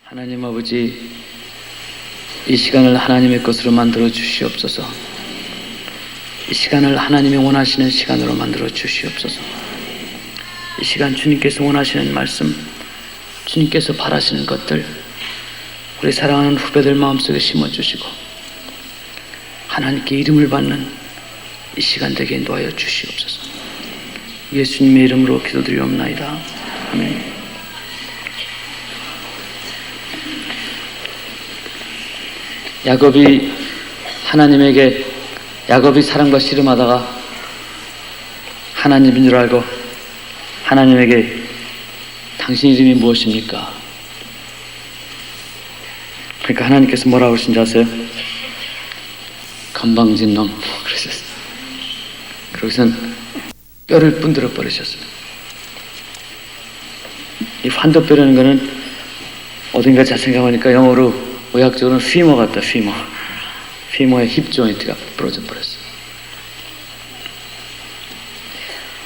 하나님 아버지, 이 시간을 하나님의 것으로 만들어 주시옵소서. 이 시간을 하나님이 원하시는 시간으로 만들어 주시옵소서. 이 시간 주님께서 원하시는 말씀, 주님께서 바라시는 것들 우리 사랑하는 후배들 마음속에 심어주시고 하나님께 이름을 받는 이 시간 되게 인도하여 주시옵소서. 예수님의 이름으로 기도드리옵나이다. 아멘. 야곱이 사랑과 씨름하다가 하나님인 줄 알고 하나님에게 당신 이름이 무엇입니까? 그러니까 하나님께서 뭐라고 하신지 아세요? 건방진 놈 그러셨어요. 그러고선 뼈를 분들어 버리셨어요. 이 환도뼈라는 거는 어딘가 잘 생각하니까 영어로 의학적으로는 피머 같다. 피머의 힙 조인트가 부러져 버렸어요.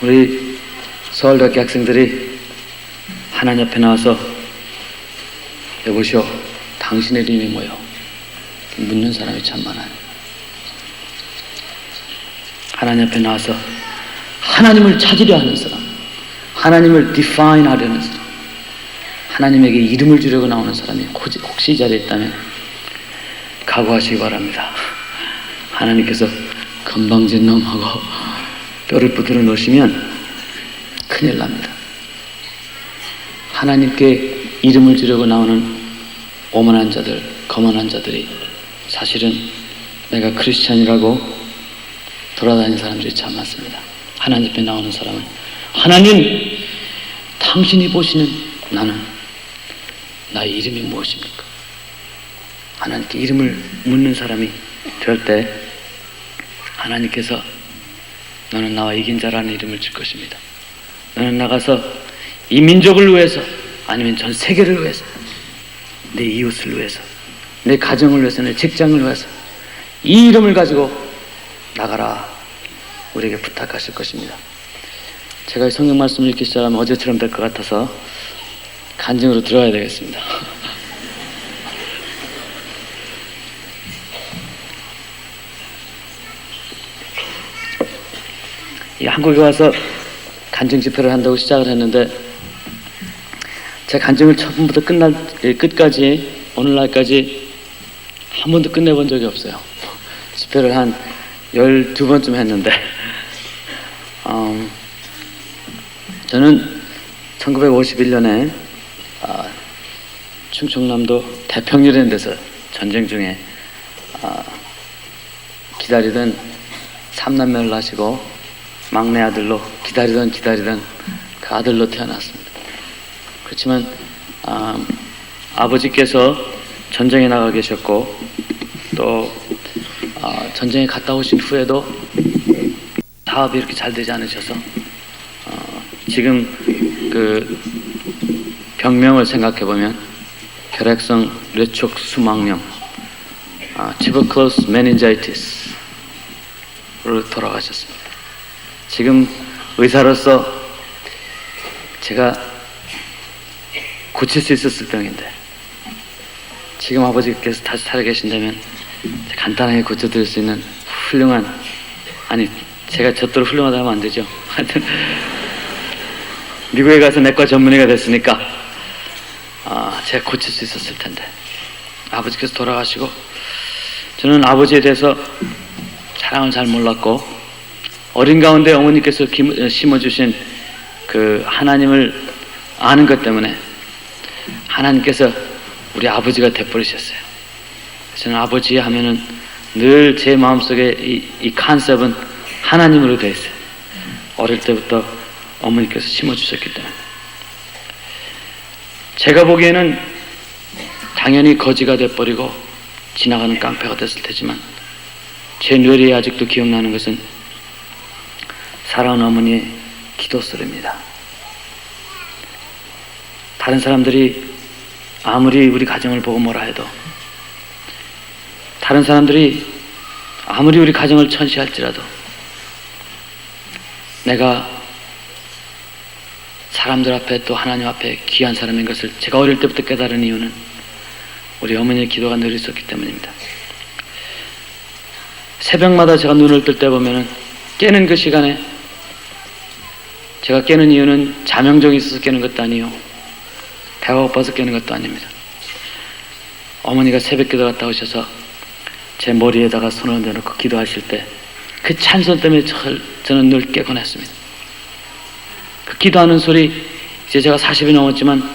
우리 서울대학교 학생들이 하나님 앞에 나와서 여보시오, 당신의 이름이 뭐요? 묻는 사람이 참 많아요. 하나님 앞에 나와서 하나님을 찾으려 하는 사람, 하나님을 define 하려는 사람, 하나님에게 이름을 주려고 나오는 사람이 혹시 이 자리에 있다면 각오하시기 바랍니다. 하나님께서 건방진 놈하고 뼈를 부드러 놓으시면 큰일 납니다. 하나님께 이름을 주려고 나오는 오만한 자들, 거만한 자들이 사실은 내가 크리스찬이라고 돌아다니는 사람들이 참 많습니다. 하나님 앞에 나오는 사람은 하나님, 당신이 보시는 나는 나의 이름이 무엇입니까? 하나님께 이름을 묻는 사람이 될 때 하나님께서 너는 나와 이긴 자라는 이름을 줄 것입니다. 너는 나가서 이 민족을 위해서 아니면 전 세계를 위해서 내 이웃을 위해서 내 가정을 위해서 내 직장을 위해서 이 이름을 가지고 나가라 우리에게 부탁하실 것입니다. 제가 이 성경 말씀을 읽기 시작하면 어제처럼 될 것 같아서 간증으로 들어야 되겠습니다. 이 한국에 와서 간증 집회를 한다고 시작을 했는데 제 간증을 처음부터 끝까지 오늘날까지 한 번도 끝내본 적이 없어요. 집회를 한 12번쯤 했는데 저는 1951년에 충청남도 대평이라는 데서 전쟁 중에 기다리던 3남매를 낳으시고 막내 아들로 기다리던 그 아들로 태어났습니다. 그렇지만 아버지께서 전쟁에 나가 계셨고 또 전쟁에 갔다 오신 후에도 사업이 이렇게 잘 되지 않으셔서 지금 그 병명을 생각해 보면 결핵성 뇌촉 수막염, tuberculosis meningitis로 돌아가셨습니다. 지금 의사로서 제가 고칠 수 있었을 병인데 지금 아버지께서 다시 살아계신다면 간단하게 고쳐드릴 수 있는 훌륭한, 아니 제가 저토록 훌륭하다 하면 안 되죠. 하여튼 미국에 가서 내과 전문의가 됐으니까 제가 고칠 수 있었을 텐데 아버지께서 돌아가시고 저는 아버지에 대해서 사랑을 잘 몰랐고 어린 가운데 어머니께서 심어주신 그 하나님을 아는 것 때문에 하나님께서 우리 아버지가 돼버리셨어요. 저는 아버지 하면은 늘 제 마음속에 이 컨셉은 하나님으로 되어 있어요. 어릴 때부터 어머니께서 심어주셨기 때문에 제가 보기에는 당연히 거지가 돼버리고 지나가는 깡패가 됐을 테지만 제 뇌리에 아직도 기억나는 것은 사랑하는 어머니의 기도 소리입니다. 다른 사람들이 아무리 우리 가정을 보고 뭐라 해도 다른 사람들이 아무리 우리 가정을 천시할지라도 내가 사람들 앞에 또 하나님 앞에 귀한 사람인 것을 제가 어릴 때부터 깨달은 이유는 우리 어머니의 기도가 늘 있었기 때문입니다. 새벽마다 제가 눈을 뜰 때 보면은 깨는 그 시간에, 제가 깨는 이유는 자명종이 있어서 깨는 것도 아니요, 배가 고파서 깨는 것도 아닙니다. 어머니가 새벽 기도 갔다 오셔서 제 머리에다가 손을 얹어놓고 기도하실 때 그 찬송 때문에 저는 늘 깨곤 했습니다. 그 기도하는 소리, 이제 제가 40이 넘었지만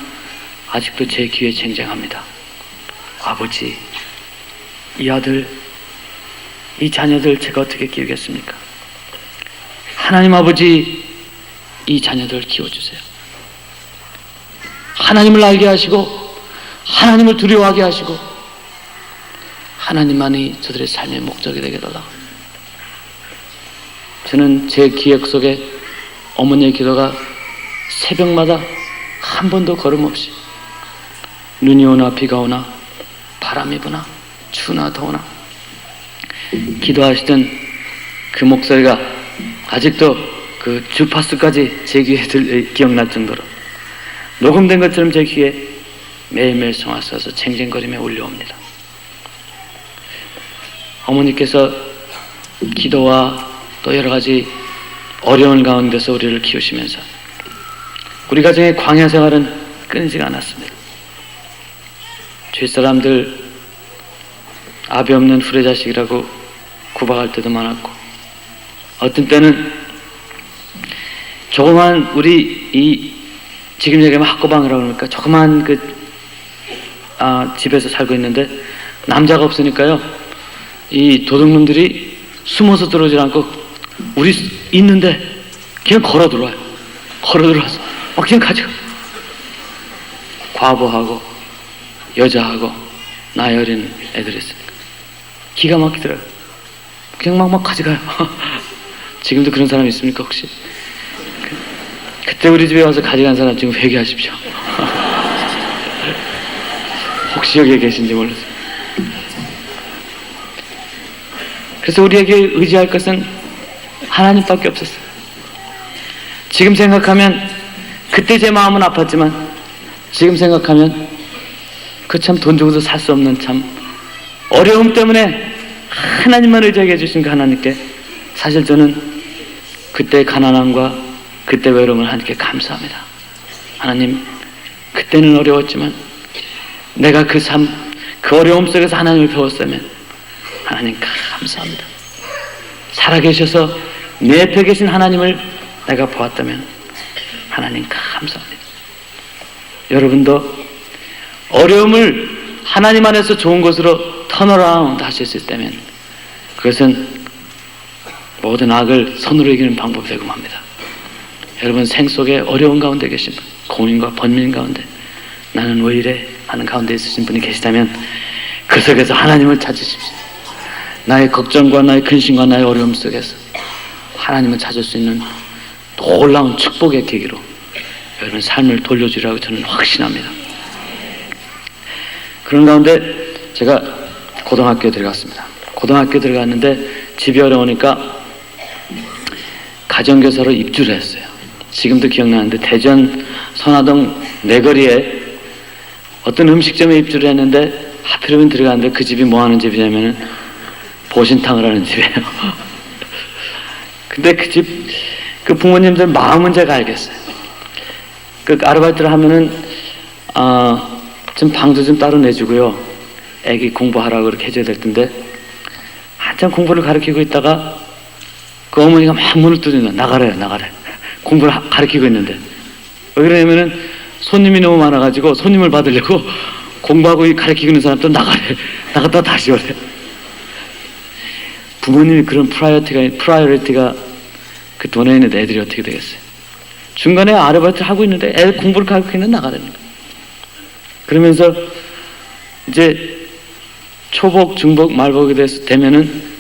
아직도 제 귀에 쟁쟁합니다. 아버지, 이 아들, 이 자녀들 제가 어떻게 키우겠습니까? 하나님 아버지, 이 자녀들 키워주세요. 하나님을 알게 하시고 하나님을 두려워하게 하시고 하나님만이 저들의 삶의 목적이 되게 달라. 저는 제 기억 속에 어머니의 기도가 새벽마다 한 번도 걸음없이, 눈이 오나 비가 오나 바람이 부나 추나 더우나 기도하시던 그 목소리가 아직도 그 주파수까지 제 귀에 기억날 정도로 녹음된 것처럼 제 귀에 매일매일 성화서서 쟁쟁거리며 울려옵니다. 어머니께서 기도와 또 여러 가지 어려운 가운데서 우리를 키우시면서 우리 가정의 광야 생활은 끊이지가 않았습니다. 주위 사람들 아비 없는 후레자식이라고 구박할 때도 많았고, 어떤 때는 조그만 우리 이 지금 얘기하면 학고방이라고 그러니까 조그만 집에서 살고 있는데 남자가 없으니까요, 이 도둑놈들이 숨어서 들어오지 않고 우리 있는데 그냥 걸어 들어와요. 걸어 들어와서 그냥 가져. 과부하고 여자하고 나이 어린 애들이 있으니까 기가 막히더라고요. 그냥 막 가져가요. 지금도 그런 사람 있습니까 혹시? 그때 우리 집에 와서 가져간 사람 지금 회개하십시오. 혹시 여기에 계신지 몰라서. 그래서 우리에게 의지할 것은 하나님밖에 없었어요. 지금 생각하면, 그때 제 마음은 아팠지만 지금 생각하면 그 참 돈 주고도 살 수 없는 참 어려움 때문에 하나님만 의지하게 해주신 그 하나님께 사실 저는 그때 가난함과 그때 외로움을 하나님께 감사합니다. 하나님, 그때는 어려웠지만 내가 그 어려움 속에서 하나님을 배웠다면 하나님 감사합니다. 살아계셔서 내 옆에 계신 하나님을 내가 보았다면 하나님 감사합니다. 여러분도 어려움을 하나님 안에서 좋은 것으로 턴어라운드 하실 수 있다면 그것은 모든 악을 선으로 이기는 방법이 되고 맙니다. 여러분 생 속에 어려운 가운데 계신 분, 고민과 번민 가운데 나는 왜 이래 하는 가운데 있으신 분이 계시다면 그 속에서 하나님을 찾으십시오. 나의 걱정과 나의 근심과 나의 어려움 속에서 하나님을 찾을 수 있는 놀라운 축복의 계기로 여러분 삶을 돌려주리라고 저는 확신합니다. 그런 가운데 제가 고등학교에 들어갔습니다. 고등학교에 들어갔는데 집이 어려우니까 가정교사로 입주를 했어요. 지금도 기억나는데 대전 선화동 내거리에 어떤 음식점에 입주를 했는데 하필이면 들어갔는데 그 집이 뭐 하는 집이냐면은 보신탕을 하는 집이에요. 근데 그 집, 그 부모님들 마음은 제가 알겠어요. 그 아르바이트를 하면은, 좀 방도 좀 따로 내주고요. 애기 공부하라고 그렇게 해줘야 될 텐데, 한참 공부를 가르치고 있다가 그 어머니가 막 문을 두드려. 나가래. 공부를 가르치고 있는데. 왜 그러냐면은 손님이 너무 많아가지고 손님을 받으려고 공부하고 가르치고 있는 사람도 나갔다 다시 오래. 부모님이 그런 프라이어리티가 그 돈에 있는 애들이 어떻게 되겠어요? 중간에 아르바이트를 하고 있는데 애 공부를 가르치고 있는 나가라는 거예요. 그러면서 이제 초복, 중복, 말복이 되면은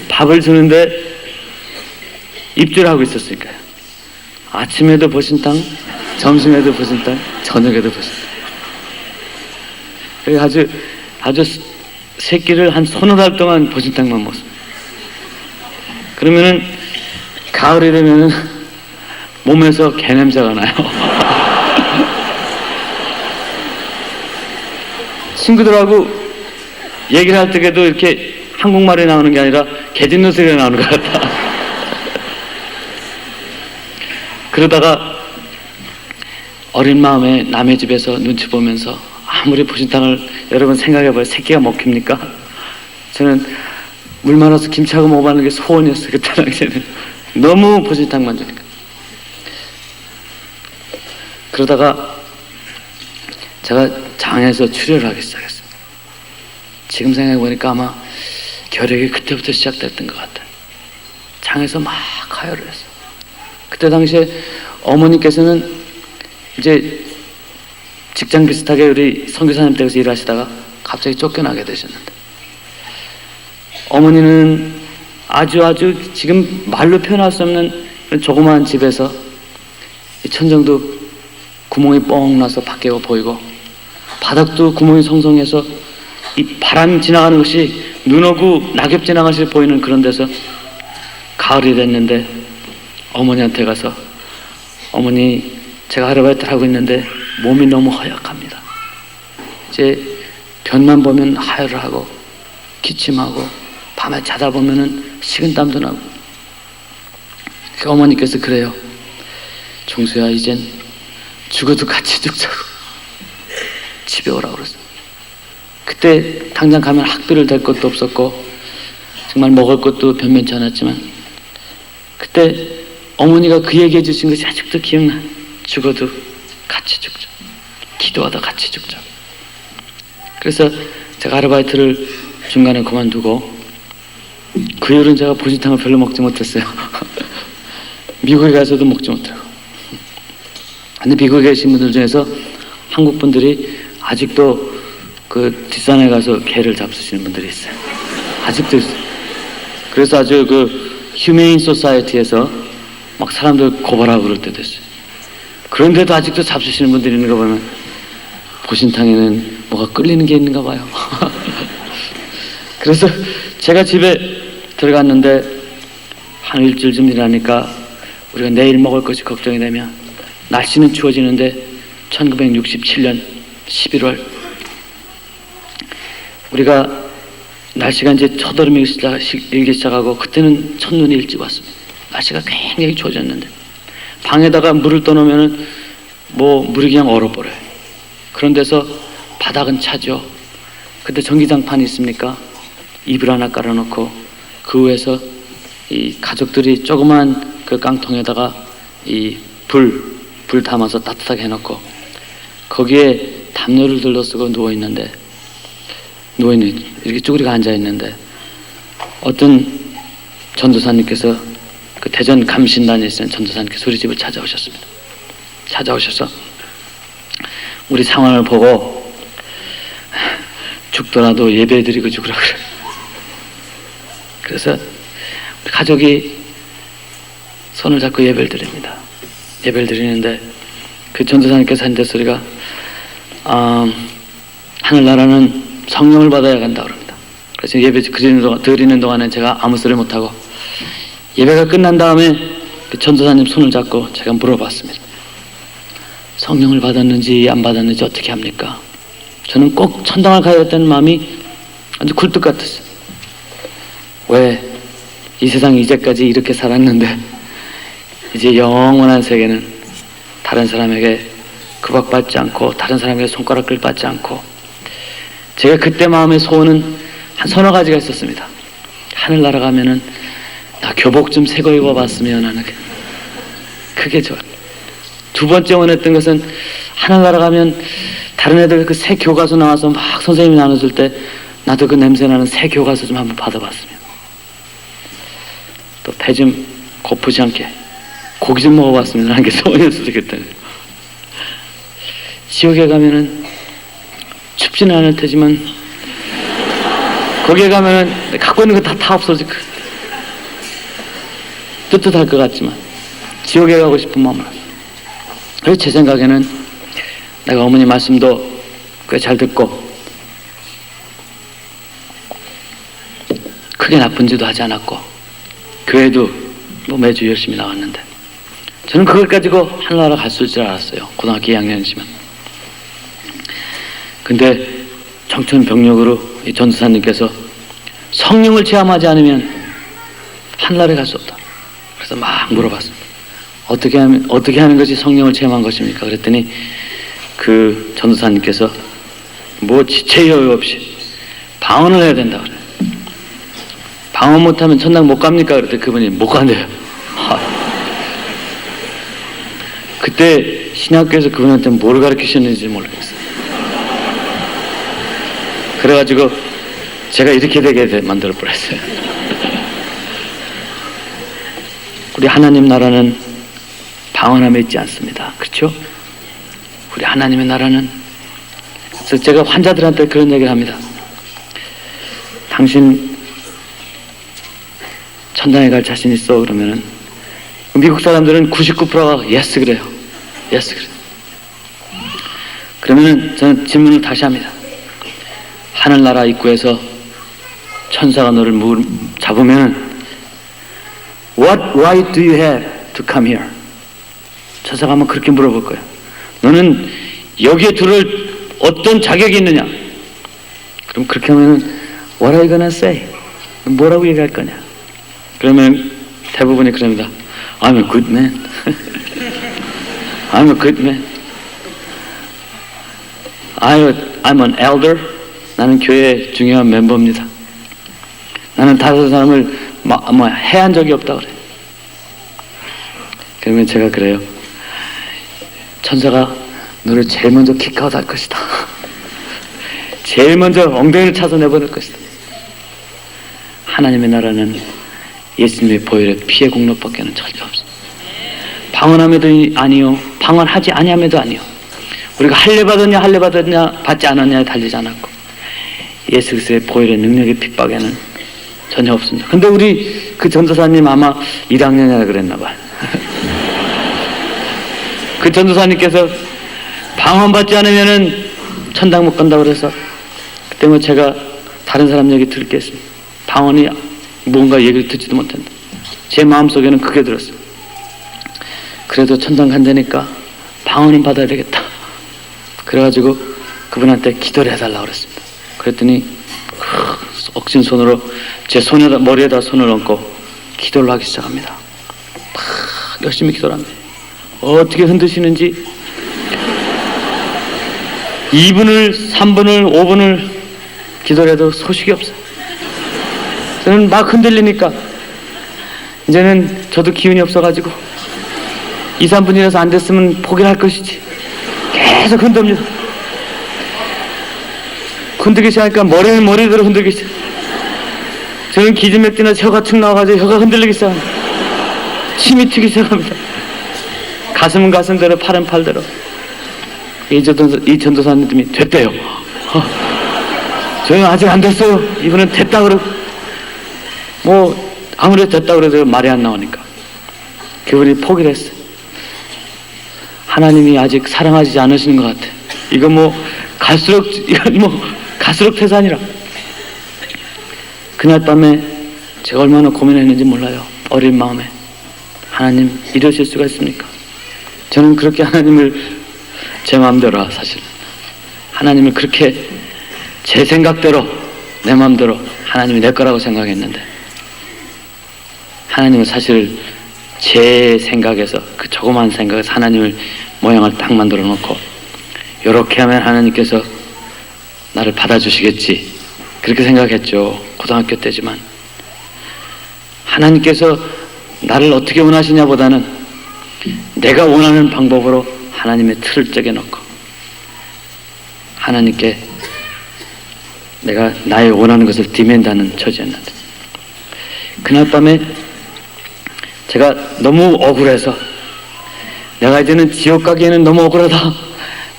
밥을 주는데 입주를 하고 있었으니까요. 아침에도 보신탕, 점심에도 보신탕, 저녁에도 보신탕. 아주 새끼를 한 서너 달 동안 보신탕만 먹었습니다. 그러면은 가을이 되면은 몸에서 개냄새가 나요. 친구들하고 얘기를 할 때도 이렇게 한국말이 나오는 게 아니라 개 짖는 소리가 나오는 것 같다. 그러다가 어린 마음에 남의 집에서 눈치 보면서 아무리 보신탕을 여러분 생각해봐요. 새끼가 먹힙니까? 저는 물 말아서 김치하고 먹어보는 게 소원이었어요. 그때 당시에는 너무 보신탕만 주니까. 그러다가 제가 장에서 출혈을 하기 시작했어요. 지금 생각해보니까 아마 결핵이 그때부터 시작됐던 것 같아요. 장에서 막 하혈을 했어요. 그때 당시에 어머니께서는 이제 직장 비슷하게 우리 선교사님 댁에서 일하시다가 갑자기 쫓겨나게 되셨는데, 어머니는 아주 지금 말로 표현할 수 없는 조그마한 집에서 이 천정도 구멍이 뻥 나서 밖에가 보이고 바닥도 구멍이 성성해서 이 바람 지나가는 것이 눈 오고 낙엽 지나가시 보이는 그런 데서 가을이 됐는데 어머니한테 가서, 어머니 제가 아르바이트를 하고 있는데 몸이 너무 허약합니다. 이제 변만 보면 하혈을 하고 기침하고 밤에 자다 보면은 식은땀도 나고. 그 어머니께서 그래요. 종수야, 이젠 죽어도 같이 죽자고 집에 오라고 그랬어요. 그때 당장 가면 학비를 댈 것도 없었고 정말 먹을 것도 변변치 않았지만, 그때 어머니가 그 얘기해 주신 것이 아직도 기억나. 죽어도 같이 죽자. 기도하다 같이 죽자. 그래서 제가 아르바이트를 중간에 그만두고 그 이후로는 제가 보신탕을 별로 먹지 못했어요. 미국에 가서도 먹지 못하고. 근데 미국에 계신 분들 중에서 한국 분들이 아직도 그 뒷산에 가서 개를 잡수시는 분들이 있어요. 아직도 있어요. 그래서 아주 그 휴메인 소사이어티에서 막 사람들 고발하고 그럴 때도 있어요. 그런데도 아직도 잡수시는 분들이 있는 거 보면 보신탕에는 뭐가 끌리는 게 있는가 봐요. 그래서 제가 집에 들어갔는데 한 일주일쯤 지나니까 우리가 내일 먹을 것이 걱정이 되면 날씨는 추워지는데 1967년 11월 우리가 날씨가 이제 첫얼음이 일기 시작하고, 그때는 첫눈이 일찍 왔습니다. 날씨가 굉장히 추워졌는데 방에다가 물을 떠놓으면은 뭐 물이 그냥 얼어버려요. 그런 데서 바닥은 차죠. 그때 전기장판이 있습니까? 이불 하나 깔아놓고 그 위에서 이 가족들이 조그만 그 깡통에다가 이 불 담아서 따뜻하게 해놓고 거기에 담요를 들러쓰고 누워있는 이렇게 쭈그리고 앉아있는데 어떤 전도사님께서 그 대전 감신단에 있는 전도사님께서 우리 집을 찾아오셨습니다. 찾아오셔서 우리 상황을 보고 죽더라도 예배드리고 죽으라 그래. 그래서 우리 가족이 손을 잡고 예배를 드립니다. 예배를 드리는데 그 전도사님께서 한 대소리가 하늘나라는 성령을 받아야 간다 그럽니다. 그래서 예배 드리는 동안에 제가 아무 소리 못하고 예배가 끝난 다음에 그 전도사님 손을 잡고 제가 물어봤습니다. 성령을 받았는지 안 받았는지 어떻게 합니까? 저는 꼭 천당을 가야겠다는 마음이 아주 굴뚝 같았어요. 왜 이 세상 이제까지 이렇게 살았는데 이제 영원한 세계는 다른 사람에게 구박받지 않고 다른 사람에게 손가락을 받지 않고, 제가 그때 마음의 소원은 한 서너 가지가 있었습니다. 하늘나라 가면은 나 교복 좀 새 거 입어봤으면 하는 게 그게 좋아요. 두 번째 원했던 것은 하늘나라 가면 다른 애들 그 새 교과서 나와서 막 선생님이 나눠줄 때 나도 그 냄새나는 새 교과서 좀 한번 받아봤으면, 또 배 좀 고프지 않게 고기 좀 먹어봤으면 하는 게 소원이었어요. 그때 지옥에 가면은 춥지는 않을 테지만 거기에 가면은 갖고 있는 거 다 없어지고 뜨뜻할 것 같지만 지옥에 가고 싶은 마음을. 그래서 제 생각에는 내가 어머니 말씀도 꽤 잘 듣고 크게 나쁜 짓도 하지 않았고 교회도 뭐 매주 열심히 나왔는데 저는 그걸 가지고 하늘나라 갈 수 있을 줄 알았어요. 고등학교 2학년이지만. 근데 정천병력으로 이 전도사님께서 성령을 체험하지 않으면 하늘나라에 갈 수 없다. 그래서 막 물어봤습니다. 어떻게 하는 것이 성령을 체험한 것입니까? 그랬더니 그 전도사님께서 뭐 지체 여유 없이 방언을 해야 된다 그래. 방언 못하면 천당 못 갑니까? 그랬더니 그분이 못 간대요. 그때 신학교에서 그분한테 뭘 가르치셨는지 모르겠어요. 그래가지고 제가 이렇게 되게 만들어 버렸어요. 우리 하나님 나라는 방언함에 있지 않습니다. 그렇죠? 우리 하나님의 나라는, 그래서 제가 환자들한테 그런 얘기를 합니다. 당신 천당에 갈 자신 있어? 그러면은 미국 사람들은 99%가 yes 그래요. yes 그래요. 그러면은 저는 질문을 다시 합니다. 하늘나라 입구에서 천사가 너를 잡으면은 What right do you have to come here? 천사가 한번 그렇게 물어볼 거예요. 너는 여기에 들어올 어떤 자격이 있느냐? 그럼 그렇게 하면은 What are you gonna say? 뭐라고 얘기할 거냐? 그러면 대부분이 그럽니다. I'm a good man. I'm a good man. I'm an elder. 나는 교회의 중요한 멤버입니다. 나는 다른 사람을 해한 적이 없다 그래. 그러면 제가 그래요. 천사가 너를 제일 먼저 킥아웃 할 것이다. 제일 먼저 엉덩이를 차서 내보낼 것이다. 하나님의 나라는 예수님의 보혈의 피의 공로밖에는 절대 없습니다. 방언함에도 아니요, 방언하지 아니함에도 아니요. 우리가 할례 받았냐 받지 않았냐에 달리지 않았고 예수 그리스도의 보혈의 능력의 핍박에는 전혀 없습니다. 근데 우리 그 전도사님 아마 1학년이라 그랬나 봐요. 그 전도사님께서 방언 받지 않으면은 천당 못 간다고 그래서 그때 뭐 제가 다른 사람 얘기 들을 게 있습니다. 방언이 뭔가 얘기를 듣지도 못한다. 제 마음속에는 그게 들었어요. 그래도 천당 간다니까 방언은 받아야 되겠다. 그래가지고 그분한테 기도를 해달라고 그랬습니다. 그랬더니 억진 손으로 제 머리에다 손을 얹고 기도를 하기 시작합니다. 막 열심히 기도를 합니다. 어떻게 흔드시는지 2분을 3분을 5분을 기도를 해도 소식이 없어요. 저는 막 흔들리니까 이제는 저도 기운이 없어가지고 2, 3분이라서 안 됐으면 포기를 할 것이지 계속 흔듭니다. 흔들기 시작하니까 머리는 머리대로 흔들기 시작. 저는 기지맥지나 혀가 툭 나와가지고 혀가 흔들리기 시작합니다. 침이 튀기 시작합니다. 가슴은 가슴대로 팔은 팔대로. 이 전도사님이 됐대요. 저는 아직 안 됐어요. 이분은 됐다 그러고 뭐 아무래도 됐다 그래도 말이 안 나오니까 그분이 포기를 했어요. 하나님이 아직 사랑하지 않으시는 것 같아. 이건 뭐 갈수록 태산이라. 그날 밤에 제가 얼마나 고민했는지 몰라요. 어린 마음에. 하나님 이러실 수가 있습니까? 저는 그렇게 하나님을 제 마음대로 사실 하나님을 그렇게 제 생각대로 내 마음대로 하나님이 내 거라고 생각했는데 하나님은 사실 제 생각에서 그 조그만 생각에서 하나님을 모양을 딱 만들어 놓고 이렇게 하면 하나님께서 나를 받아주시겠지 그렇게 생각했죠. 고등학교 때지만 하나님께서 나를 어떻게 원하시냐 보다는 내가 원하는 방법으로 하나님의 틀을 쪼개놓고 하나님께 내가 나의 원하는 것을 디맨드하는 처지였는데 그날 밤에 제가 너무 억울해서 내가 이제는 지옥 가기에는 너무 억울하다.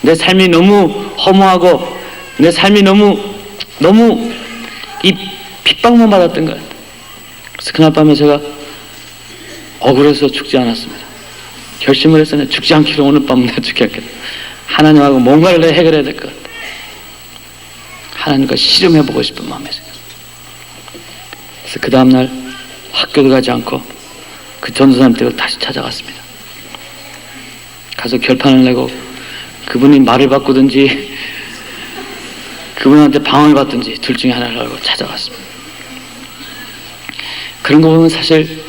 내 삶이 너무 허무하고 내 삶이 너무 이 핍박만 받았던 것 같아요. 그래서 그날 밤에 제가 억울해서 죽지 않았습니다. 결심을 했어요. 죽지 않기로 오늘 밤은 내가 죽지 않겠다. 하나님하고 뭔가를 내가 해결해야 될 것 같아. 하나님과 씨름해보고 싶은 마음에서. 그래서 그 다음날 학교도 가지 않고 그 전도사님 댁을 다시 찾아갔습니다. 가서 결판을 내고 그분이 말을 바꾸든지 그분한테 방을 받든지 둘 중에 하나를 알고 찾아갔습니다. 그런 거 보면 사실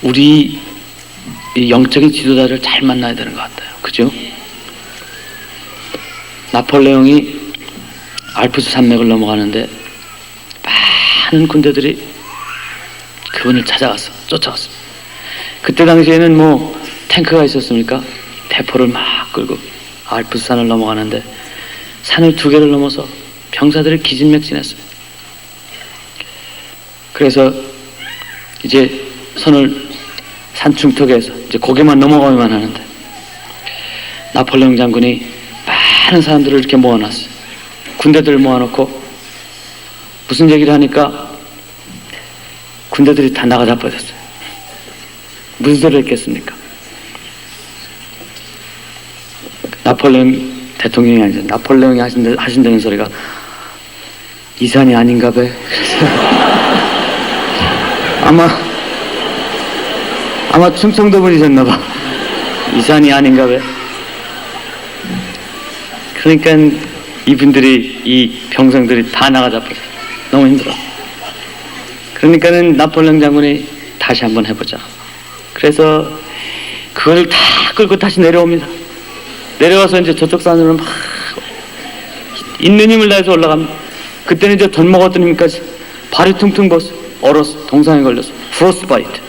우리 이 영적인 지도자를 잘 만나야 되는 것 같아요. 그죠? 나폴레옹이 알프스 산맥을 넘어가는데 많은 군대들이 그분을 쫓아갔습니다. 그때 당시에는 뭐 탱크가 있었습니까? 대포를 막 끌고 알프스 산을 넘어가는데 산을 2개를 넘어서 병사들이 기진맥진했어요. 그래서 이제 선을 산 중턱에서 이제 고개만 넘어가기만 하는데 나폴레옹 장군이 많은 사람들을 이렇게 모아놨어요. 군대들을 모아놓고 무슨 얘기를 하니까 군대들이 다 나가 자빠졌어요. 무슨 소리를 했겠습니까? 나폴레옹 대통령이 아니죠. 나폴레옹이 하신다는 소리가 이산이 아닌가 봐. 아마 충청도 분이셨나 봐. 이산이 아닌가 봐. 그러니까 이분들이, 이 병성들이 다 나가자빠져. 너무 힘들어. 그러니까는 나폴레옹 장군이 다시 한번 해보자. 그래서 그걸 다 끌고 다시 내려옵니다. 내려와서 이제 저쪽 산으로 막 있는 힘을 다해서 올라갑니다. 그때는 이제 돈 먹었던 힘까지 발이 퉁퉁 벗어 얼었어. 동상에 걸렸어. 프로스바이트.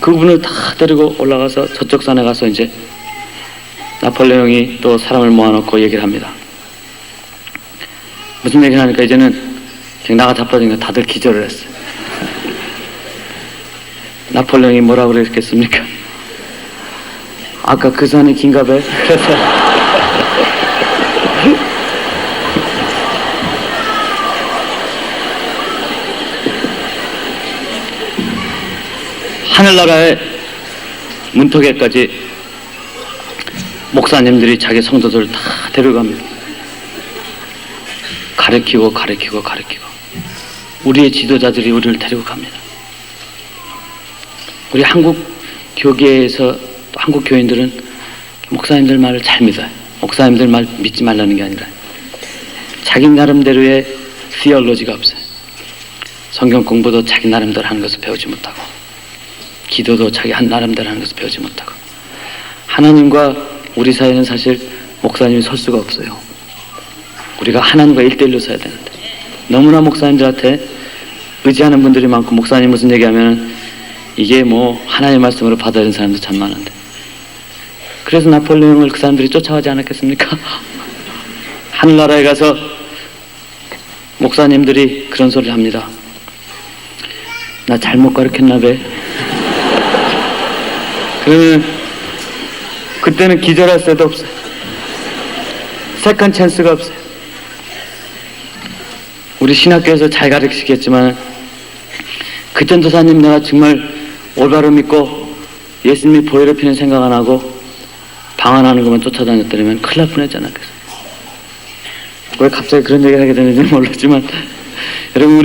그분을 다 데리고 올라가서 저쪽 산에 가서 이제 나폴레옹이 또 사람을 모아놓고 얘기를 합니다. 무슨 얘기를 하니까 이제는 그냥 나가 자빠지니까 다들 기절을 했어요. 나폴레옹이 뭐라고 그랬겠습니까? 아까 그 산이 긴가 봐. 그래서 하늘나라의 문턱에까지 목사님들이 자기 성도들을 다 데려갑니다. 가르치고 우리의 지도자들이 우리를 데리고 갑니다. 우리 한국 교계에서 또 한국 교인들은 목사님들 말을 잘 믿어요. 목사님들 말 믿지 말라는 게 아니라 자기 나름대로의 theology가 없어요. 성경 공부도 자기 나름대로 하는 것을 배우지 못하고 기도도 자기 나름대로 하는 것을 배우지 못하고 하나님과 우리 사이에는 사실 목사님이 설 수가 없어요. 우리가 하나님과 1대1로 서야 되는데 너무나 목사님들한테 의지하는 분들이 많고 목사님 무슨 얘기하면 이게 뭐 하나님의 말씀으로 받아들이는 사람도 참 많은데 그래서 나폴레옹을 그 사람들이 쫓아가지 않았겠습니까? 하늘나라에 가서 목사님들이 그런 소리를 합니다. 나 잘못 가르쳤나 봐. 그러면 그때는 기절할 새도 없어요. 세컨 찬스가 없어요. 우리 신학교에서 잘 가르치겠지만 그 전도사님 내가 정말 올바로 믿고 예수님이 보혈을 피는 생각 안 하고 방언하는 것만 쫓아다녔더니면 큰일 날 뻔했잖아요. 왜 갑자기 그런 얘기를 하게 되는지 모르지만 여러분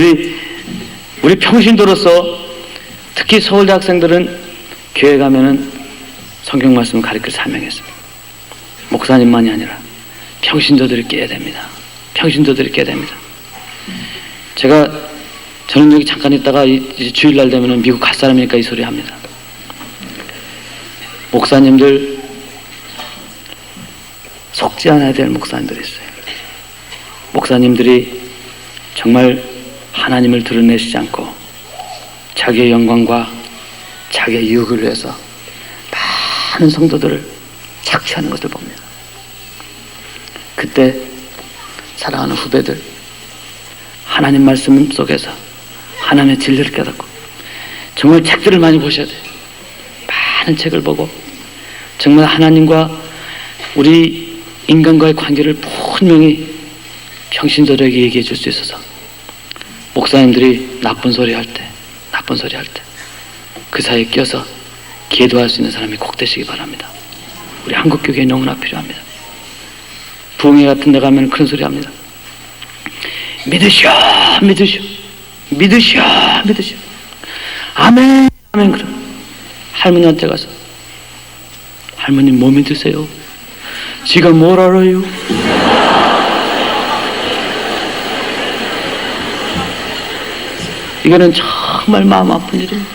우리 평신도로서 특히 서울대 학생들은 교회 가면은 성경 말씀을 가르칠 사명했습니다. 목사님만이 아니라 평신도들이 깨야 됩니다. 평신도들이 깨야 됩니다. 저는 여기 잠깐 있다가 이제 주일날 되면은 미국 갈 사람이니까 이 소리 합니다. 목사님들 속지 않아야 될 목사님들이 있어요. 목사님들이 정말 하나님을 드러내시지 않고 자기의 영광과 자기의 유익을 위해서 많은 성도들을 착취하는 것을 봅니다. 그때 사랑하는 후배들 하나님 말씀 속에서 하나님의 진리를 깨닫고 정말 책들을 많이 보셔야 돼요. 많은 책을 보고 정말 하나님과 우리 인간과의 관계를 분명히 평신도들에게 얘기해 줄 수 있어서 목사님들이 나쁜 소리 할 때 그 사이에 껴서 기도할 수 있는 사람이 꼭 되시기 바랍니다. 우리 한국교회에 너무나 필요합니다. 부흥회 같은 데 가면 그런 소리 합니다. 믿으시오. 아멘. 그럼 할머니한테 가서 할머니 뭐 믿으세요? 지가 뭘 알아요? 이거는 정말 마음 아픈 일입니다.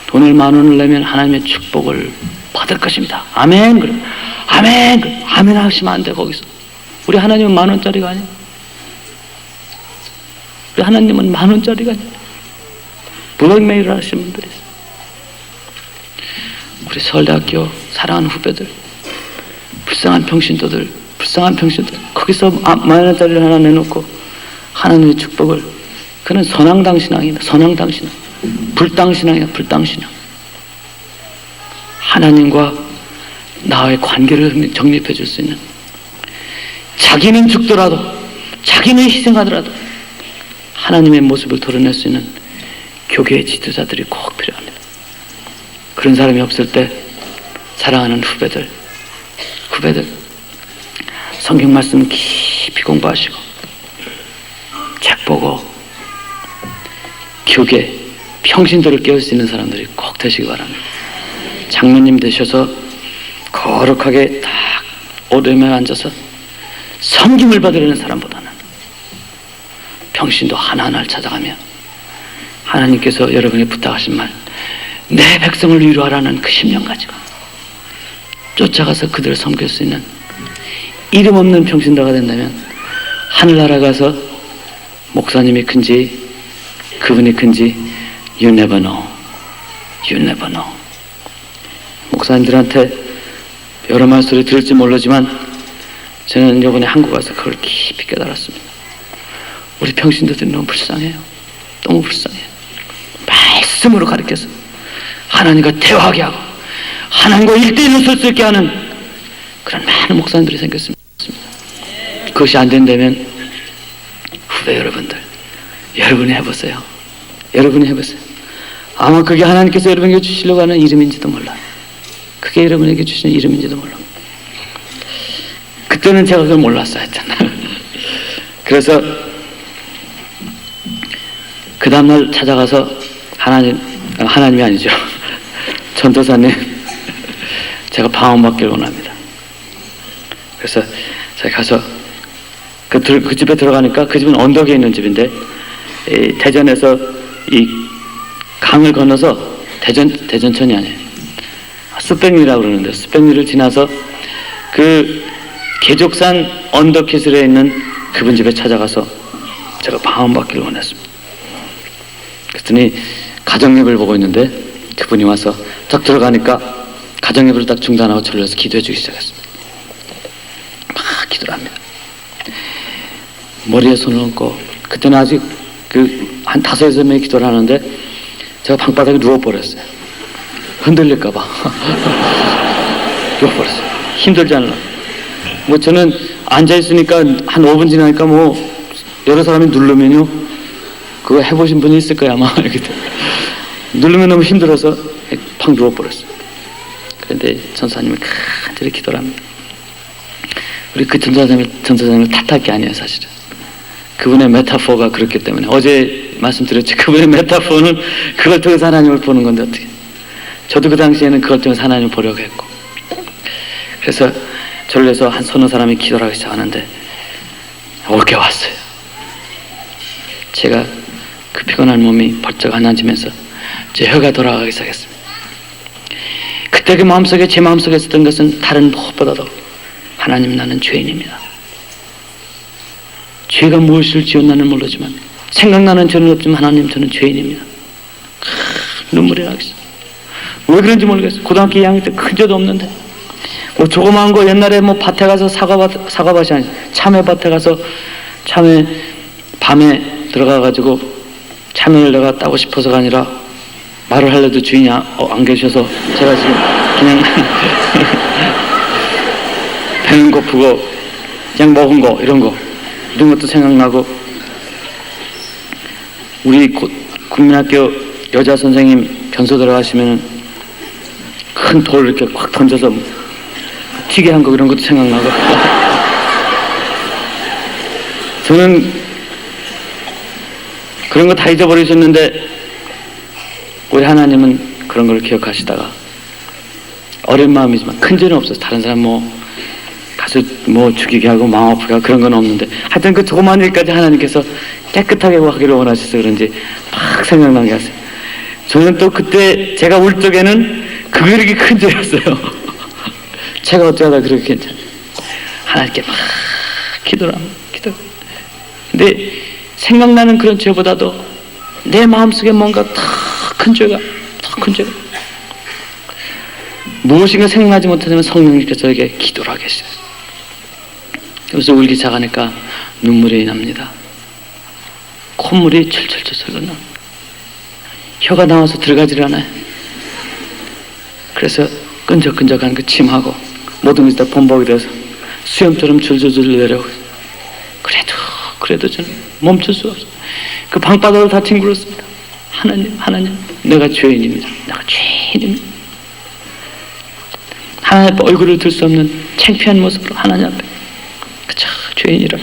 돈을 10,000원을 내면 하나님의 축복을 받을 것입니다. 아멘. 그럼 아멘. 아멘 하시면 안 돼. 거기서 우리 하나님은 10,000원짜리가 아니에요. 우리 하나님은 10,000원짜리가 아니에요. 블랙메일을 하시는 분들이 있어요. 우리 서울대학교 사랑하는 후배들, 불쌍한 평신도들 거기서 10,000원짜리를 하나 내놓고 하나님의 축복을, 그는 선앙당신앙이다. 선앙당신앙, 불당신앙이야. 불당신앙. 하나님과 나의 관계를 정립해 줄 수 있는, 자기는 죽더라도, 자기는 희생하더라도 하나님의 모습을 드러낼 수 있는 교계의 지도자들이 꼭 필요합니다. 그런 사람이 없을 때 사랑하는 후배들 성경 말씀 깊이 공부하시고 책 보고 교계 평신도를 깨울 수 있는 사람들이 꼭 되시기 바랍니다. 장로님 되셔서 거룩하게 딱 오름에 앉아서 섬김을 받으려는 사람보다는 평신도 하나하나를 찾아가며 하나님께서 여러분이 부탁하신 말, 내 백성을 위로하라는 그 심령 가지고 쫓아가서 그들을 섬길 수 있는 이름 없는 평신도가 된다면 하늘나라 가서 목사님이 큰지 그분이 큰지 you never know. You never know. 목사님들한테 여러 말소리 들을지 모르지만 저는 이번에 한국 와서 그걸 깊이 깨달았습니다. 우리 평신도들이 너무 불쌍해요. 너무 불쌍해요. 말씀으로 가르쳐서 하나님과 대화하게 하고 하나님과 1대1로 설 수 있게 하는 그런 많은 목사님들이 생겼습니다. 그것이 안 된다면 후배 여러분이 해보세요. 여러분이 해보세요. 아마 그게 하나님께서 여러분에게 주시려고 하는 이름인지도 몰라요. 그게 여러분에게 주시는 이름인지도 몰라요. 그때는 제가 그걸 몰랐어요. 했잖아요. 그래서 그 다음날 찾아가서 하나님이 아니죠. 전도사님, 제가 방언받기를 원합니다. 그래서 제가 가서 그 집에 들어가니까 그 집은 언덕에 있는 집인데 대전에서 이 강을 건너서 대전천이 아니에요. 숯백리라고 그러는데 숯백리를 지나서 그 계족산 언덕기슬에 있는 그분 집에 찾아가서 제가 방언받기를 원했습니다. 그랬더니 가정예배를 보고 있는데 그분이 와서 딱 들어가니까 가정예배를 딱 중단하고 절로 해서 기도해 주기 시작했습니다. 막 기도를 합니다. 머리에 손을 얹고, 그때는 아직 한 5-6명이 기도를 하는데 제가 방바닥에 누워버렸어요. 흔들릴까봐. 누워버렸어요. 힘들지 않으려고. 뭐 저는 앉아있으니까 한 5분 지나니까 뭐 여러 사람이 누르면요, 그거 해보신 분이 있을 거야 아마. 이렇게 누르면 너무 힘들어서 팍 누워버렸어요. 그런데 전사님은 간절히 기도를 합니다. 우리 그 전사님을 탓할 게 아니에요. 사실은 그분의 메타포가 그렇기 때문에, 어제 말씀드렸죠. 그분의 메타포는 그걸 통해서 하나님을 보는 건데 어떻게, 저도 그 당시에는 그걸 통해서 하나님을 보려고 했고, 그래서 절에서 한 서너 사람이 기도를 하기 시작하는데 올게 왔어요. 제가 그 피곤한 몸이 벌쩍 앉아지면서 제 혀가 돌아가기 시작했습니다. 그때 그 마음속에, 제 마음속에 있었던 것은 다른 무엇보다도 하나님, 나는 죄인입니다. 죄가 무엇을 지었나는 모르지만 생각나는 죄는 없지만 하나님, 저는 죄인입니다. 눈물이 나겠어요. 왜 그런지 모르겠어요. 고등학교 2학년 때 큰 죄도 없는데 뭐 조그마한 거, 옛날에 뭐 밭에 가서 사과밭이 아니지, 참외밭에 가서 참외 밤에 들어가가지고 참외를 내가 따고 싶어서가 아니라 말을 하려도 주인이 안 계셔서 제가 지금 그냥 배는 고프고 그냥 먹은 거, 이런 것도 생각나고, 우리 국민학교 여자 선생님 변소 들어가시면 큰 돌 이렇게 확 던져서 튀게 한 거, 이런 것도 생각나고. 저는 그런 거 다 잊어버리셨는데 우리 하나님은 그런 걸 기억하시다가, 어린 마음이지만 큰 죄는 없어서 다른 사람 뭐 아주 뭐 죽이게 하고 마음 아프게 하고 그런 건 없는데 하여튼 그 조그만 일까지 하나님께서 깨끗하게 하기를 원하셔서 그런지 막 생각나게 하세요. 저는 또 그때 제가 울 적에는 그게 이렇게 큰 죄였어요. 제가 어쩌다 그렇게 괜찮아요. 하나님께 막 기도. 근데 생각나는 그런 죄보다도 내 마음속에 뭔가 더 큰 죄가 무엇인가 생각나지 못하면 성령님께서 저에게 기도를 하게 하시어요. 그래서 울기 시작하니까 눈물이 납니다. 콧물이 철철철철 흘러. 혀가 나와서 들어가질 않아요. 그래서 끈적끈적한 그 침하고 모든 것이 다 범벅이 되어서 수염처럼 줄줄줄 내려오고. 그래도 저는 멈출 수 없어요. 그 방바닥을 다 뒹굴었습니다. 하나님, 내가 죄인입니다. 하나님 앞에 얼굴을 들 수 없는 창피한 모습으로 하나님 앞에 그저 죄인이라.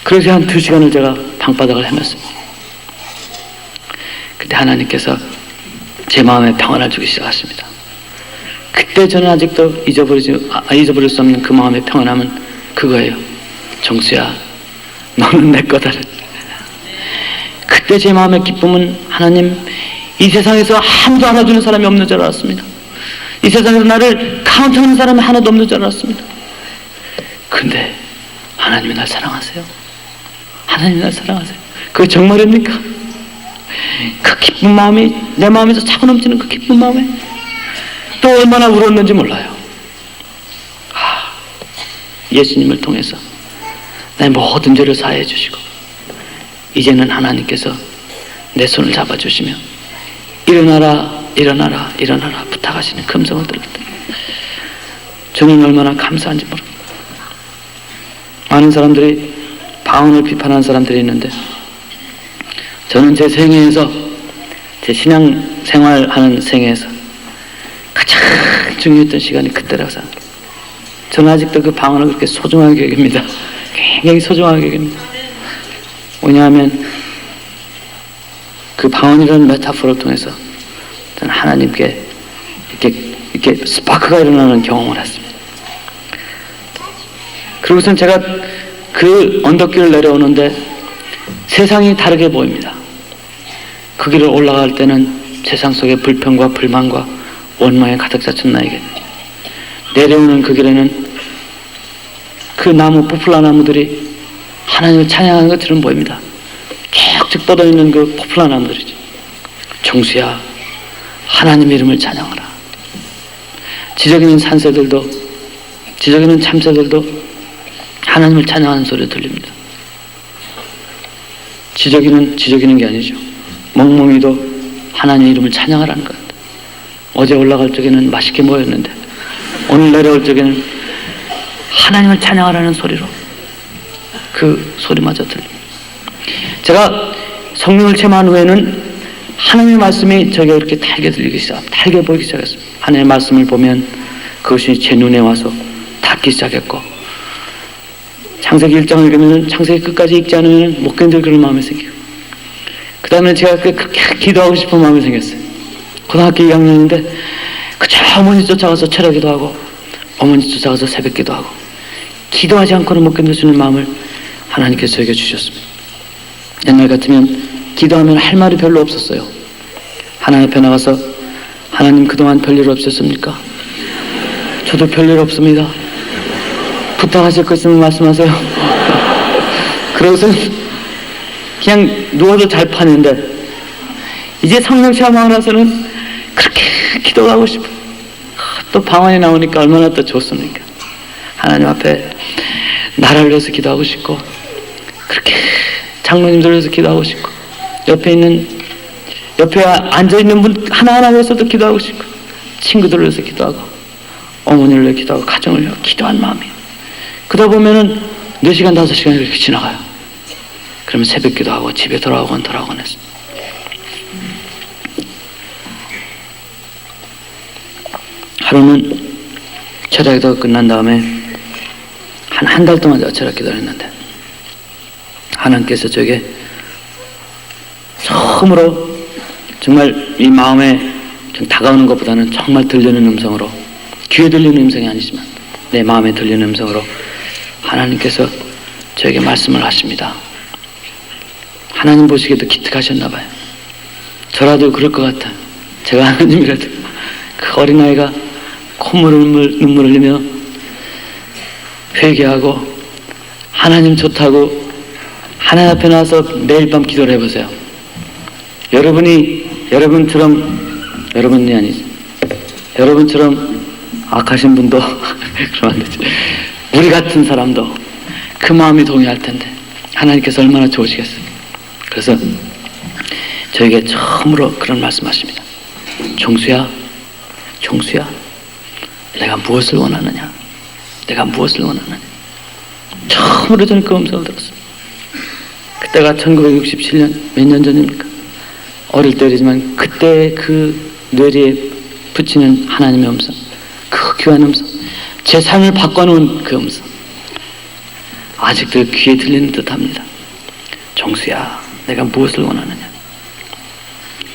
그래서 한 2시간을 제가 방바닥을 헤맸습니다. 그때 하나님께서 제 마음에 평안을 주기 시작하십니다. 그때 저는 아직도 잊어버릴 수 없는 그 마음의 평안함은 그거예요. 정수야, 너는 내 거다. 그때 제 마음의 기쁨은 하나님, 이 세상에서 아무도 안아주는 사람이 없는 줄 알았습니다. 이 세상에서 나를 카운트하는 사람이 하나도 없는 줄 알았습니다. 근데 하나님이 날 사랑하세요. 하나님이 날 사랑하세요. 그게 정말입니까? 그 기쁜 마음이 내 마음에서 차고 넘치는 그 기쁜 마음에 또 얼마나 울었는지 몰라요. 예수님을 통해서 내 모든 죄를 사해해 주시고 이제는 하나님께서 내 손을 잡아주시며 일어나라 부탁하시는 그 음성을 들을 때 저는 얼마나 감사한지 모릅니다. 많은 사람들이 방언을 비판하는 사람들이 있는데 저는 제 생애에서 제 신앙 생활하는 생애에서 가장 중요했던 시간이 그때라고 생각해요. 저는 아직도 그 방언을 그렇게 소중하게 여깁니다. 굉장히 소중하게 여깁니다. 왜냐하면 그 방언이라는 메타포를 통해서 저는 하나님께 이렇게 스파크가 일어나는 경험을 했습니다. 그리고선 제가 그 언덕길을 내려오는데 세상이 다르게 보입니다. 그 길을 올라갈 때는 세상 속에 불평과 불만과 원망에 가득 찼던 나에게 내려오는 그 길에는 그 나무, 포플라 나무들이 하나님을 찬양하는 것처럼 보입니다. 쭉쭉 뻗어있는 그 포플라 나무들이죠. 정수야, 하나님 이름을 찬양하라. 지저귀는 산새들도, 지저귀는 참새들도 하나님을 찬양하는 소리가 들립니다. 지저귀는 게 아니죠. 멍멍이도 하나님 이름을 찬양하라는 것. 어제 올라갈 적에는 맛있게 모였는데 오늘 내려올 적에는 하나님을 찬양하라는 소리로 그 소리마저 들립니다. 제가 성령을 체험한 후에는 하나님의 말씀이 저에게 이렇게 달게 들리기 시작합니다. 달게 보이기 시작했습니다. 하나님의 말씀을 보면 그것이 제 눈에 와서 닿기 시작했고 창세기 1장을 읽으면 창세기 끝까지 읽지 않으면 못 견딜 그런 마음이 생기고 그 다음에 제가 그렇게 기도하고 싶은 마음이 생겼어요. 고등학교 2학년인데 그저 어머니 쫓아가서 철야 기도하고 어머니 쫓아가서 새벽 기도하고 기도하지 않고는 못 견딜 수 있는 마음을 하나님께서 저에게 주셨습니다. 옛날 같으면 기도하면 할 말이 별로 없었어요. 하나님 앞에 나가서 하나님 그동안 별일 없으셨습니까? 저도 별일 없습니다. 부탁하실 것 있으면 말씀하세요. 그러고서 그냥 누워도 잘 파는데 이제 성령 체험하고 나서는 그렇게 기도하고 싶어요. 또 방언이 나오니까 얼마나 또 좋습니까? 하나님 앞에 나를 위해서 기도하고 싶고 그렇게 장로님들 위해서 기도하고 싶고 옆에 앉아있는 분 하나하나 위해서도 기도하고 싶고 친구들을 위해서 기도하고 어머니를 위해 기도하고 가정을 위해 기도한 마음이에요. 그러다 보면은 4시간 5시간이 이렇게 지나가요. 그러면 새벽 기도하고 집에 돌아오곤 했습니다. 하루는 철야 기도가 끝난 다음에 한 달 동안 철야 기도를 했는데 하나님께서 저에게 처음으로 정말 이 마음에 좀 다가오는 것보다는 정말 들리는 음성으로 귀에 들리는 음성이 아니지만 내 마음에 들리는 음성으로 하나님께서 저에게 말씀을 하십니다. 하나님 보시기에도 기특하셨나 봐요. 저라도 그럴 것 같아요. 제가 하나님이라도 그 어린아이가 눈물을 흘리며 회개하고 하나님 좋다고 하나님 앞에 나와서 매일 밤 기도를 해보세요. 여러분처럼 악하신 분도 그러면 안 되지. 우리 같은 사람도 그 마음이 동의할 텐데 하나님께서 얼마나 좋으시겠어요. 그래서 저에게 처음으로 그런 말씀하십니다. 종수야, 내가 무엇을 원하느냐? 처음으로 저는 그 음성을 들었습니다. 그때가 1967년 몇 년 전입니까? 어릴 때이지만 그때 그 뇌리에 붙이는 하나님의 음성, 그 귀한 음성, 제 삶을 바꿔놓은 그 음성, 아직도 귀에 들리는 듯합니다. 종수야, 내가 무엇을 원하느냐?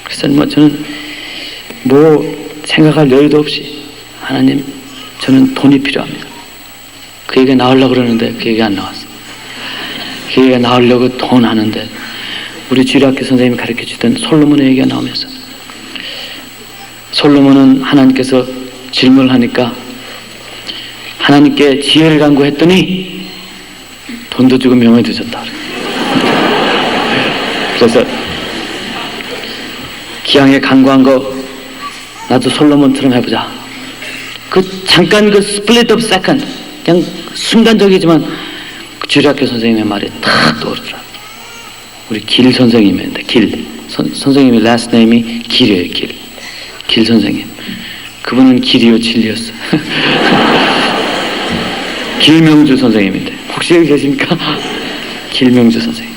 그래서 저는 생각할 여유도 없이 하나님, 저는 돈이 필요합니다. 그 얘기가 나오려고 그러는데 그 얘기가 안 나왔어요. 그 얘기가 나오려고 돈 하는데 우리 주일학교 선생님이 가르쳐주던 솔로몬의 얘기가 나오면서, 솔로몬은 하나님께서 질문을 하니까 하나님께 지혜를 간구했더니 돈도 주고 명예도 줬다. 그래서 기왕에 간구한 거 나도 솔로몬처럼 해보자. 잠깐 스플릿 오브 세컨드, 그냥 순간적이지만 그 주일학교 선생님의 말이 탁 떠오르더라. 우리 길 선생님인데, 선생님의 last name이 길이에요. 길 선생님. 그분은 길이요 진리였어. 길명주 선생님인데 혹시 여기 계십니까? 길명주 선생님.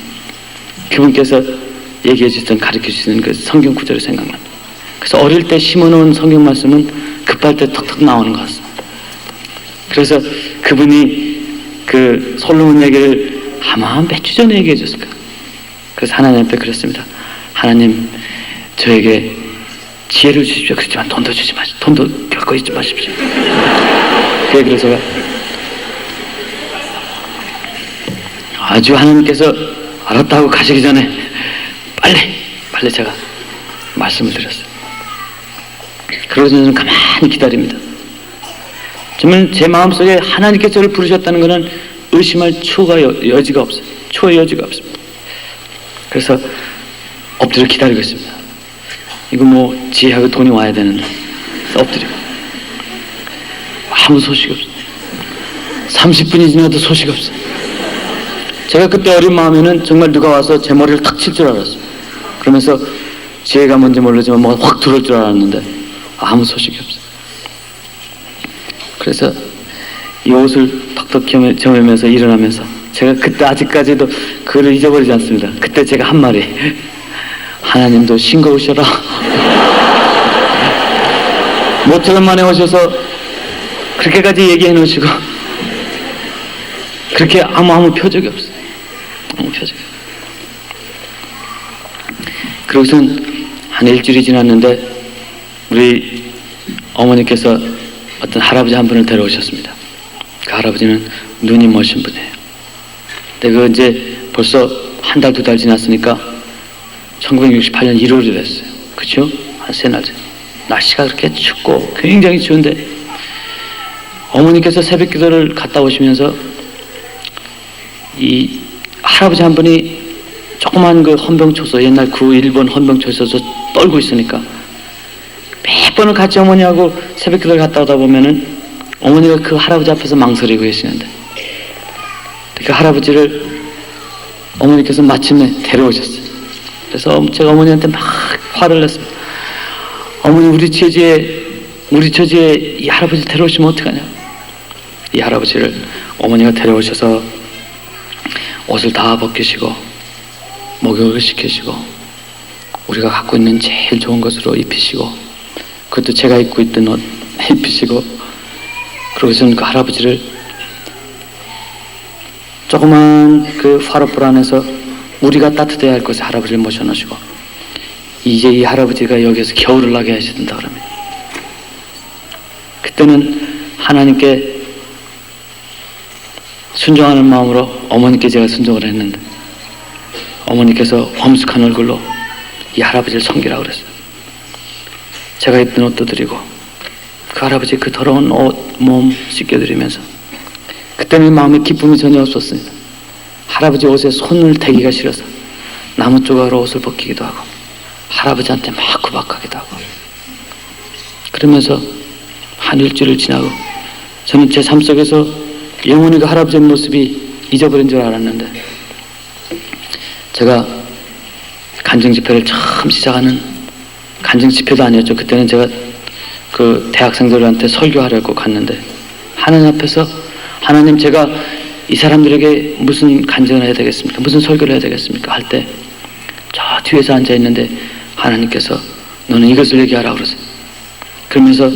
그분께서 얘기해 주시던, 가르쳐 주시는 그 성경 구절이 생각납니다. 그래서 어릴 때 심어놓은 성경 말씀은 급할 때 턱턱 나오는 것 같습니다. 그래서 그분이 그 솔로몬 얘기를 아마 몇 주 전에 얘기해 줬을까. 그래서 하나님 앞에 그랬습니다. 하나님, 저에게 지혜를 주십시오. 그렇지만 돈도 주지 마십시오. 돈도 결코 잊지 마십시오. 그래서 아주 하나님께서 알았다고 가시기 전에 빨리 제가 말씀을 드렸어요. 그러고 저는 가만히 기다립니다. 정말 제 마음속에 하나님께 저를 부르셨다는 것은 의심할 여지가 없어요. 초의 여지가 없습니다. 그래서 엎드려 기다리고 있습니다. 이거 지혜하고 돈이 와야 되는데 엎드리고 아무 소식이 없어요. 30분이 지나도 소식이 없어요. 제가 그때 어린 마음에는 정말 누가 와서 제 머리를 탁 칠 줄 알았어요. 그러면서 지혜가 뭔지 모르지만 뭐가 확 들어올 줄 알았는데 아무 소식이 없어요. 그래서 이 옷을 턱턱 저으면서 일어나면서 제가 그때 아직까지도 그걸 잊어버리지 않습니다. 그때 제가 한 말이, 하나님도 싱거우셔라. 모처럼 만에 오셔서 그렇게까지 얘기해 놓으시고 그렇게 아무 표적이 없어요. 아무 표적이 없어요. 그러고선 한 일주일이 지났는데 우리 어머니께서 어떤 할아버지 한 분을 데려오셨습니다. 그 할아버지는 눈이 멋진 분이에요. 근데 그 이제 벌써 한 달, 두 달 지났으니까 1968년 1월이 됐어요. 그쵸? 한 세 날 전. 날씨가 그렇게 춥고 굉장히 추운데 어머니께서 새벽 기도를 갔다 오시면서 이 할아버지 한 분이 조그만 그 헌병초소, 옛날 그 일본 헌병초소에서 떨고 있으니까 몇 번을 같이 어머니하고 새벽 기도를 갔다 오다 보면은 어머니가 그 할아버지 앞에서 망설이고 계시는데 그 할아버지를 어머니께서 마침내 데려오셨어요. 그래서 제가 어머니한테 막 화를 냈습니다. 어머니, 우리 처지에 이 할아버지 데려오시면 어떡하냐. 이 할아버지를 어머니가 데려오셔서 옷을 다 벗기시고 목욕을 시키시고 우리가 갖고 있는 제일 좋은 것으로 입히시고 그것도 제가 입고 있던 옷 입히시고 그러고서는 그 할아버지를 조그만 그 화롯불 안에서 우리가 따뜻해야 할 곳에 할아버지를 모셔놓으시고 이제 이 할아버지가 여기서 겨울을 나게 하셔야 된다 그럽니다. 그때는 하나님께 순종하는 마음으로 어머니께 제가 순종을 했는데 어머니께서 엄숙한 얼굴로 이 할아버지를 섬기라고 그랬어요. 제가 입던 옷도 드리고 그 할아버지 그 더러운 옷, 몸 씻겨드리면서 그때는 마음에 기쁨이 전혀 없었습니다. 할아버지 옷에 손을 대기가 싫어서 나무 조각으로 옷을 벗기기도 하고 할아버지한테 막 구박하기도 하고 그러면서 한 일주일을 지나고 저는 제 삶 속에서 영원히 그 할아버지의 모습이 잊어버린 줄 알았는데 제가 간증 집회를 처음 시작하는 간증 집회도 아니었죠. 그때는 제가 그 대학생들한테 설교하려고 갔는데 하나님 앞에서 하나님 제가 이 사람들에게 무슨 간증을 해야 되겠습니까? 무슨 설교를 해야 되겠습니까? 할 때 저 뒤에서 앉아 있는데 하나님께서 너는 이것을 얘기하라고 그러세요. 그러면서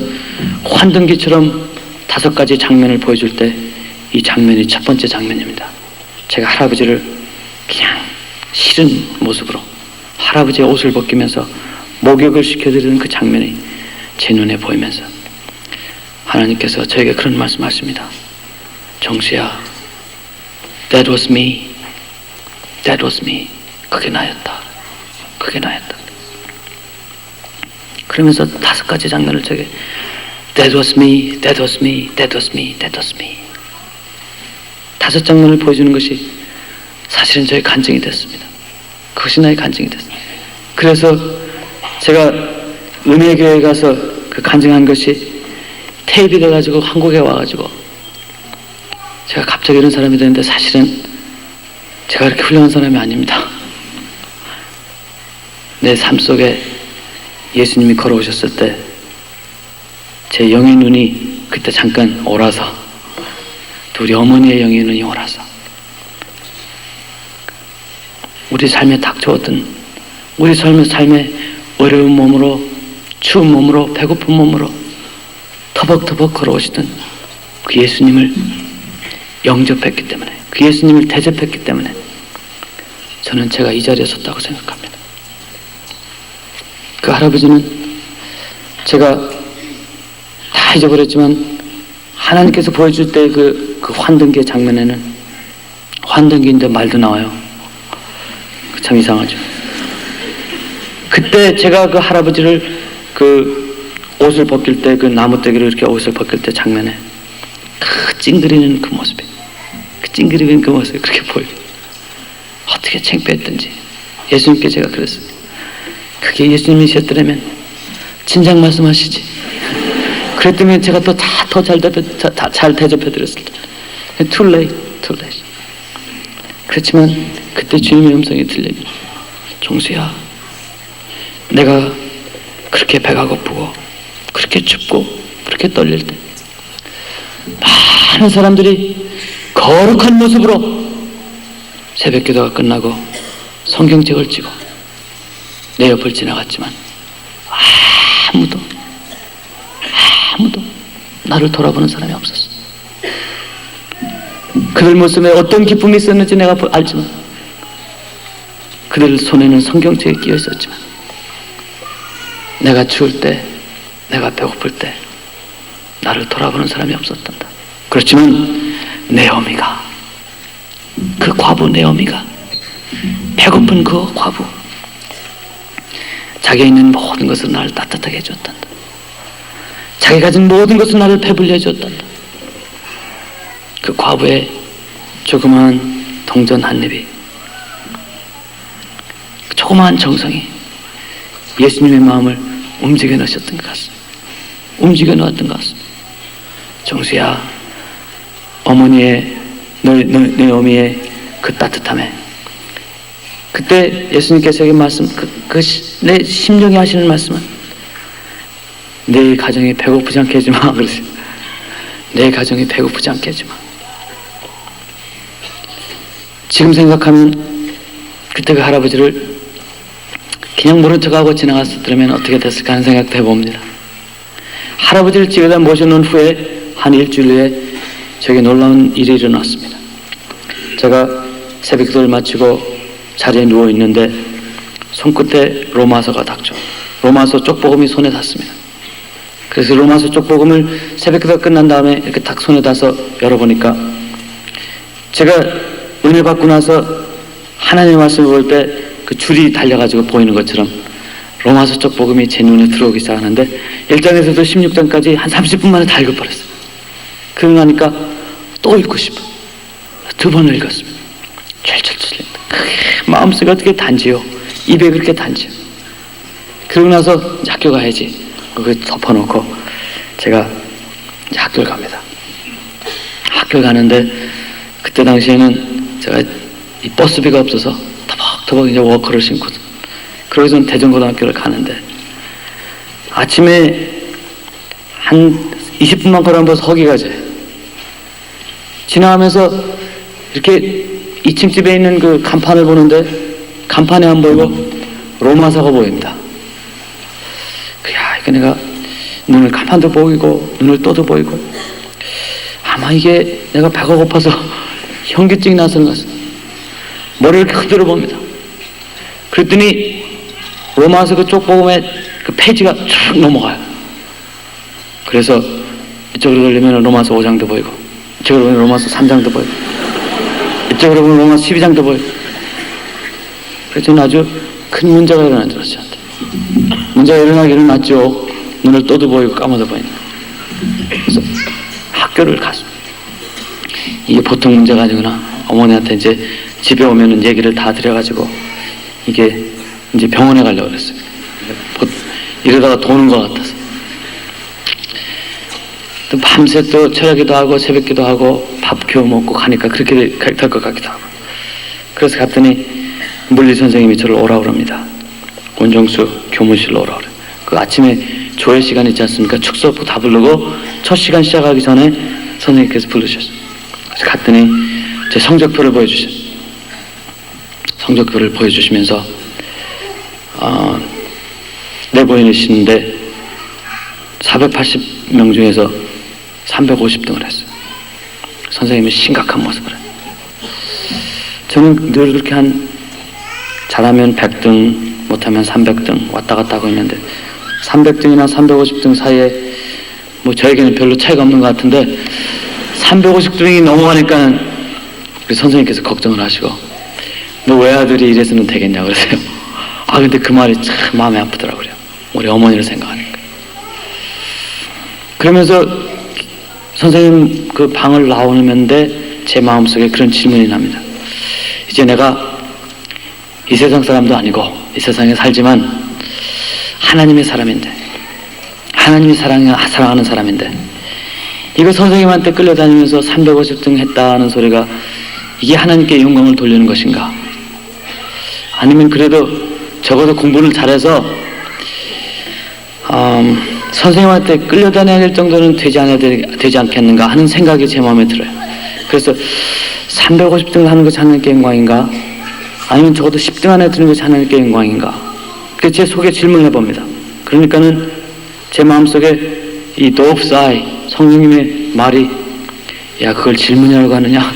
환등기처럼 5가지 장면을 보여줄 때 이 장면이 첫 번째 장면입니다. 제가 할아버지를 그냥 싫은 모습으로 할아버지의 옷을 벗기면서 목욕을 시켜드리는 그 장면이 제 눈에 보이면서 하나님께서 저에게 그런 말씀하십니다. 정수야, that was me, that was me. 그게 나였다. 그게 나였다. 그러면서 5가지 장면을 저에게 that was me, that was me, that was me, that was me. 5 장면을 보여주는 것이 사실은 저의 간증이 됐습니다. 그것이 나의 간증이 됐습니다. 그래서 제가 은혜교회에 가서 그 간증한 것이 테이프가 돼가지고 한국에 와가지고 제가 갑자기 이런 사람이 되는데 사실은 제가 그렇게 훌륭한 사람이 아닙니다. 내 삶 속에 예수님이 걸어오셨을 때 제 영의 눈이 그때 잠깐 오라서 또 우리 어머니의 영의 눈이 오라서 우리 삶에 닥쳐왔던 우리 삶에 어려운 몸으로 추운 몸으로 배고픈 몸으로 터벅터벅 걸어오시던 그 예수님을 영접했기 때문에 그 예수님을 대접했기 때문에 저는 제가 이 자리에 섰다고 생각합니다. 그 할아버지는 제가 다 잊어버렸지만 하나님께서 보여줄 때 그 환등기의 장면에는 환등기인데 말도 나와요. 참 이상하죠. 그때 제가 그 할아버지를 그 옷을 벗길 때 그 나무떼기로 이렇게 옷을 벗길 때 장면에 그 찡그리는 그 모습이 그 찡그리는 그 모습이 그렇게 보여요. 어떻게 창피했던지 예수님께 제가 그랬어요. 그게 예수님이셨더라면 진작 말씀하시지. 그랬더니 제가 또 더 잘 대접해드렸을 텐데. Too late. 그렇지만 그때 주님의 음성이 들리면 종수야, 내가 그렇게 배가 고프고 그렇게 춥고 그렇게 떨릴 때 많은 사람들이 거룩한 모습으로 새벽기도가 끝나고 성경책을 쥐고 내 옆을 지나갔지만 아무도 나를 돌아보는 사람이 없었어. 그들 모습에 어떤 기쁨이 있었는지 내가 알지만 그들 손에는 성경책이 끼어 있었지만 내가 추울 때, 내가 배고플 때 나를 돌아보는 사람이 없었단다. 그렇지만 네오미가, 그 과부 네오미가, 배고픈 그 과부, 자기가 있는 모든 것을 나를 따뜻하게 해줬단다. 자기 가진 모든 것을 나를 배불리 해줬단다. 그 과부의 조그마한 동전 한 입이, 조그마한 정성이 예수님의 마음을 움직여 넣으셨던 것 같습니다. 움직여 놓았던 것 같습니다. 정수야, 어머니의 네오미의 그 따뜻함에 그때 예수님께서 말씀, 내 심령이 하시는 말씀은 내 가정이 배고프지 않게 해주마 그러세요. 내 가정이 배고프지 않게 해주마. 지금 생각하면 그때 그 할아버지를 그냥 모른 척하고 지나갔었더라면 어떻게 됐을까 하는 생각도 해봅니다. 할아버지를 집에다 모셔놓은 후에 한 일주일 후에 저에게 놀라운 일이 일어났습니다. 제가 새벽기도를 마치고 자리에 누워있는데 손끝에 로마서가 닥쳐 로마서 쪽복음이 손에 닿습니다. 그래서 로마서 쪽복음을 새벽기도가 끝난 다음에 이렇게 딱 손에 닿아서 열어보니까 제가 은혜 받고 나서 하나님의 말씀을 볼 때 그 줄이 달려가지고 보이는 것처럼 로마서 쪽 복음이 제 눈에 들어오기 시작하는데 1장에서도 16장까지 한 30분 만에 다 읽어버렸어요. 그러고 나니까 또 읽고 싶어. 2번을 읽었습니다. 철철철 마음속이 어떻게 단지요? 입에 그렇게 단지요? 그러고 나서 이제 학교 가야지. 그걸 덮어놓고 제가 이제 학교를 갑니다. 학교를 가는데 그때 당시에는 제가 이 버스비가 없어서 터벅터벅 이제 워커를 신고 그러고서 대전고등학교를 가는데 아침에 한 20분만 걸어보면서 허기가 져요. 지나가면서 이렇게 2층 집에 있는 그 간판을 보는데 간판이 안 보이고 로마서가 보입니다. 야, 이거 내가 눈을 간판도 보이고 눈을 떠도 보이고 아마 이게 내가 배가 고파서 현기증이 나서는 것 같습니다. 머리를 이렇게 흔들어 봅니다. 그랬더니 로마서 그쪽 복음에 그 페이지가 쭉 넘어가요. 그래서 이쪽으로 돌리면 로마서 5장도 보이고 이쪽으로 보면 로마서 3장도 보이고 이쪽으로 보면 로마서 12장도 보이고 그래서 저는 아주 큰 문제가 일어난 줄 알았어요. 문제가 일어났죠. 눈을 떠도 보이고 감아도 보이고. 그래서 학교를 갔습니다. 이게 보통 문제가 아니구나. 어머니한테 이제 집에 오면은 얘기를 다 드려가지고 이게 이제 병원에 가려고 그랬어요. 이러다가 도는 것 같아서. 또 밤새 또 철야기도 하고 새벽기도 하고 밥 겨우 먹고 가니까 그렇게 될 것 같기도 하고. 그래서 갔더니 물리 선생님이 저를 오라고 그럽니다. 원정수 교무실로 오라고 그래요. 그 아침에 조회 시간 있지 않습니까? 축소부 다 부르고 첫 시간 시작하기 전에 선생님께서 부르셨어요. 그래서 갔더니 제 성적표를 보여주셨어요. 성적표를 보여주시면서 내보이시는데 480명 중에서 350등을 했어요. 선생님은 심각한 모습을 해요. 저는 늘 그렇게 잘하면 100등, 못하면 300등 왔다 갔다 하고 있는데 300등이나 350등 사이에 뭐 저에게는 별로 차이가 없는 것 같은데 350등이 넘어가니까 우리 선생님께서 걱정을 하시고 너 외아들이 이래서는 되겠냐고 그러세요. 근데 그 말이 참 마음이 아프더라고요. 우리 어머니를 생각하니까. 그러면서 선생님 그 방을 나오는데 제 마음속에 그런 질문이 납니다. 이제 내가 이 세상 사람도 아니고 이 세상에 살지만 하나님의 사람인데 하나님이 사랑하는 사람인데 이거 선생님한테 끌려다니면서 350등 했다는 소리가 이게 하나님께 영광을 돌리는 것인가? 아니면 그래도 적어도 공부를 잘해서 선생님한테 끌려다녀야 될 정도는 되지 않겠는가 하는 생각이 제 마음에 들어요. 그래서 350등 하는 것이 하나님께 영광인가? 아니면 적어도 10등 안에 드는 것이 하나님께 영광인가? 그래서 제 속에 질문을 해봅니다. 그러니까는 제 마음속에 이 도업사이 성령님의 말이 야 그걸 질문이라고 하느냐?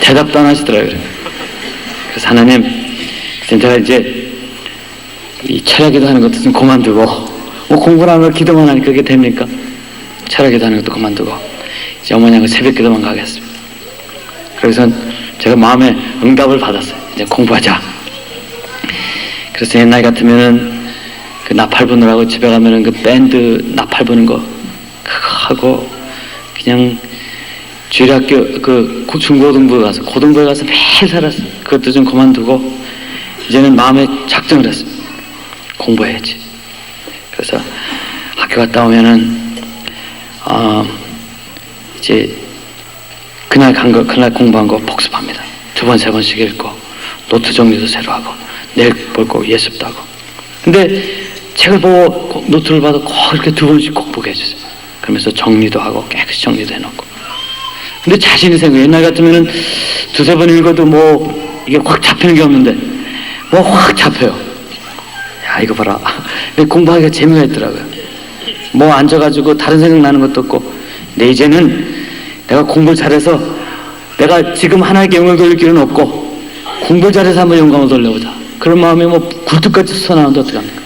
대답도 안 하시더라고요. 그래서 하나님 제가 이제 이 철야기도 하는 것도 좀 그만두고 뭐 공부를 하면 기도만 하니까 그게 됩니까? 철야기도 하는 것도 그만두고 이제 어머니하고 새벽기도만 가겠습니다. 그래서 제가 마음에 응답을 받았어요. 이제 공부하자. 그래서 옛날 같으면은 그 나팔 부느라고 집에 가면은 그 밴드 나팔 부는 거 그거 하고 그냥 주일학교 그 중고등부에 가서 고등부에 가서 매일 살았어요. 그것도 좀 그만두고 이제는 마음에 작정을 했습니다. 공부해야지. 그래서 학교 갔다 오면은 이제 그날 공부한 거 복습합니다. 2번, 3번씩 읽고 노트 정리도 새로 하고 내일 볼 거 예습도 하고. 근데 책을 보고 노트를 봐도 꼭 이렇게 2번씩 꼭 보게 해주세요. 그러면서 정리도 하고 깨끗이 정리도 해놓고. 근데 자신이 생겨. 옛날 같으면은 2-3번 읽어도 뭐 이게 확 잡히는 게 없는데 뭐 확 잡혀요. 야 이거 봐라. 근데 공부하기가 재미가 있더라고요. 뭐 앉아가지고 다른 생각 나는 것도 없고. 근데 이제는 내가 공부를 잘해서 내가 지금 하나님께 영광을 돌릴 길은 없고 공부를 잘해서 한번 영광을 돌려보자. 그런 마음이 뭐 굴뚝같이 솟아나는데 어떡합니까?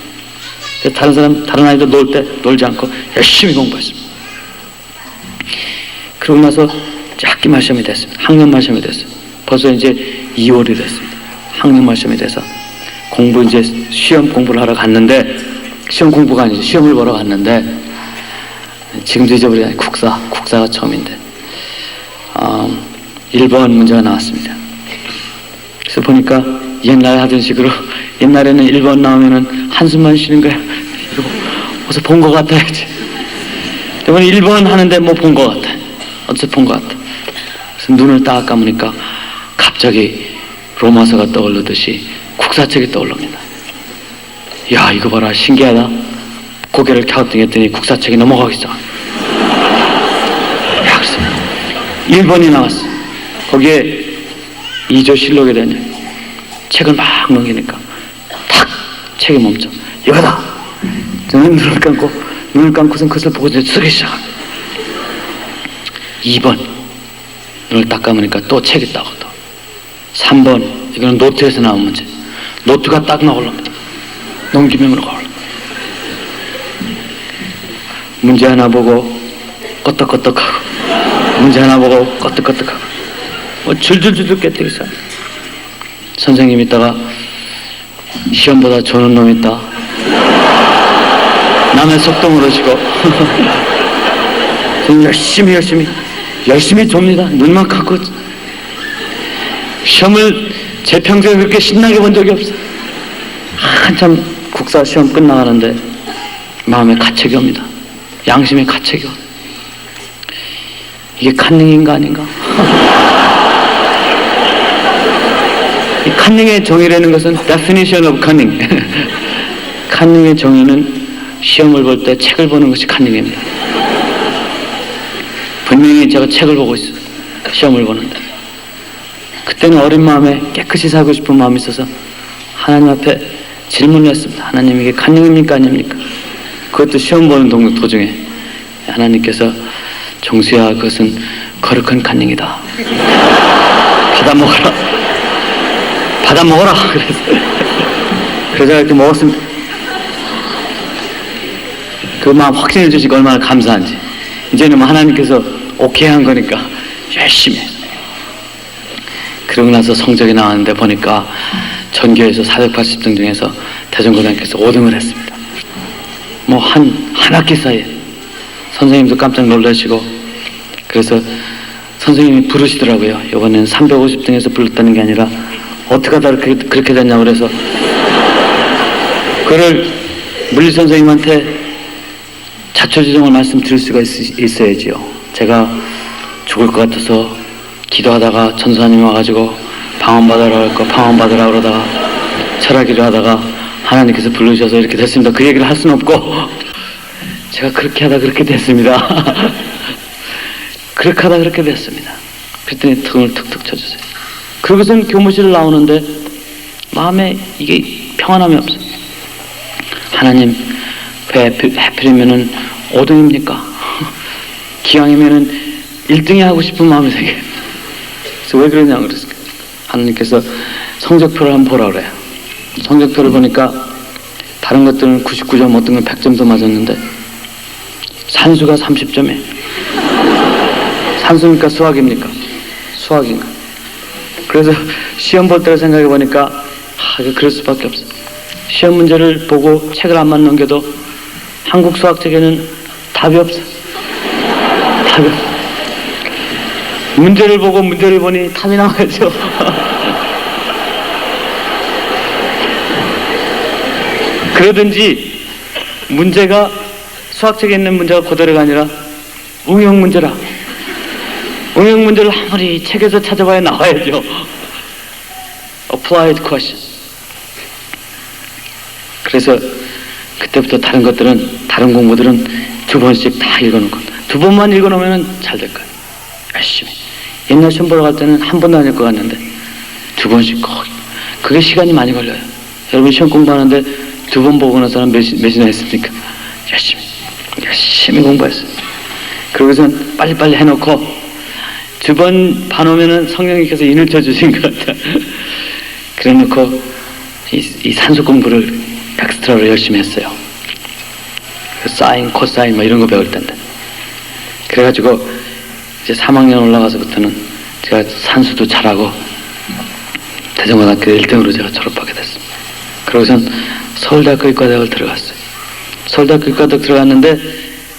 다른 아이들 놀 때 놀지 않고 열심히 공부했습니다. 그러고 나서 이제 학기말 시험이 됐습니다. 학년말 시험이 됐어요. 벌써 이제 2월이 됐습니다. 학년말 시험이 돼서 이제 시험 공부를 하러 갔는데, 시험 공부가 아니죠. 시험을 보러 갔는데, 지금도 잊어버리지 국사가 처음인데, 1번 문제가 나왔습니다. 그래서 보니까 옛날에 하던 식으로, 옛날에는 1번 나오면은 한숨만 쉬는 거야. 이거 어디서 본 것 같아야지. 이번에 1번 하는데 뭐 본 것 같아. 어디서 본 것 같아. 그래서 눈을 딱 감으니까 갑자기 로마서가 떠오르듯이 국사책이 떠올릅니다. 야, 이거 봐라, 신기하다. 고개를 갸우뚱했더니 국사책이 넘어가기 시작. 야, 그래서 1번이 나왔어. 거기에 이조실록에 대한 책을 막 넘기니까 탁 책이 멈춰. 이거다. 저는 눈을 감고선 그것을 보고 이제 쓰기 시작합니다. 2번 눈을 딱 감으니까 또 책이 딱 올라. 3번 이거는 노트에서 나온 문제. 노트가 딱 나올랍니다. 넘기면 올라. 문제 하나 보고 껐덕껐덕하고, 문제 하나 보고 껐덕껐덕하고, 뭐 줄줄줄 깨뜨리기 시작. 선생님 있다가 시험보다 조는 놈 있다. 남의 속도 모르시고 저는 열심히 줍니다. 눈만 감고. 시험을 제 평생에 그렇게 신나게 본 적이 없어요. 한참 국사 시험 끝나가는데 마음에 가책이 옵니다. 양심에 가책이 옵니다. 이게 칸닝인가 아닌가? 이 칸닝의 정의라는 것은 definition of cunning. 칸닝의 정의는 시험을 볼 때 책을 보는 것이 칸닝입니다. 분명히 제가 책을 보고 있어요. 시험을 보는데 그때는 어린 마음에 깨끗이 살고 싶은 마음이 있어서 하나님 앞에 질문을 했습니다. 하나님, 이게 칸닝입니까 아닙니까? 그것도 시험 보는 도중에 하나님께서 정수야, 그것은 거룩한 칸닝이다. 받아 먹어라. 그래서 이렇게 먹었습니다. 그 마음 확신해 주시고 얼마나 감사한지. 이제는 뭐 하나님께서 오케이 한 거니까 열심히 해서. 그러고 나서 성적이 나왔는데 보니까 전교에서 480등 중에서 대전고등학교에서 5등을 했습니다. 뭐 한 학기 사이에. 선생님도 깜짝 놀라시고, 그래서 선생님이 부르시더라고요. 이번엔 350등에서 불렀다는 게 아니라 어떻게 하다 그렇게 됐냐고. 그래서 그를 물리 선생님한테 자초지종을 말씀드릴 수가 있어야지요. 제가 죽을 것 같아서 기도하다가 전사님이 와가지고 방언받으라 그러다가 철학기를 하다가 하나님께서 부르셔서 이렇게 됐습니다. 그 얘기를 할 수는 없고 제가 그렇게 하다 그렇게 됐습니다. 그렇게 하다 그렇게 됐습니다. 그랬더니 등을 툭툭 쳐주세요. 그러고선 교무실을 나오는데 마음에 이게 평안함이 없어요. 하나님, 왜 하필이면은 5등입니까? 기왕이면은 1등이 하고 싶은 마음이 생겨요. 그래서 왜 그러냐고 그랬어요. 하나님께서 성적표를 한번 보라 그래요. 성적표를 보니까 다른 것들은 99점, 어떤 건 100점도 맞았는데 산수가 30점이에요. 산수입니까? 수학입니까? 수학인가? 그래서 시험 볼 때를 생각해 보니까 그럴 수밖에 없어요. 시험 문제를 보고 책을 안만 넘겨도 한국 수학책에는 답이 없어요. 답이 없어요. 문제를 보고 문제를 보니 답이 나와야죠. 그러든지 문제가 수학책에 있는 문제가 그대로가 아니라 응용 문제라. 응용 문제를 아무리 책에서 찾아봐야 나와야죠. Applied question. 그래서 그때부터 다른 공부들은 2번씩 다 읽어놓고 2번만 읽어놓으면 잘 될 거예요. 열심히. 옛날 시험 보러 갈 때는 한 번도 안 읽고 갔는데 2번씩 꼭. 그게 시간이 많이 걸려요. 여러분 시험 공부하는데 2번 보고 난 사람 몇이나 했습니까? 열심히 공부했어요. 그러고선 빨리빨리 해놓고 2번 봐놓으면은 성령님께서 인을 쳐주신 것 같아. 그래 놓고 이 산수 공부를 엑스트라로 열심히 했어요. 사인, 코사인 뭐 이런 거 배울 텐데. 그래가지고 이제 3학년 올라가서부터는 제가 산수도 잘하고 대전고등학교 1등으로 제가 졸업하게 됐습니다. 그러고선 서울대학교 의과대학을 들어갔어요. 서울대학교 의과대학 들어갔는데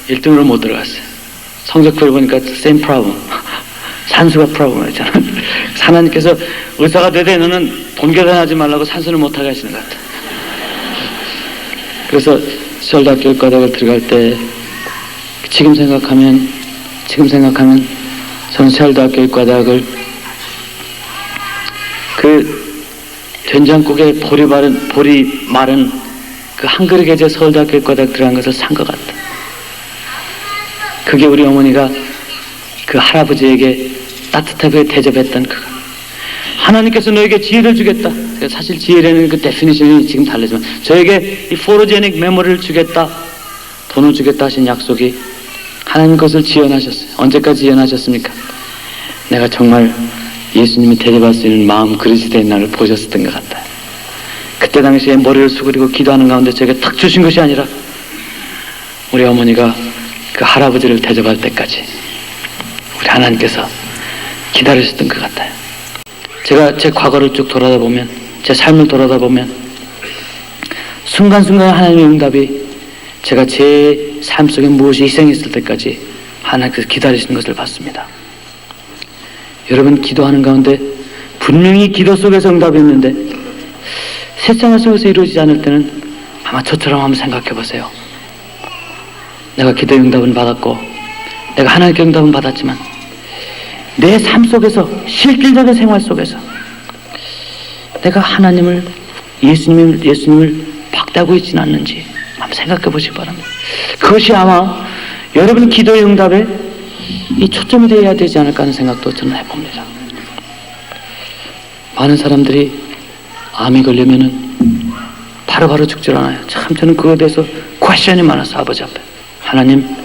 1등으로 못 들어갔어요. 성적표를 보니까 same problem. 산수가 프로블럼이잖아. 하나님께서 의사가 되되 너는 본계산하지 말라고 산수를 못하게 하시는 것 같아. 그래서 서울대학교 의과대학을 들어갈 때 지금 생각하면 저는 서울대학교 의과대학을 그 된장국에 보리 마른 그 한 그릇에 제 서울대학교 의과대학 들어간 것을 산 것 같다. 그게 우리 어머니가 그 할아버지에게 따뜻하게 대접했던 그거. 하나님께서 너에게 지혜를 주겠다. 사실 지혜라는 그 데피니션이 지금 다르지만 저에게 이 포로제닉 메모리를 주겠다, 돈을 주겠다 하신 약속이 하나님 것을 지연하셨어요. 언제까지 지연하셨습니까? 내가 정말 예수님이 대접할 수 있는 마음 그릇이 된 날을 보셨던 것 같아요. 그때 당시에 머리를 숙이고 기도하는 가운데 저에게 탁 주신 것이 아니라 우리 어머니가 그 할아버지를 대접할 때까지 우리 하나님께서 기다리셨던 것 같아요. 제가 제 과거를 쭉 돌아다보면, 제 삶을 돌아다보면 순간순간 하나님의 응답이 제가 제 삶 속에 무엇이 희생했을 때까지 하나님께서 기다리시는 것을 봤습니다. 여러분, 기도하는 가운데 분명히 기도 속에서 응답이 있는데 세상 속에서 이루어지지 않을 때는 아마 저처럼 한번 생각해 보세요. 내가 기도의 응답은 받았고 내가 하나님께 응답은 받았지만 내 삶 속에서, 실질적인 생활 속에서 내가 하나님을, 예수님을 박대하고 있지는 않는지 한번 생각해 보시기 바랍니다. 그것이 아마 여러분 기도의 응답에 이 초점이 되어야 되지 않을까 하는 생각도 저는 해봅니다. 많은 사람들이 암이 걸리면은 바로바로 죽질 않아요. 참 저는 그거에 대해서 퀘스천이 많았어요. 아버지 앞에. 하나님,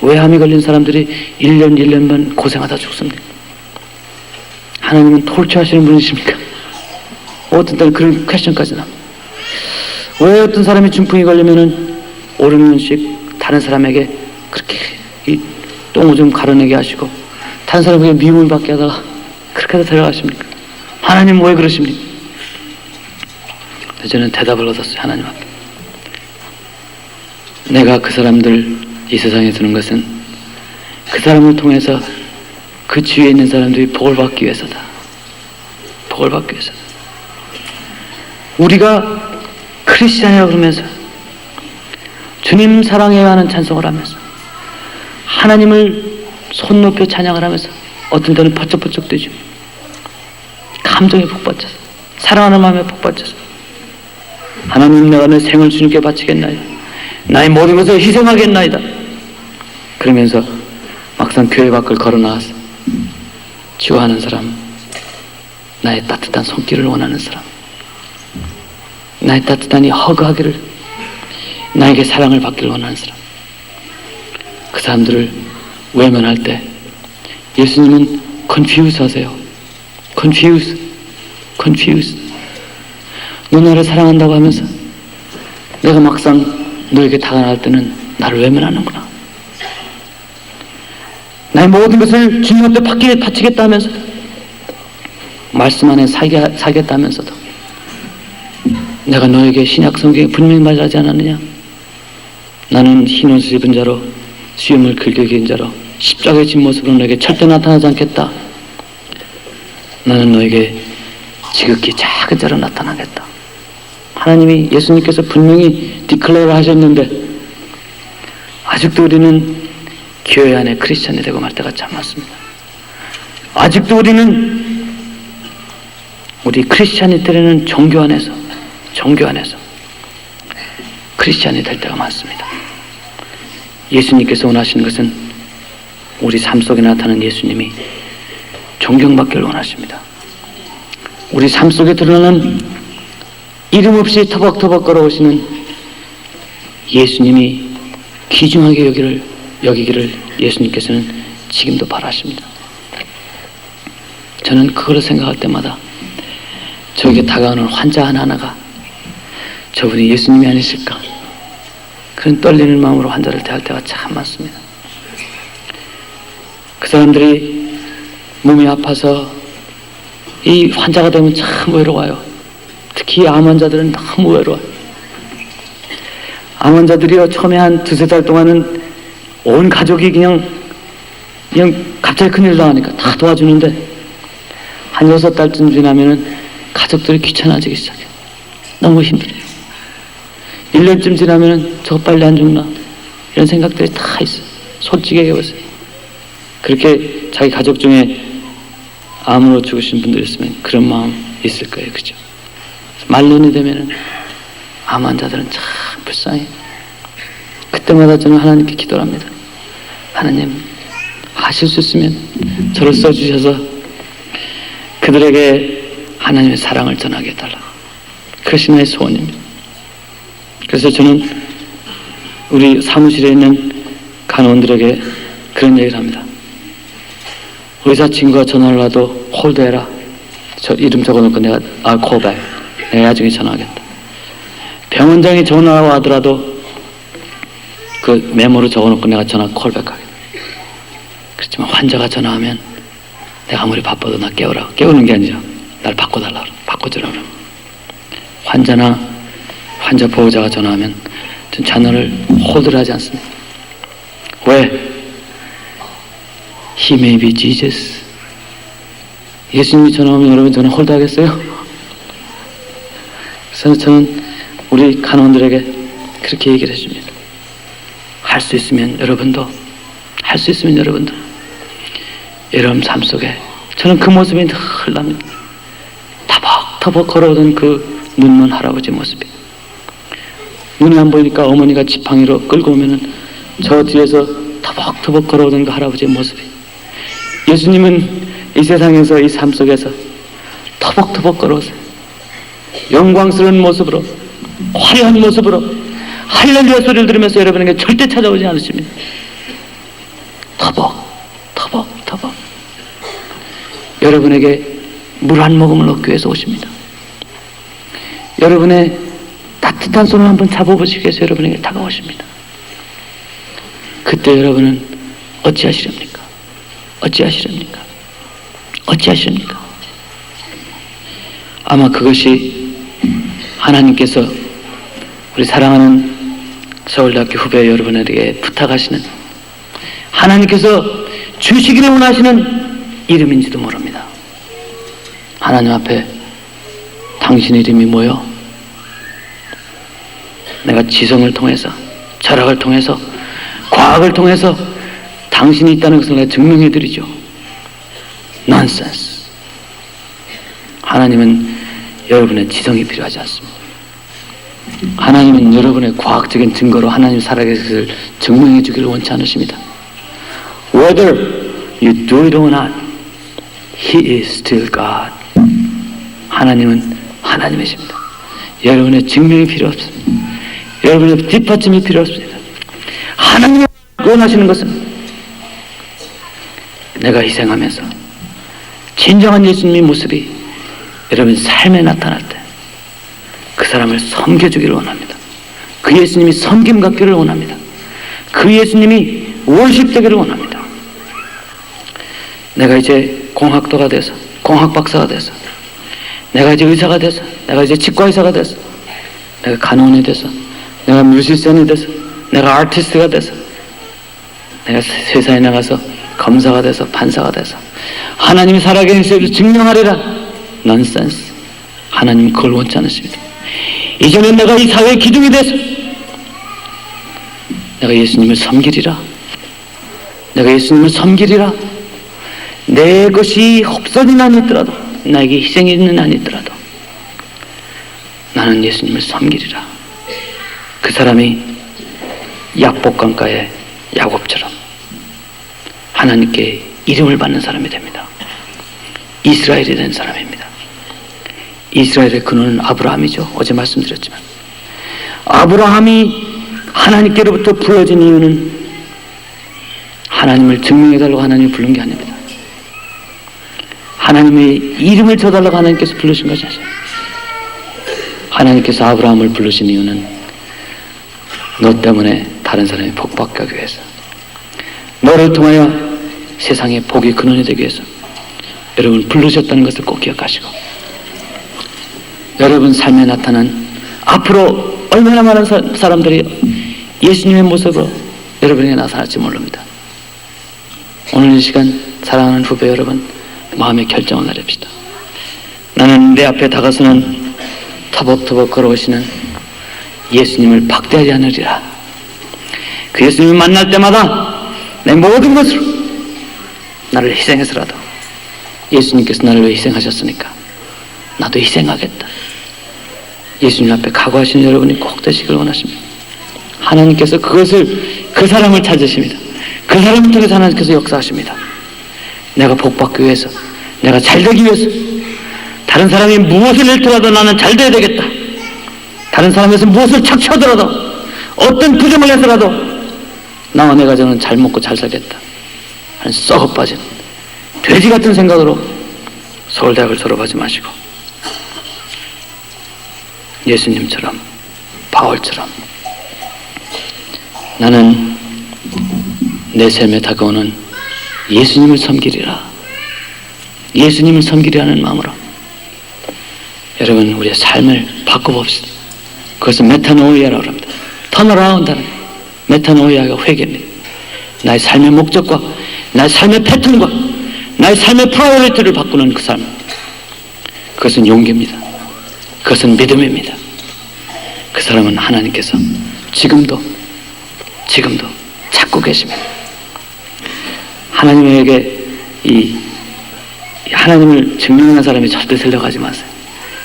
왜 암이 걸린 사람들이 1년만 고생하다 죽습니까? 하나님은 톨처하시는 분이십니까? 어떤 때는 그런 퀘스천까지 나옵니다. 왜 어떤 사람이 중풍이 걸리면은 5~6년씩 다른 사람에게 그렇게 이 똥을 좀 가려내게 하시고 다른 사람에게 미움을 받게 하다가 그렇게 해서 데려가십니까? 하나님 왜 그러십니까? 저는 대답을 얻었어요. 하나님 앞에. 내가 그 사람들 이 세상에 두는 것은 그 사람을 통해서 그 주위에 있는 사람들이 복을 받기 위해서다. 복을 받기 위해서다. 우리가 크리스찬이라고 그러면서 주님 사랑해야 하는 찬송을 하면서 하나님을 손 높여 찬양을 하면서 어떤 때는 번쩍번쩍 되죠. 감정에 복받쳐서, 사랑하는 마음에 복받쳐서 하나님, 내가 내 생을 주님께 바치겠나이다. 나의 모든 것을 희생하겠나이다. 그러면서 막상 교회 밖을 걸어 나와서 좋아하는 사람, 나의 따뜻한 손길을 원하는 사람, 나의 따뜻한 이 허그하기를, 나에게 사랑을 받기를 원하는 사람, 그 사람들을 외면할 때 예수님은 confuse 하세요. confuse. 너 나를 사랑한다고 하면서 내가 막상 너에게 다가갈 때는 나를 외면하는구나. 나의 모든 것을 주님 앞에 바치겠다 하면서도, 말씀 안에 살겠다 하면서도 내가 너에게 신약 성경에 분명히 말하지 않았느냐? 나는 흰 옷을 입은 자로 수염을 길게 긴 자로 십자가의 진 모습으로 너에게 절대 나타나지 않겠다. 나는 너에게 지극히 작은 자로 나타나겠다. 하나님이, 예수님께서 분명히 디클레어를 하셨는데 아직도 우리는 교회 안에 크리스찬이 되고 말 때가 참 많습니다. 아직도 우리는 우리 크리스찬이 되려는 종교 안에서 크리스찬이 될 때가 많습니다. 예수님께서 원하시는 것은 우리 삶 속에 나타나는 예수님이 존경받기를 원하십니다. 우리 삶 속에 드러나는 이름 없이 터벅터벅 걸어오시는 예수님이 귀중하게 여기기를 예수님께서는 지금도 바라십니다. 저는 그걸 생각할 때마다 저에게 다가오는 환자 하나하나가 저분이 예수님이 아니실까, 그런 떨리는 마음으로 환자를 대할 때가 참 많습니다. 그 사람들이 몸이 아파서 이 환자가 되면 참 외로워요. 특히 암 환자들은 너무 외로워요. 암 환자들이요, 처음에 한 2-3달 동안은 온 가족이 그냥 갑자기 큰일 당하니까 다 도와주는데 한 6달쯤 지나면은 가족들이 귀찮아지기 시작해요. 너무 힘들어요. 1년쯤 지나면은 저 빨리 안 죽나 이런 생각들이 다 있어요. 솔직히 얘기해보세요. 그렇게 자기 가족 중에 암으로 죽으신 분들 있으면 그런 마음 있을 거예요. 그죠? 말년이 되면은 암 환자들은 참 불쌍해. 그때마다 저는 하나님께 기도를 합니다. 하나님, 하실 수 있으면 저를 써주셔서 그들에게 하나님의 사랑을 전하게 해달라. 그것이 나의 소원입니다. 그래서 저는 우리 사무실에 있는 간호원들에게 그런 얘기를 합니다. 의사 친구가 전화를 와도 홀드해라. 저 이름 적어놓고 내가 콜백. 내가 나중에 전화하겠다. 병원장이 전화가 하더라도 그 메모로 적어놓고 내가 전화 콜백하겠다. 그렇지만 환자가 전화하면 내가 아무리 바빠도 나 깨우라. 깨우는 게 아니라 날 바꿔달라. 바꿔주라. 환자나 환자 보호자가 전화하면 전 전화를 홀드를 하지 않습니다. 왜? He may be Jesus. 예수님이 전화하면 여러분 전화 홀드하겠어요? 그래서 저는 우리 간호원들에게 그렇게 얘기를 해줍니다. 할 수 있으면 여러분도, 할 수 있으면 여러분도 여러분 삶 속에 저는 그 모습이 늘 납니다. 터벅터벅 걸어오던 그 묻는 할아버지 모습이, 눈이 안 보이니까 어머니가 지팡이로 끌고 오면은 저 뒤에서 터벅터벅 걸어오던 그 할아버지의 모습이, 예수님은 이 세상에서 이 삶 속에서 터벅터벅 걸어오세요. 영광스러운 모습으로, 화려한 모습으로 할렐루야 소리를 들으면서 여러분에게 절대 찾아오지 않으십니다. 터벅터벅 여러분에게 물 한 모금을 얻기 위해서 오십니다. 여러분의 따뜻한 손을 한번 잡아보시기 위해서 여러분에게 다가오십니다. 그때 여러분은 어찌하시렵니까? 어찌하시렵니까? 어찌하시렵니까? 아마 그것이 하나님께서 우리 사랑하는 서울대학교 후배 여러분에게 부탁하시는, 하나님께서 주시기를 원하시는 이름인지도 모릅니다. 하나님 앞에 당신의 이름이 뭐요? 내가 지성을 통해서, 철학을 통해서, 과학을 통해서 당신이 있다는 것을 내가 증명해드리죠. nonsense. 하나님은 여러분의 지성이 필요하지 않습니다. 하나님은 여러분의 과학적인 증거로 하나님 살아계실 것을 증명해 주기를 원치 않으십니다. Whether you do it or not, He is still God. 하나님은 하나님이십니다. 여러분의 증명이 필요 없습니다. 여러분의 뒷받침이 필요 없습니다. 하나님이 원하시는 것은 내가 희생하면서 진정한 예수님의 모습이 여러분 삶에 나타날 때 그 사람을 섬겨주기를 원합니다. 그 예수님이 섬김 갖기를 원합니다. 그 예수님이 월십되기를 원합니다. 내가 이제 공학도가 돼서, 공학 박사가 돼서, 내가 이제 의사가 돼서, 내가 이제 치과의사가 돼서, 내가 간호원이 돼서, 내가 뮤지션이 돼서, 내가 아티스트가 돼서, 내가 세상에 나가서 검사가 돼서, 판사가 돼서 하나님이 살아계신 것을 증명하리라. 넌센스. 하나님은 그걸 원치 않으십니다. 이제는 내가 이 사회의 기둥이 돼서 내가 예수님을 섬기리라. 내가 예수님을 섬기리라. 내 것이 없어진 한 있더라도, 나에게 희생이 있는 한 있더라도 나는 예수님을 섬기리라. 그 사람이 약복강가의 야곱처럼 하나님께 이름을 받는 사람이 됩니다. 이스라엘이 된 사람입니다. 이스라엘의 근원은 아브라함이죠. 어제 말씀드렸지만 아브라함이 하나님께로부터 부여진 이유는 하나님을 증명해달라고 하나님이 부른 게 아닙니다. 하나님의 이름을 줘달라고 하나님께서 부르신 것이 아니죠. 하나님께서 아브라함을 부르신 이유는 너 때문에 다른 사람이 복받게 하기 위해서, 너를 통하여 세상의 복의 근원이 되기 위해서 여러분 부르셨다는 것을 꼭 기억하시고, 여러분 삶에 나타난 앞으로 얼마나 많은 사람들이 예수님의 모습으로 여러분에게 나타날지 모릅니다. 오늘 이 시간 사랑하는 후배 여러분, 마음의 결정을 내립시다. 나는 내 앞에 다가서는 터벅터벅 걸어오시는 예수님을 박대하지 않으리라. 그 예수님을 만날 때마다 내 모든 것으로 나를 희생해서라도, 예수님께서 나를 왜 희생하셨으니까 나도 희생하겠다. 예수님 앞에 각오하시는 여러분이 꼭 되시길 원하십니다. 하나님께서 그 사람을 찾으십니다. 그 사람을 통해서 하나님께서 역사하십니다. 내가 복받기 위해서, 내가 잘되기 위해서, 다른 사람이 무엇을 잃더라도 나는 잘돼야 되겠다. 다른 사람에서 무엇을 착취하더라도, 어떤 부정을 해서라도 나와 내 가정은 잘 먹고 잘 살겠다 하는 썩어빠진 돼지 같은 생각으로 서울대학을 졸업하지 마시고, 예수님처럼, 바울처럼 나는 내 삶에 다가오는 예수님을 섬기리라, 예수님을 섬기리라는 마음으로 여러분 우리의 삶을 바꿔봅시다. 그것은 메타노이아라고 합니다. 턴어라운드하는, 메타노이아가 회개입니다. 나의 삶의 목적과 나의 삶의 패턴과 나의 삶의 프라이어리티를 바꾸는 그 삶, 그것은 용기입니다. 그것은 믿음입니다. 그 사람은 하나님께서 지금도 찾고 계십니다. 하나님에게 하나님을 증명하는 사람이 절대 되려가지 마세요.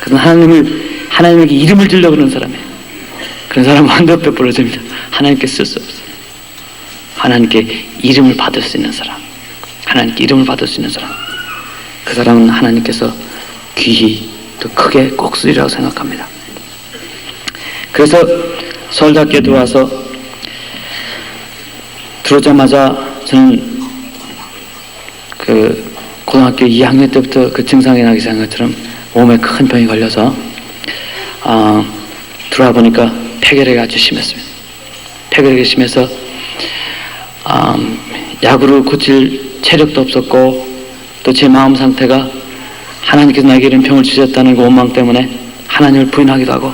그건 하나님에게 이름을 주려고 그러는 사람이에요. 그런 사람은 완벽 베풀어집니다. 하나님께 쓸 수 없어요. 하나님께 이름을 받을 수 있는 사람, 하나님께 이름을 받을 수 있는 사람, 그 사람은 하나님께서 귀히 더 크게 꼭 쓰리라고 생각합니다. 그래서 서울대학교에 들어오자마자 저는 그 고등학교 2학년 때부터 그 증상이 나기 시작한 것처럼 몸에 큰 병이 걸려서 들어와 보니까 폐결핵이 아주 심했습니다. 폐결핵이 심해서 약으로 고칠 체력도 없었고, 또 제 마음 상태가 하나님께서 나에게 이런 병을 주셨다는 그 원망 때문에 하나님을 부인하기도 하고,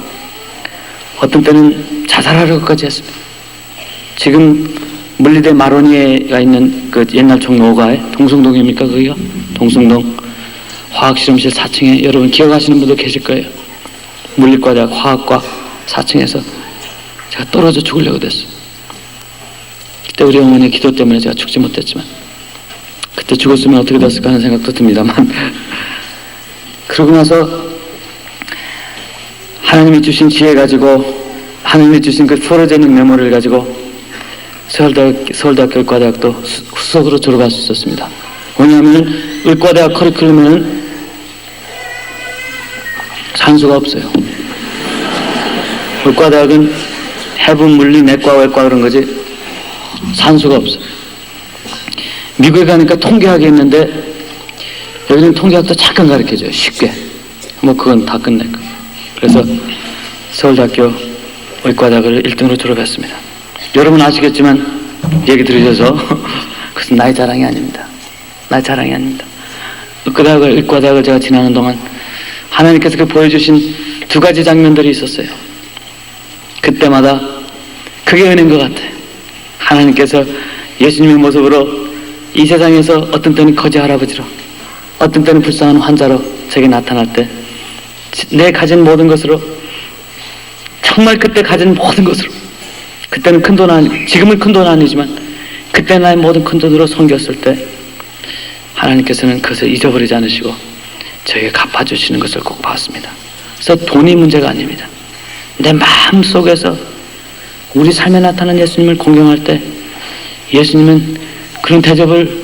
어떤 때는 자살하려고까지 했습니다. 지금 물리대 마로니에가 있는 그 옛날 종로가에, 동숭동입니까 거기가? 동숭동 화학실험실 4층에 여러분 기억하시는 분도 계실 거예요. 물리과대학 화학과 4층에서 제가 떨어져 죽으려고 됐어요. 그때 우리 어머니의 기도 때문에 제가 죽지 못했지만, 그때 죽었으면 어떻게 됐을까 하는 생각도 듭니다만 그러고 나서 하나님이 주신 지혜 가지고, 하나님이 주신 그 포로제닉 메모리를 가지고 서울대학교 의과대학도 수석으로 졸업할 수 있었습니다. 왜냐하면 의과대학 커리큘럼에는 산수가 없어요. 의과대학은 해부, 물리, 내과, 외과 그런 거지 산수가 없어요. 미국에 가니까 통계학이 있는데 여기는 통계학도 잠깐 가르쳐줘요. 쉽게. 뭐 그건 다 끝냈고. 그래서 서울대학교 의과대학을 1등으로 졸업했습니다. 여러분 아시겠지만 얘기 들으셔서 그것은 나의 자랑이 아닙니다. 나의 자랑이 아닙니다. 의과대학을 제가 지나는 동안 하나님께서 그 보여주신 두 가지 장면들이 있었어요. 그때마다 그게 은혜인 것 같아요. 하나님께서 예수님의 모습으로 이 세상에서 어떤 때는 거지 할아버지로, 어떤 때는 불쌍한 환자로 제게 나타날 때, 내 가진 모든 것으로, 정말 그때 가진 모든 것으로, 그때는 큰 돈 지금은 큰 돈 아니지만 그때 나의 모든 큰 돈으로 섬겼을 때 하나님께서는 그것을 잊어버리지 않으시고 저에게 갚아주시는 것을 꼭 봤습니다. 그래서 돈이 문제가 아닙니다. 내 마음 속에서 우리 삶에 나타난 예수님을 공경할 때, 예수님은 그런 대접을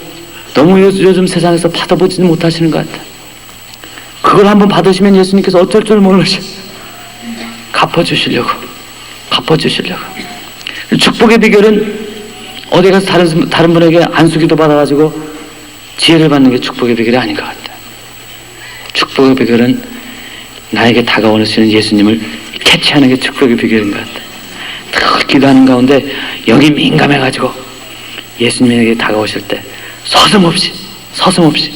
너무 요즘 세상에서 받아보지는 못하시는 것 같아요. 그걸 한번 받으시면 예수님께서 어쩔 줄 모르셔. 갚아주시려고. 축복의 비결은 어디 가서 다른 분에게 안수기도 받아가지고 지혜를 받는 게 축복의 비결이 아닌 것 같아요. 축복의 비결은 나에게 다가오시는 예수님을 캐치하는 게 축복의 비결인 것 같아요. 늘 기도하는 가운데 여기 민감해가지고 예수님에게 다가오실 때 서슴없이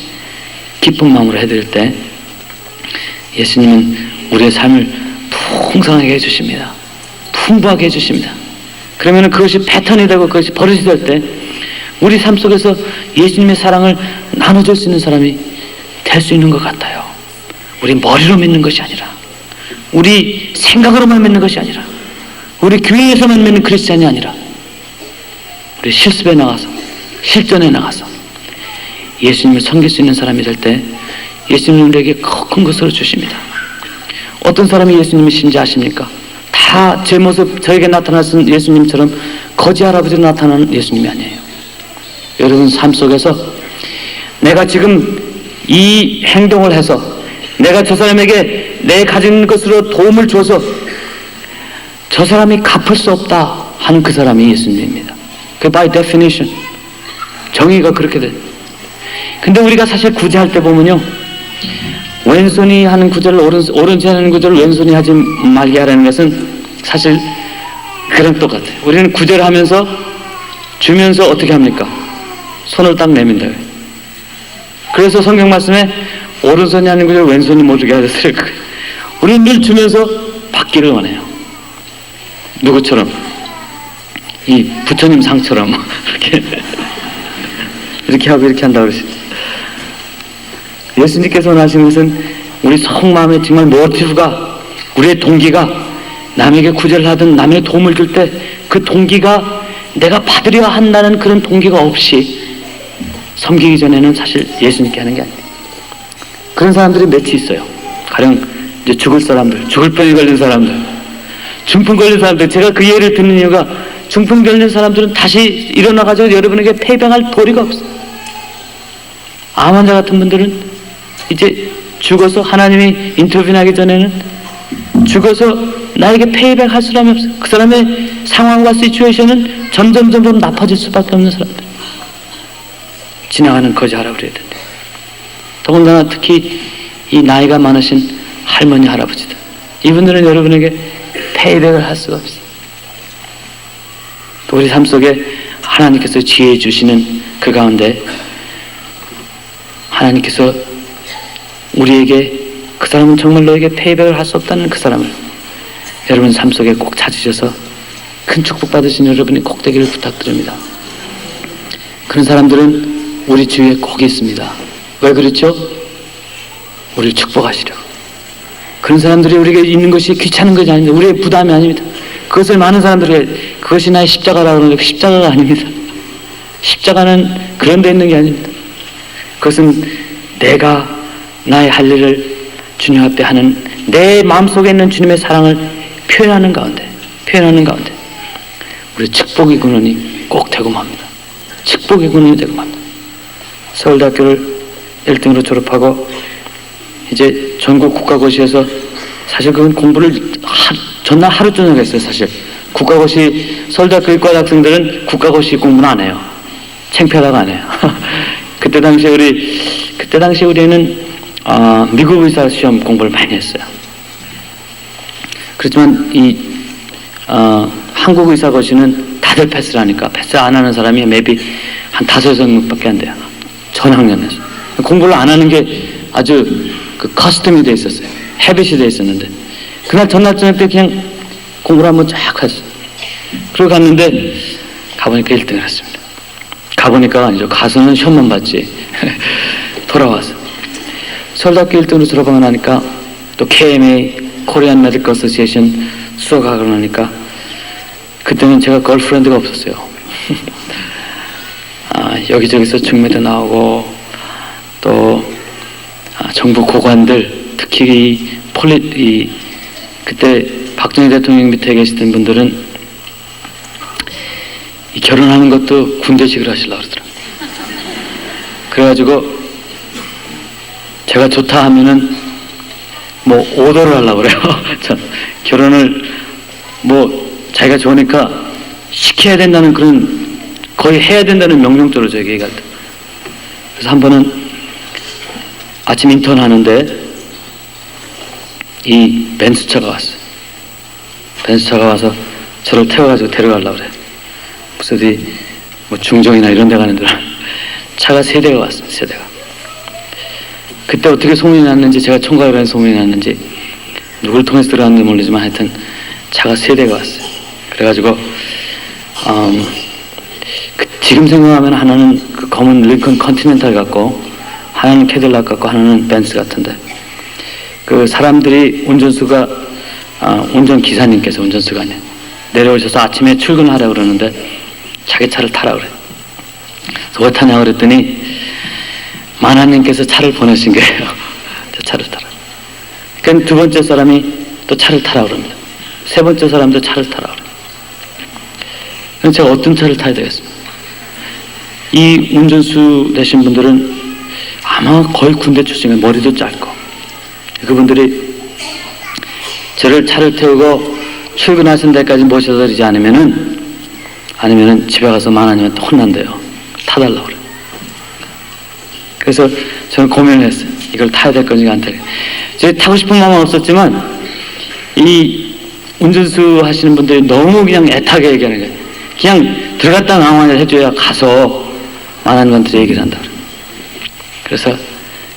기쁜 마음으로 해드릴 때 예수님은 우리의 삶을 풍성하게 해주십니다. 풍부하게 해주십니다. 그러면 그것이 패턴이 되고 그것이 버릇이 될 때 우리 삶 속에서 예수님의 사랑을 나눠줄 수 있는 사람이 될 수 있는 것 같아요. 우리 머리로 믿는 것이 아니라, 우리 생각으로만 믿는 것이 아니라, 우리 교회에서만 믿는 크리스찬이 아니라, 우리 실습에 나가서, 실전에 나가서 예수님을 섬길 수 있는 사람이 될 때 예수님은 우리에게 큰 것으로 주십니다. 어떤 사람이 예수님이신지 아십니까? 다 제 모습, 저에게 나타나신 예수님처럼 거지 할아버지로 나타나는 예수님이 아니에요. 여러분 삶 속에서 내가 지금 이 행동을 해서 내가 저 사람에게 내 가진 것으로 도움을 줘서 저 사람이 갚을 수 없다 하는 그 사람이 예수님입니다. 그 by definition 정의가 그렇게 돼. 근데 우리가 사실 구제할 때 보면요, 왼손이 하는 구제를 오른손이 하는 구제를 왼손이 하지 말게 하라는 것은 사실 그런 똑같아요. 우리는 구제를 하면서 주면서 어떻게 합니까? 손을 딱 내민다. 그래서 성경 말씀에 오른손이 하는 구제를 왼손이 모르게 하셨어요. 우리는 늘 주면서 받기를 원해요. 누구처럼? 이 부처님 상처럼 이렇게 하고 이렇게 한다고 그러시죠. 예수님께서 원하시는 것은 우리 속마음에 정말 모티브가, 우리의 동기가 남에게 구제를 하든 남에게 도움을 줄 때 그 동기가 내가 받으려 한다는 그런 동기가 없이 섬기기 전에는 사실 예수님께 하는 게 아니에요. 그런 사람들이 몇이 있어요. 가령 이제 죽을 사람들, 죽을 병에 걸린 사람들, 중풍 걸린 사람들. 제가 그 예를 듣는 이유가 중풍 걸린 사람들은 다시 일어나가지고 여러분에게 페이백할 도리가 없어요. 암 환자 같은 분들은 이제 죽어서 하나님이 인터뷰하기 전에는 죽어서 나에게 페이백 할 사람이 없어요. 그 사람의 상황과 시츄에이션은 점점 나빠질 수밖에 없는 사람들. 지나가는 거지 할아버지들. 더군다나 특히 이 나이가 많으신 할머니 할아버지들. 이분들은 여러분에게 페이백을 할 수가 없어요. 또 우리 삶 속에 하나님께서 지혜 주시는 그 가운데 하나님께서 우리에게 그 사람은 정말 너에게 페이백을 할 수 없다는 그 사람을 여러분 삶 속에 꼭 찾으셔서 큰 축복 받으신 여러분이 꼭 되기를 부탁드립니다. 그런 사람들은 우리 주위에 꼭 있습니다. 왜 그렇죠? 우리를 축복하시려고. 그런 사람들이 우리에게 있는 것이 귀찮은 것이 아닙니다. 우리의 부담이 아닙니다. 그것을 많은 사람들이 그것이 나의 십자가라고 하는데 십자가가 아닙니다. 십자가는 그런 데 있는 게 아닙니다. 그것은 내가 나의 할 일을 주님 앞에 하는 내 마음속에 있는 주님의 사랑을 표현하는 가운데 우리 축복의 근원이 꼭 되고 맙니다. 축복의 근원이 되고 맙니다. 서울대학교를 1등으로 졸업하고 이제 전국 국가고시에서 사실 그건 공부를 전날 하루 종일 했어요. 사실 국가고시 서울대학교 의과 학생들은 국가고시 공부는 안 해요. 창피하다고 안 해요. 그때 당시에 우리는 미국 의사 시험 공부를 많이 했어요. 그렇지만 한국 의사고시는 다들 패스를 하니까 패스 안 하는 사람이 maybe 한 5명밖에 안 돼요. 전 학년에서. 공부를 안 하는 게 아주 그 커스텀이 돼 있었어요. 헤빗이 돼 있었는데 그날 전날 저녁 때 그냥 공부를 한번 쫙 했어요. 그러고 갔는데 가보니까 1등을 했습니다. 가보니까 이제 가서는 시험만 봤지 돌아와서 서울대학교 1등으로 졸업하고 나니까 또 KMA 코리안 메디컬 어소시에이션 수석하고 나니까 그때는 제가 걸프렌드가 없었어요. 여기저기서 중매도 나오고 또 정부 고관들 특히 그때 박정희 대통령 밑에 계시던 분들은 이 결혼하는 것도 군대식으로 하시려고 그러더라고요. 그래가지고 제가 좋다 하면은 뭐 오더를 하려고 그래요. 결혼을 뭐 자기가 좋으니까 시켜야 된다는 그런 거의 해야 된다는 명령조로 저에게 얘기할 때. 그래서 한 번은 아침 인턴 하는데 이 벤츠차가 왔어요. 벤츠차가 와서 저를 태워가지고 데려가려고 그래요. 무슨 어디 뭐 중정이나 이런 데 가는 데라 차가 3대가 왔습니다. 3대가. 그때 어떻게 소문이 났는지, 제가 총각이라는 소문이 났는지, 누굴 통해서 들어갔는지 모르지만 하여튼 차가 3대가 왔어요. 그래가지고 지금 생각하면 하나는 그 검은 링컨 컨티넨탈 같고, 하나는 캐딜락 같고, 하나는 벤츠 같은데, 그 사람들이 운전기사님께서, 운전수가 아니에요, 내려오셔서 아침에 출근하라고 그러는데 자기 차를 타라고 그래요. 그래서 왜 타냐고 그랬더니 만화님께서 차를 보내신 거예요. 차를 타라. 그러니까 두 번째 사람이 또 차를 타라고 그럽니다. 세 번째 사람도 차를 타라고 그래요. 그럼 제가 어떤 차를 타야 되겠습니까? 이 운전수 되신 분들은 아마 거의 군대 출신이에요. 머리도 짧고. 그분들이 저를 차를 태우고 출근하신 데까지 모셔다 드리지 않으면은 집에 가서 만화님한테 혼난대요. 타달라고 그래요. 그래서 저는 고민을 했어요. 이걸 타야 될 건지 안 타야 될 건지. 제가 타고 싶은 마음은 없었지만 이 운전수 하시는 분들이 너무 그냥 애타게 얘기하는 거예요. 그냥 들어갔다 나와야 해줘야 가서 만화님한테 얘기를 한다 그래요. 그래서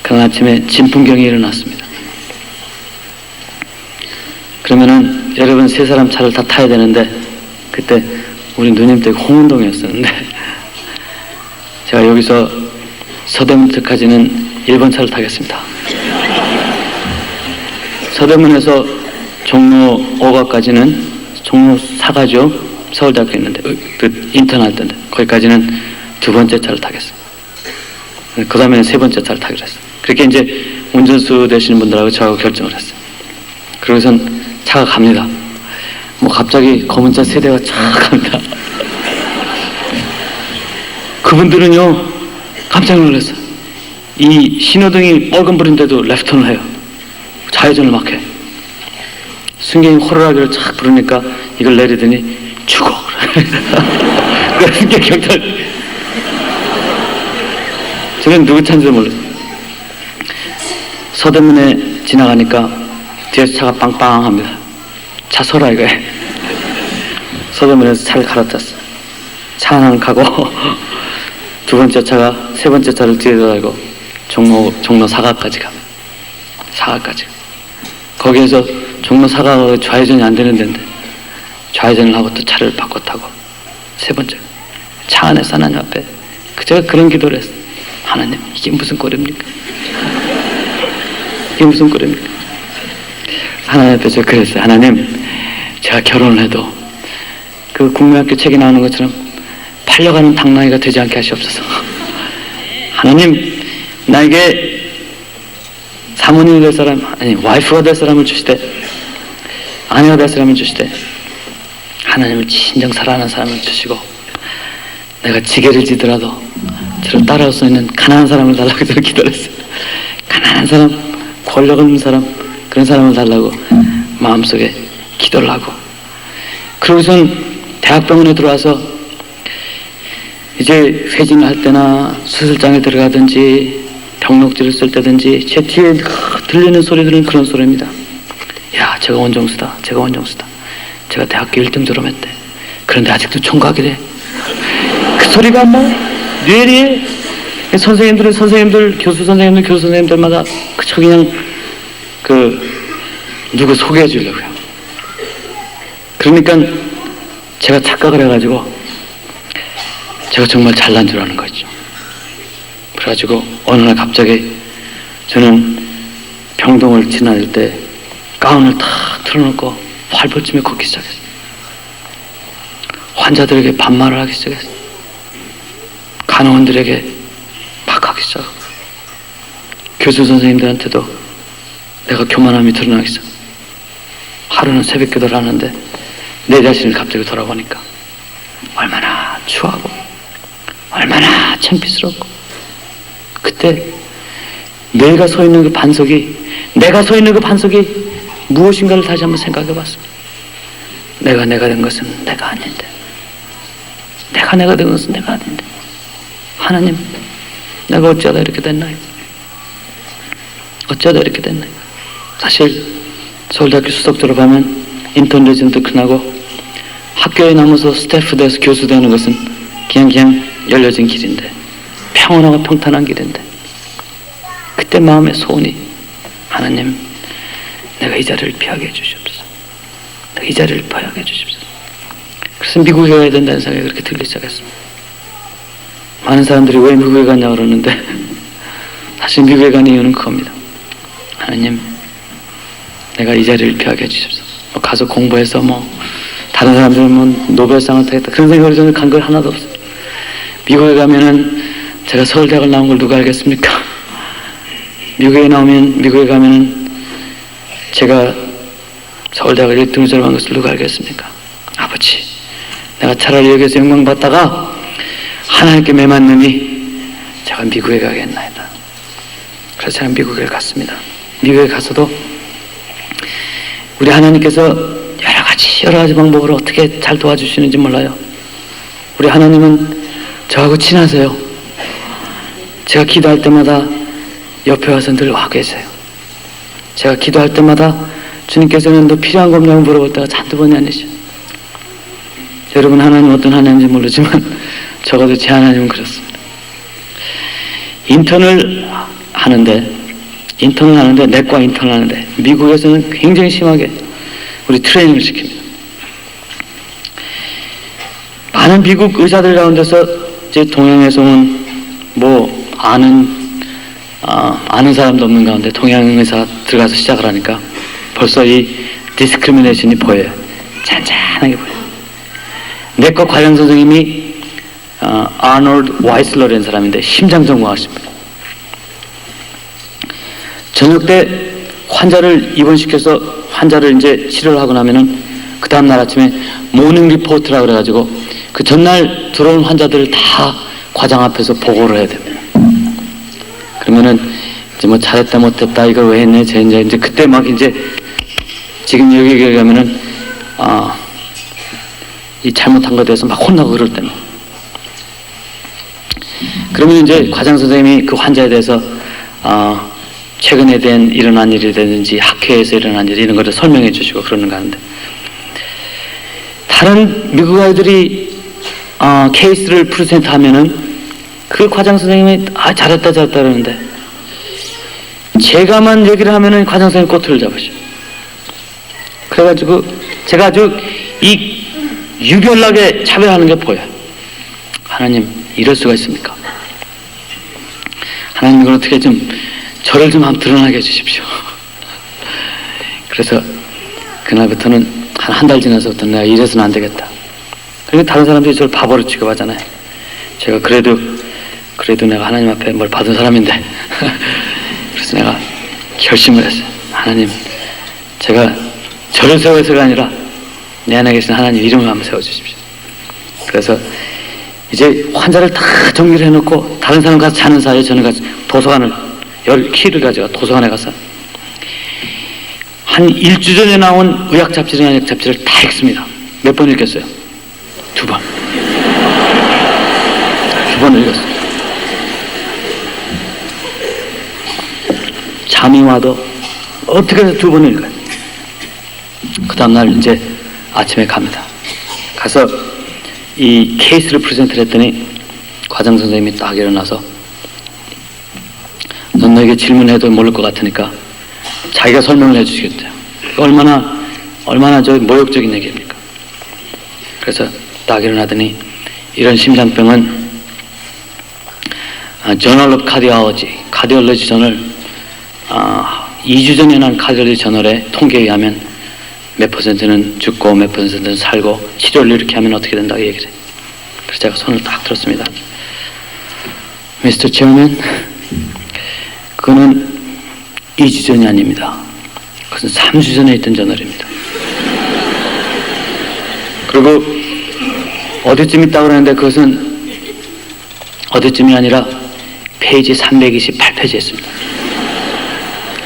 그날 아침에 진풍경이 일어났습니다. 그러면은 여러분 3사람 차를 다 타야 되는데, 그때 우리 누님 댁 홍은동이었었는데 제가 여기서 서대문까지는 1번 차를 타겠습니다. 서대문에서 종로 5가까지는, 종로 4가죠, 서울대학교 있는데 그 인턴 할 때인데 거기까지는 2번째 차를 타겠습니다. 그 다음에는 3번째 차를 타기로 했어요. 그렇게 이제 운전수 되시는 분들하고 저하고 결정을 했어요. 그러고선 차가 갑니다. 뭐 갑자기 검은 차 3대가 쫙 갑니다. 그분들은요 깜짝 놀랐어요. 이 신호등이 빨간불인데도 레프턴을 해요. 좌회전을 막 해. 승객이 호루라기를 쫙 부르니까 이걸 내리더니 죽어. 그 승객 경찰. 저는 누구 차인지도 몰랐어요. 서대문에 지나가니까 뒤에서 차가 빵빵합니다. 차 서라 이거에. 서대문에서 차를 갈아탔어요. 차 하나는 가고 2번째 차가 3번째 차를 뒤에서 달고 종로 4가까지 갑니다. 4가까지. 거기에서 종로 4가가 좌회전이 안 되는 데인데 좌회전을 하고 또 차를 바꿔 타고 3번째 차 안에서 하나님 앞에 제가 그런 기도를 했어요. 하나님, 이게 무슨 꼴입니까? 이게 무슨 꼴입니까? 하나님 앞에 제가 그랬어요. 하나님, 제가 결혼을 해도 그 국민학교 책에 나오는 것처럼 팔려가는 당나귀가 되지 않게 하시옵소서. 하나님, 나에게 사모님이 될 사람, 아니 와이프가 될 사람을 주시되, 아내가 될 사람을 주시되, 하나님을 진정 사랑하는 사람을 주시고, 내가 지게를 지더라도 저를 따라올 수 있는 가난한 사람을 달라고 저를 기도했어요. 가난한 사람, 권력 없는 사람, 그런 사람을 달라고 마음속에 기도를 하고, 그러고선 대학병원에 들어와서 이제 회진을 할 때나 수술장에 들어가든지 병록지를 쓸 때든지 제 뒤에 들리는 소리들은 그런 소리입니다. 야, 제가 원정수다. 제가 원정수다. 제가 대학교 1등 졸업했대. 그런데 아직도 총각이래. 그 소리가 뭐 뇌리에 선생님들, 교수 선생님들마다 그저 그냥 누구 소개해 주려고요. 그러니까 제가 착각을 해가지고 제가 정말 잘난 줄 아는 거죠. 그래가지고 어느 날 갑자기 저는 병동을 지나칠 때 가운을 탁 틀어놓고 활보치며 걷기 시작했어요. 환자들에게 반말을 하기 시작했어요. 간호원들에게 막 하기 시작하고, 교수 선생님들한테도 내가 교만함이 드러나기 시작. 하루는 새벽 기도를 하는데 내 자신을 갑자기 돌아보니까 얼마나 추하고 얼마나 창피스럽고, 그때 내가 서 있는 그 반석이 무엇인가를 다시 한번 생각해 봤습니다. 내가 된 것은 내가 아닌데, 내가 된 것은 내가 아닌데, 하나님, 내가 어쩌다 이렇게 됐나요? 어쩌다 이렇게 됐나요? 사실 서울대학교 수석 졸업하면 인턴 레지던트 끝나고 학교에 남아서 스태프 돼서 교수 되는 것은 그냥 열려진 길인데, 평온하고 평탄한 길인데 그때 마음의 소원이 하나님, 내가 이 자리를 피하게 해주시옵소서. 내가 이 자리를 피하게 해주시옵소서. 그래서 미국에 가야 된다는 생각이 그렇게 들기 시작했습니다. 많은 사람들이 왜 미국에 가냐고 그러는데 사실 미국에 간 이유는 그겁니다. 하나님, 내가 이 자리를 피하게 해주십시오. 가서 공부해서 다른 사람들은 노벨상을 타겠다 그런 생각으로 저는 간 걸 하나도 없어요. 미국에 가면은 제가 서울대학을 나온 걸 누가 알겠습니까? 미국에 가면은 제가 서울대학을 1등을 졸업한 것을 누가 알겠습니까? 아버지, 내가 차라리 여기서 영광받다가 하나님께 매맞느니 제가 미국에 가겠나이다. 그래서 제가 미국에 갔습니다. 미국에 가서도 우리 하나님께서 여러 가지 방법으로 어떻게 잘 도와주시는지 몰라요. 우리 하나님은 저하고 친하세요. 제가 기도할 때마다 옆에 와서 늘 와 계세요. 제가 기도할 때마다 주님께서는 너 필요한 거 없냐고 물어볼 때가 한두 번이 아니죠. 여러분 하나님 어떤 하나님인지 모르지만 적어도 제 하나님은 그렇습니다. 인턴을 하는데 내과 인턴을 하는데 미국에서는 굉장히 심하게 우리 트레이닝을 시킵니다. 많은 미국 의사들 가운데서 이제 동양에서 온 아는 사람도 없는 가운데 동양 의사 들어가서 시작을 하니까 벌써 이 디스크리미네이션이 보여요. 잔잔하게 보여요. 내과 과장 선생님이 아놀드 와이슬러라는 사람인데 심장전공하십니다. 저녁 때 환자를 입원시켜서 환자를 이제 치료를 하고 나면은 그 다음날 아침에 모닝 리포트라 그래가지고 그 전날 들어온 환자들을 다 과장 앞에서 보고를 해야 됩니다. 그러면은 이제 잘했다 못했다 이걸 왜 했네 이제 그때 막 이제 지금 여기 가면은 이 잘못한 것에 대해서 막 혼나고 그럴 때는 그러면 이제 과장 선생님이 그 환자에 대해서 최근에 일어난 일이라든지 학회에서 일어난 일 이런 거를 설명해 주시고 그러는가 하는데 다른 미국 아이들이 케이스를 프레젠트 하면은 그 과장 선생님이 잘했다 그러는데 제가만 얘기를 하면은 과장 선생님 꼬투리를 잡으셔. 그래가지고 제가 아주 이 유별나게 차별하는 게 보여요. 하나님, 이럴 수가 있습니까? 하나님, 이걸 어떻게 저를 한번 드러나게 해주십시오. 그래서 그날부터는 한 달 지나서부터 내가 이래서는 안 되겠다. 그러니까 다른 사람들이 저를 바보로 취급하잖아요. 제가 그래도 내가 하나님 앞에 뭘 받은 사람인데 그래서 내가 결심을 했어요. 하나님, 제가 저를 세워서가 아니라 내 안에 계신 하나님 이름을 한번 세워주십시오. 그래서 이제 환자를 다 정리를 해놓고 다른 사람 가서 자는 사이에 저는 가서 도서관을 키를 가져가 도서관에 가서 한 일주 전에 나온 의학 잡지나 약 잡지를 다 읽습니다. 몇 번 읽겠어요? 2번. 2번을 읽었어요. 잠이 와도 어떻게 해서 2번을 읽어요. 그 다음날 이제 아침에 갑니다. 가서 이 케이스를 프레젠트를 했더니 과장 선생님이 딱 일어나서 넌 너에게 질문해도 모를 것 같으니까 자기가 설명을 해주시겠대요. 얼마나 모욕적인 얘기입니까? 그래서 딱 일어나더니 이런 심장병은 저널 오브 카디올로지 저널 2주 전에 난 카디올로지 저널의 통계에 의하면 몇 %는 죽고 몇 %는 살고 치료를 이렇게 하면 어떻게 된다고 얘기를 해요. 그래서 제가 손을 딱 들었습니다. 미스터 체어맨, 그거는 2주 전이 아닙니다. 그것은 3주 전에 있던 저널입니다. 그리고 어디쯤 있다고 그러는데 그것은 어디쯤이 아니라 페이지 328페이지에 있습니다.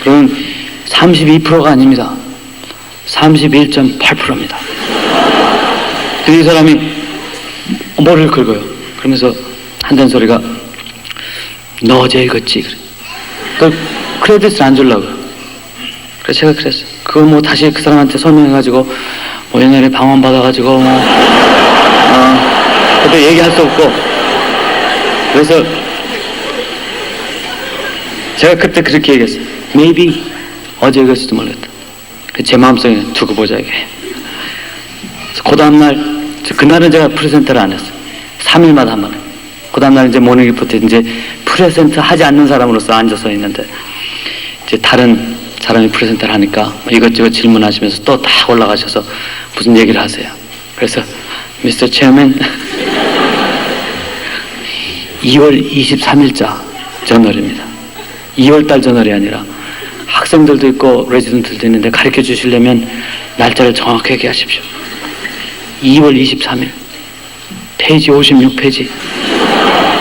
그러면 32%가 아닙니다. 31.8%입니다. 그 이 사람이 머리를 긁어요. 그러면서 한다는 소리가 너 어제 읽었지? 그래. 크레딧을 안 주려고. 그래서 제가 그랬어요. 그거 다시 그 사람한테 설명해가지고 옛날에 방언 받아가지고 그때 얘기할 수 없고 그래서 제가 그때 그렇게 얘기했어요. Maybe 어제 이것일지도 모르겠다. 제 마음속에 두고 보자 이게. 그 다음날, 그날은 제가 프레젠터를 안 했어요. 3일마다 한 번. 그 다음날 이제 모닝 리포트에 이제 프레젠터 하지 않는 사람으로서 앉아서 있는데, 이제 다른 사람이 프레젠터를 하니까 이것저것 질문하시면서 또 다 올라가셔서 무슨 얘기를 하세요. 그래서, Mr. Chairman, 2월 23일자 저널입니다. 2월달 저널이 아니라 학생들도 있고 레지던트들도 있는데 가르쳐 주시려면 날짜를 정확하게 얘기하십시오. 2월 23일 페이지 56페이지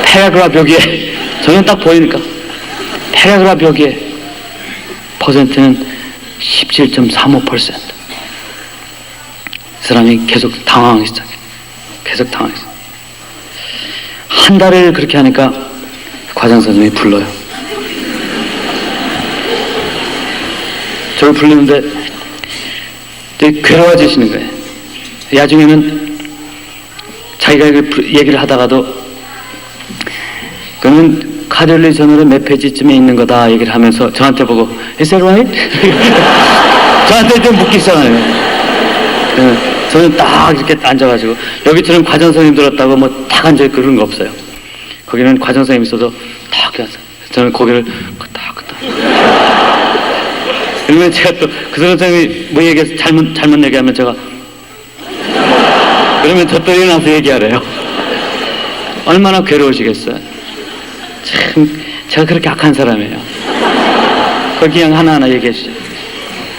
패러그래프 여기에 저는 딱 보이니까 패러그래프 여기에 퍼센트는 17.35%. 그 사람이 계속 당황하기 시작해. 계속 당황했어. 한 달을 그렇게 하니까 과장 선생님이 불러요. 저를 부르는데 되게 괴로워지시는 거예요. 나중에는 자기가 얘기를 하다가도 그러면 카를리 저널의 몇 페이지쯤에 있는 거다 얘기를 하면서 저한테 보고 Is that right? 저한테 좀 묻기 시작하네요. 저는 딱 이렇게 앉아가지고 여기처럼 과장 선생님 들었다고 뭐 딱 앉아있고 그런 거 없어요. 거기는 과장 선생님 있어도 딱 앉아. 저는 고개를 끄덕끄덕. 그러면 제가 또 그 선생님이 뭐 얘기해서 잘못 얘기하면 제가 그러면 저 또 일어나서 얘기하래요. 얼마나 괴로우시겠어요. 참 제가 그렇게 악한 사람이에요. 거기 그냥 하나하나 얘기해 주죠.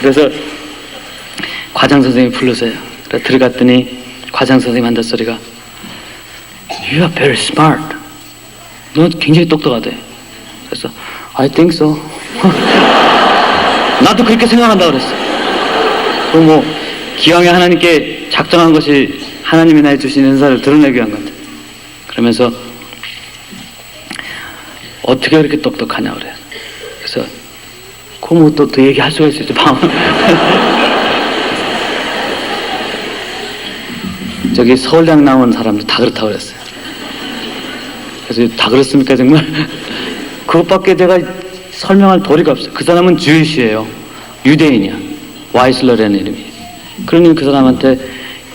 그래서 과장 선생님이 불러서요. 들어갔더니 과장 선생님 한다 소리가 You are very smart. 너 굉장히 똑똑하대. 그래서 I think so. 나도 그렇게 생각한다 그랬어. 그럼 뭐 기왕에 하나님께 작정한 것이 하나님이 나의 주신 은사를 드러내기 위한 건데. 그러면서 어떻게 그렇게 똑똑하냐 그래. 그래서 그 뭐 또 얘기할 수가 있었죠. 저기 서울대학 나온 사람들 다 그렇다고 그랬어요. 그래서 다 그렇습니까 정말? 그것밖에 제가 설명할 도리가 없어요. 그 사람은 주이시예요. 유대인이야. 와이슬러라는 이름이. 그러니 그 사람한테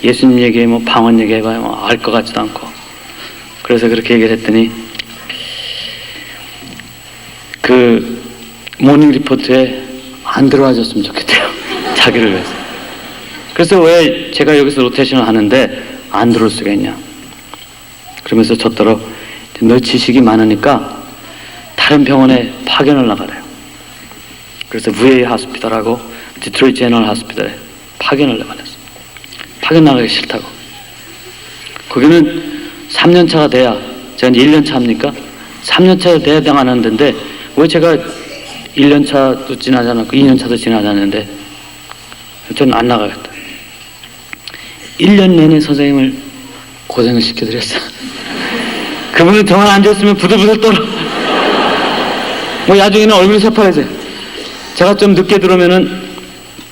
예수님 얘기해 뭐 방언 얘기해봐야 뭐 알 것 같지도 않고. 그래서 그렇게 얘기를 했더니 그 모닝 리포트에 안 들어와줬으면 좋겠대요. 자기를 위해서. 그래서 왜 제가 여기서 로테이션을 하는데 안 들어올 수가 있냐. 그러면서 저더러 너 지식이 많으니까 다른 병원에 파견을 나가래요. 그래서 VA 하스피탈하고 디트로이트 제너럴 하스피탈에 파견을 나가냈어요. 파견 나가기 싫다고. 거기는 3년차가 돼야, 제가 1년차입니까? 3년차가 돼야 당하는 데인데 왜 제가 1년차도 지나지 않았고 2년차도 지나지 않았는데 저는 안 나가겠다. 1년 내내 선생님을 고생을 시켜드렸어요. 그분은 저만 앉아있으면 부들부들 떨어. 뭐 나중에는 얼굴이 새파래져요. 제가 좀 늦게 들어오면은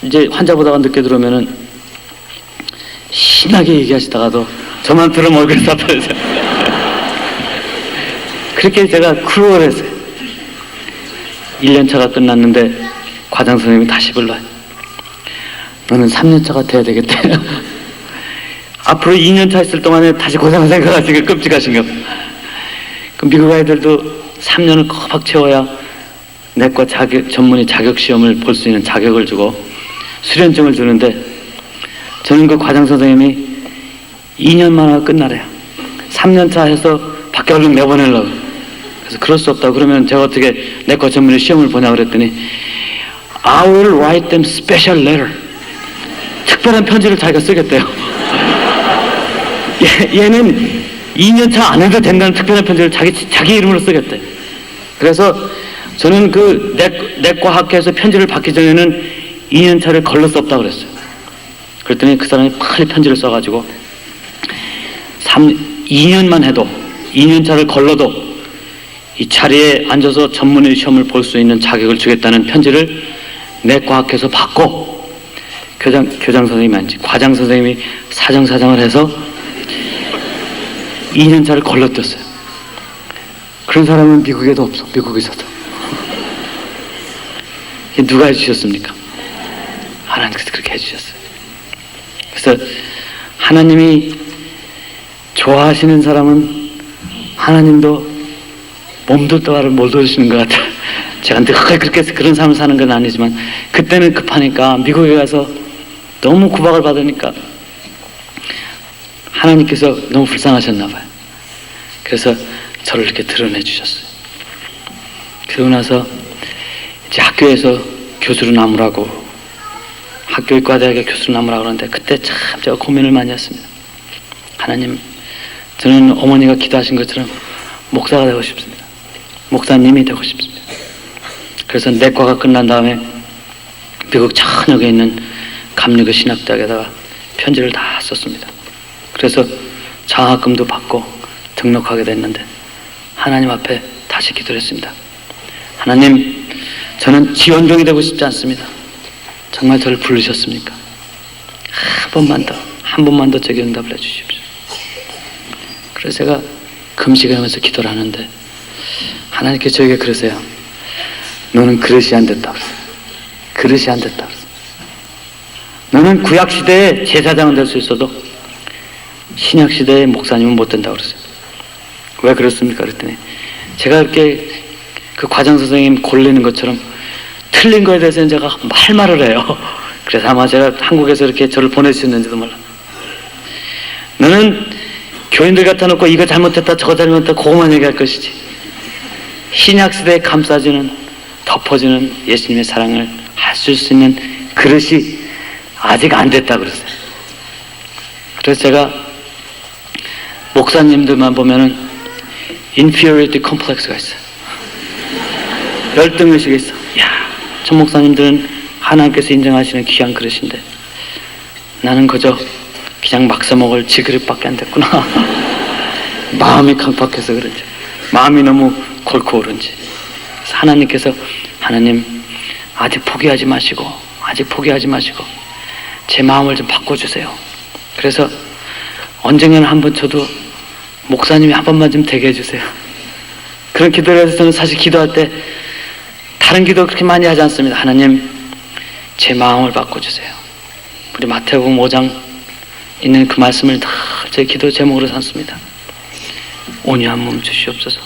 이제 환자 보다가 늦게 들어오면은 신나게 얘기하시다가도 저만 들으면 얼굴이 새파래져요. 그렇게 제가 크루얼했어요. 1년차가 끝났는데 과장 선생님이 다시 불러요. 너는 3년차가 돼야 되겠대. 앞으로 2년차 있을 동안에 다시 고생을 생각하시니까 끔찍하신가 봐. 그 미국 아이들도 3년을 꼬박 채워야 내과 전문의 자격시험을 볼 수 있는 자격을 주고 수련증을 주는데 저는 그 과장 선생님이 2년만 하고 끝나래요. 3년차 해서 밖에 얼른 내보내려고. 그래서 그럴 수 없다고. 그러면 제가 어떻게 내과 전문의 시험을 보냐 그랬더니 I will write them special letter. 특별한 편지를 자기가 쓰겠대요. 얘는 2년차 안 해도 된다는 특별한 편지를 자기 이름으로 쓰겠대. 그래서 저는 그 내과 학회에서 편지를 받기 전에는 2년차를 걸러 수 없다고 그랬어요. 그랬더니 그 사람이 빨리 편지를 써가지고 2년만 해도 2년차를 걸러도 이 자리에 앉아서 전문의 시험을 볼 수 있는 자격을 주겠다는 편지를 내과 학회에서 받고 교장 선생님이 아니지 과장 선생님이 사정을 해서 2년차를 걸러뛰었어요. 그런 사람은 미국에도 없어. 미국에서도. 누가 해주셨습니까? 하나님께서 그렇게 해주셨어요. 그래서 하나님이 좋아하시는 사람은 하나님도 몸도 또한 몰두시는 것 같아요. 제가 늘 그렇게 그런 삶을 사는 건 아니지만 그때는 급하니까 미국에 가서 너무 구박을 받으니까 하나님께서 너무 불쌍하셨나 봐요. 그래서 저를 이렇게 드러내 주셨어요. 그러고 나서 이제 학교에서 교수로 남으라고, 학교의과대학의 교수로 남으라고 그러는데 그때 참 제가 고민을 많이 했습니다. 하나님, 저는 어머니가 기도하신 것처럼 목사가 되고 싶습니다. 목사님이 되고 싶습니다. 그래서 내과가 끝난 다음에 미국 전역에 있는 감리교 신학대학에다가 편지를 다 썼습니다. 그래서 장학금도 받고 등록하게 됐는데 하나님 앞에 다시 기도를 했습니다. 하나님, 저는 지원종이 되고 싶지 않습니다. 정말 저를 부르셨습니까? 한 번만 더 저기 응답을 해주십시오. 그래서 제가 금식을 하면서 기도를 하는데 하나님께서 저에게 그러세요. 너는 그릇이 안 됐다 그랬어요. 그릇이 안 됐다 그랬어요. 너는 구약시대에 제사장은 될 수 있어도 신약시대의 목사님은 못 된다고 그랬어요. 왜 그렇습니까? 그랬더니 제가 이렇게 그 과장 선생님 골리는 것처럼 틀린 거에 대해서는 제가 할 말을 해요. 그래서 아마 제가 한국에서 이렇게 저를 보내주셨는지도 몰라. 너는 교인들 갖다 놓고 이거 잘못했다 저거 잘못했다 그거만 얘기할 것이지 신약시대에 감싸주는, 덮어주는 예수님의 사랑을 하실 수 있는 그릇이 아직 안 됐다 그랬어요. 그래서 제가 목사님들만 보면은 inferiority complex가 있어요. 열등의식이 있어. 야, 저 목사님들은 하나님께서 인정하시는 귀한 그릇인데 나는 그저 그냥 막 써먹을 지그릇밖에 안 됐구나. 마음이 강팍해서 그런지, 마음이 너무 골고 오른지. 그래서 하나님께서, 하나님 아직 포기하지 마시고 제 마음을 좀 바꿔주세요. 그래서 언젠가는 한번 저도 목사님이 한 번만 좀 되게 해주세요. 그런 기도를 해서 저는 사실 기도할 때 다른 기도 그렇게 많이 하지 않습니다. 하나님, 제 마음을 바꿔주세요. 우리 마태복음 5장 있는 그 말씀을 다 제 기도 제목으로 삼습니다. 온유한 마음 주시옵소서.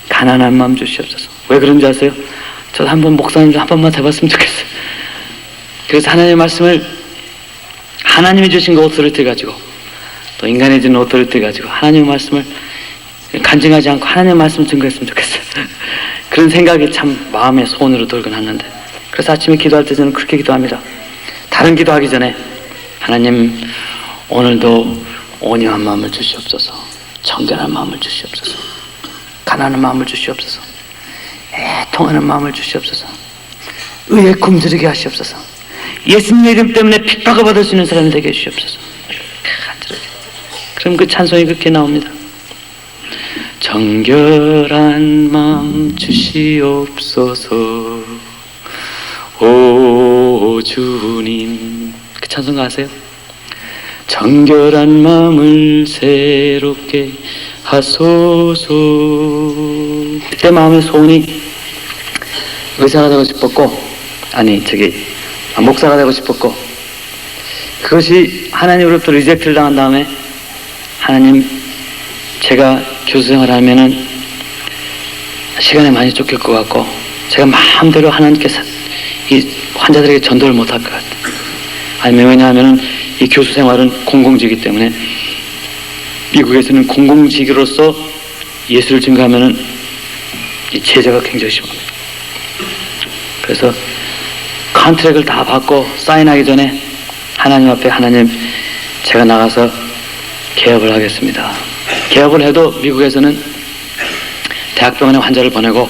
가난한 마음 주시옵소서. 왜 그런지 아세요? 저도 한번 목사님 한 번만 해봤으면 좋겠어요. 그래서 하나님의 말씀을 하나님이 주신 그 오토리티 가지고 또 인간이 주는 오토리티 가지고 하나님의 말씀을 간증하지 않고 하나님의 말씀을 증거했으면 좋겠어요. 그런 생각이 참 마음의 소원으로 돌고 났는데, 그래서 아침에 기도할 때 저는 그렇게 기도합니다. 다른 기도하기 전에 하나님, 오늘도 온유한 마음을 주시옵소서. 청결한 마음을 주시옵소서. 가난한 마음을 주시옵소서. 애통하는 마음을 주시옵소서. 의에 굶주리게 하시옵소서. 예수님의 이름 때문에 핍박을 받을 수 있는 사람이 되게 해주시옵소서. 그럼 그 찬송이 그렇게 나옵니다. 정결한 마음 주시옵소서. 오 주님. 그 찬송 아세요? 정결한 마음을 새롭게 하소서. 그때 마음의 소원이 의사가 되고 싶었고, 목사가 되고 싶었고, 그것이 하나님으로부터 리젝트를 당한 다음에 하나님, 제가 교수 생활을 하면은 시간에 많이 쫓길 것 같고 제가 마음대로 하나님께서 이 환자들에게 전도를 못할 것 같아요. 아니면 왜냐하면 이 교수 생활은 공공직이기 때문에 미국에서는 공공직으로서 예수를 증거하면은 이 제재가 굉장히 심합니다. 그래서 컨트랙을 다 받고 사인하기 전에 하나님 앞에, 하나님, 제가 나가서 개업을 하겠습니다. 개업을 해도 미국에서는 대학병원에 환자를 보내고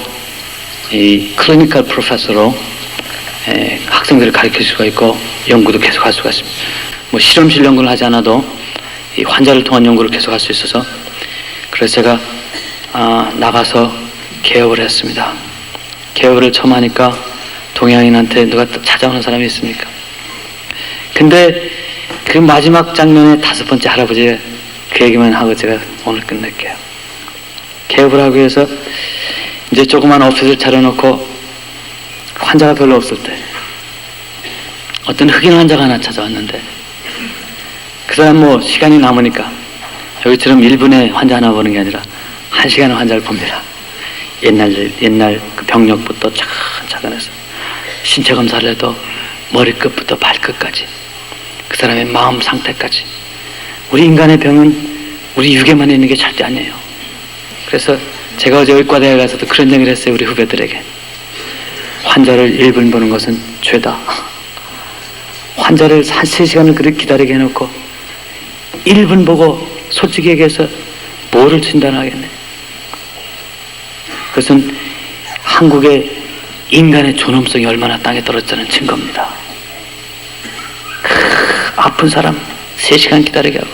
이 클리니컬 프로페서로 학생들을 가르칠 수가 있고 연구도 계속 할 수가 있습니다. 뭐 실험실 연구를 하지 않아도 이 환자를 통한 연구를 계속 할 수 있어서, 그래서 제가 나가서 개업을 했습니다. 개업을 처음 하니까 동양인한테 누가 찾아오는 사람이 있습니까? 근데 그 마지막 장면에 5번째 할아버지 그 얘기만 하고 제가 오늘 끝낼게요. 개업을 하기 위해서 이제 조그만 오피스를 차려놓고 환자가 별로 없을 때 어떤 흑인 환자가 하나 찾아왔는데 그 사람 뭐 시간이 남으니까 여기처럼 1분에 환자 하나 보는 게 아니라 1시간에 환자를 봅니다. 옛날 그 병력부터 차근차근 해서 신체 검사를 해도 머리끝부터 발끝까지 그 사람의 마음 상태까지. 우리 인간의 병은 우리 육에만 있는 게 절대 아니에요. 그래서 제가 어제 의과대에 가서도 그런 얘기를 했어요. 우리 후배들에게. 환자를 1분 보는 것은 죄다. 환자를 한 3시간을 그렇게 기다리게 해놓고 1분 보고 솔직히 얘기해서 뭐를 진단하겠네. 그것은 한국의 인간의 존엄성이 얼마나 땅에 떨어졌다는 증거입니다. 아픈 사람 3시간 기다리게 하고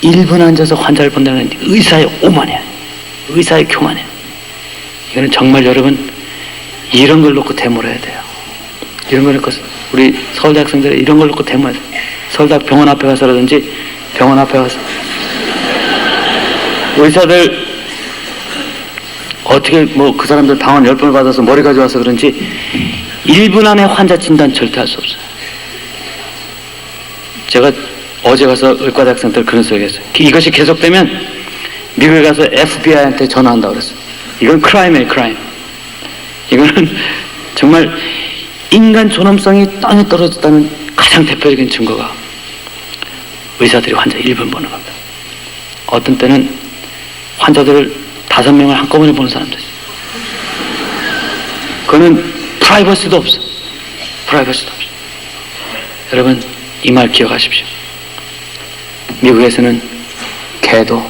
1분 앉아서 환자를 본다는 건 의사의 오만이야. 의사의 교만이야. 이거는 정말 여러분 이런 걸 놓고 데모를 해야 돼요. 이런 걸 놓고 우리 서울대 학생들이 이런 걸 놓고 데모해야 돼요. 서울대 병원 앞에 가서라든지 병원 앞에 가서 의사들 어떻게 뭐 그 사람들 방언 10번을 받아서 머리가 좋아서 그런지 1분 안에 환자 진단 절대 할 수 없어요. 제가 어제 가서 의과대 학생들 그런 소리 했어요. 이것이 계속되면 미국에 가서 FBI한테 전화한다고 그랬어요. 이건 크라임이에요, 크라임. 이거는 정말 인간 존엄성이 땅에 떨어졌다는 가장 대표적인 증거가 의사들이 환자 1분 보는 겁니다. 어떤 때는 환자들을 5명을 한꺼번에 보는 사람들. 그거는 프라이버시도 없어. 프라이버시도 없어. 여러분 이 말 기억하십시오. 미국에서는 개도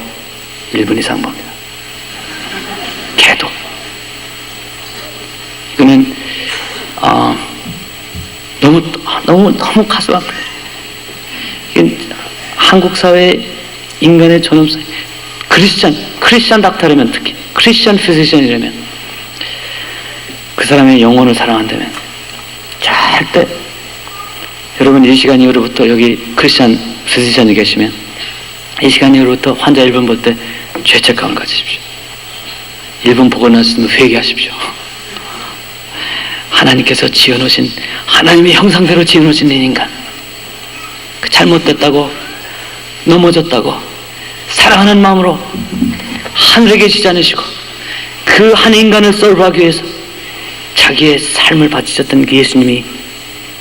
1분 이상 봅니다. 개도. 이거는 너무 가슴 아파요. 한국 사회의 인간의 존엄성, 크리스찬 닥터라면 특히 크리스찬 피지션이라면 그 사람의 영혼을 사랑한다면 절대 여러분 이 시간 이후로부터 여기 크리스찬 피지션이 계시면 이 시간 이후로부터 환자 1분 볼 때 죄책감을 가지십시오. 1분 보고 나서는 회개하십시오. 하나님께서 지어놓으신 하나님의 형상대로 지어놓으신 인간 그 잘못됐다고 넘어졌다고 사랑하는 마음으로 하늘에 계시지 않으시고 그 한 인간을 썰어하기 위해서 자기의 삶을 바치셨던 그 예수님이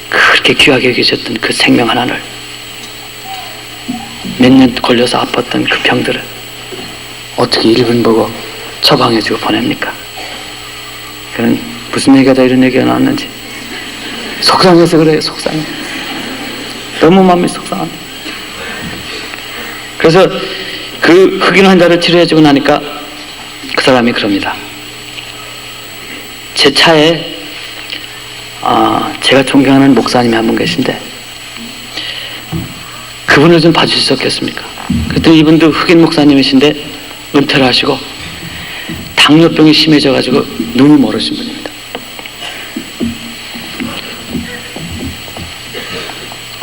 그렇게 귀하게 계셨던 그 생명 하나를 몇 년 걸려서 아팠던 그 병들을 어떻게 1분 보고 처방해주고 보냅니까? 그는 무슨 얘기가 다 이런 얘기가 나왔는지 속상해서 그래요. 속상해. 너무 마음이 속상합니다. 그래서 그 흑인 환자를 치료해주고 나니까 그 사람이 그럽니다. 제 차에 제가 존경하는 목사님이 한 분 계신데 그분을 좀 봐주실 수 없겠습니까? 그랬더니 이분도 흑인 목사님이신데 은퇴를 하시고 당뇨병이 심해져가지고 눈이 멀으신 분입니다.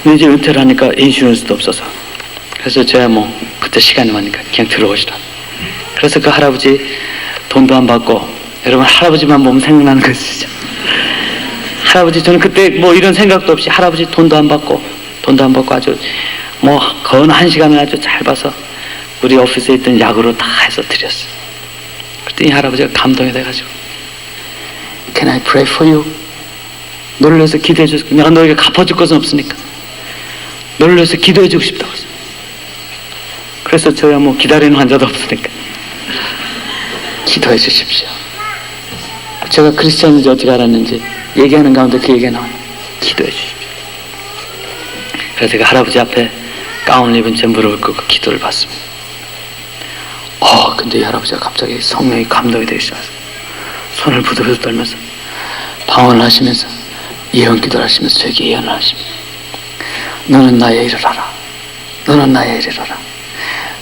근데 이제 은퇴를 하니까 인슈런스도 없어서 그래서 제가 뭐 그때 시간이 많으니까 그냥 들어오시라. 그래서 그 할아버지 돈도 안 받고 여러분 할아버지만 보면 생각나는 거 있으시죠? 할아버지 저는 그때 뭐 이런 생각도 없이 할아버지 돈도 안 받고 아주 뭐 거의 1시간을 아주 잘 봐서 우리 오피스에 있던 약으로 다 해서 드렸어요. 그랬더니 할아버지가 감동이 돼가지고 Can I pray for you? 너를 위해서 기도해 주고 내가 너에게 갚아줄 것은 없으니까 너를 위해서 기도해 주고 싶다고 했어요. 그래서 저야 뭐 기다리는 환자도 없으니까 기도해 주십시오. 제가 크리스찬인지 어떻게 알았는지 얘기하는 가운데 그 얘기가 나와요. 기도해 주십시오. 그래서 제가 할아버지 앞에 가운을 입은 채 무릎을 꿇고 기도를 받습니다. 근데 이 할아버지가 갑자기 성령이 감동이 되기 시작했어요. 손을 부들부들 떨면서 방언을 하시면서 예언 기도를 하시면서 저에게 예언을 하십니다. 너는 나의 일을 하라. 너는 나의 일을 하라.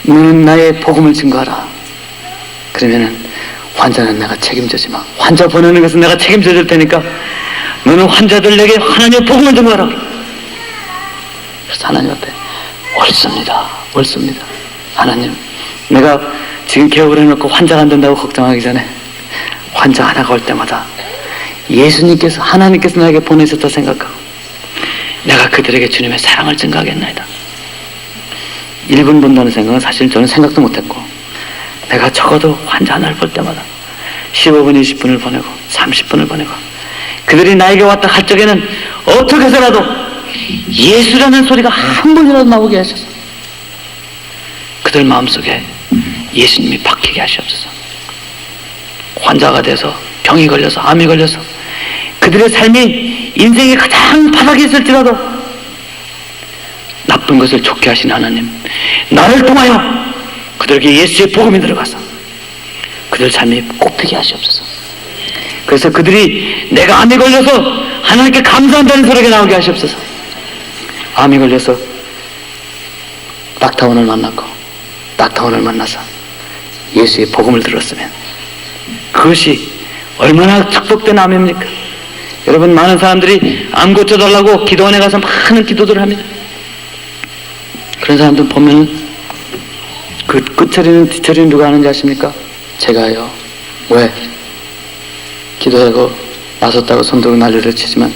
너는 나의 복음을 증거하라. 그러면은 환자는 내가 책임지지만 환자 보내는 것은 내가 책임져 줄 테니까 너는 환자들에게 하나님의 복음을 증거하라. 그래서 하나님 앞에 옳습니다. 하나님 내가 지금 개업을 해놓고 환자가 안 된다고 걱정하기 전에 환자 하나가 올 때마다 예수님께서, 하나님께서 나에게 보내셨다 생각하고 내가 그들에게 주님의 사랑을 증가하겠나이다. 1분 본다는 생각은 사실 저는 생각도 못했고, 내가 적어도 환자 하나를 볼 때마다 15분, 20분을 보내고 30분을 보내고, 그들이 나에게 왔다 할 적에는 어떻게 해서라도 예수라는 소리가 한 번이라도 나오게 하셔서 그들 마음속에 예수님이 박히게 하시옵소서. 환자가 돼서, 병이 걸려서, 암이 걸려서 그들의 삶이 인생의 가장 바닥에 있을지라도 나쁜 것을 좋게 하신 하나님, 나를 통하여 그들에게 예수의 복음이 들어가서 그들 삶이 꽃피게 하시옵소서. 그래서 그들이 내가 암이 걸려서 하나님께 감사한다는 소리가 나오게 하시옵소서. 암이 걸려서 닥터원을 만났고 닥터원을 만나서 예수의 복음을 들었으면 그것이 얼마나 축복된 암입니까? 여러분, 많은 사람들이 암 고쳐달라고 기도원에 가서 많은 기도들을 합니다. 그런 사람들 보면은 그 끝처리는 뒤처리는 누가 하는지 아십니까? 제가요. 왜? 기도하고 나섰다고 손들고 난리를 치지만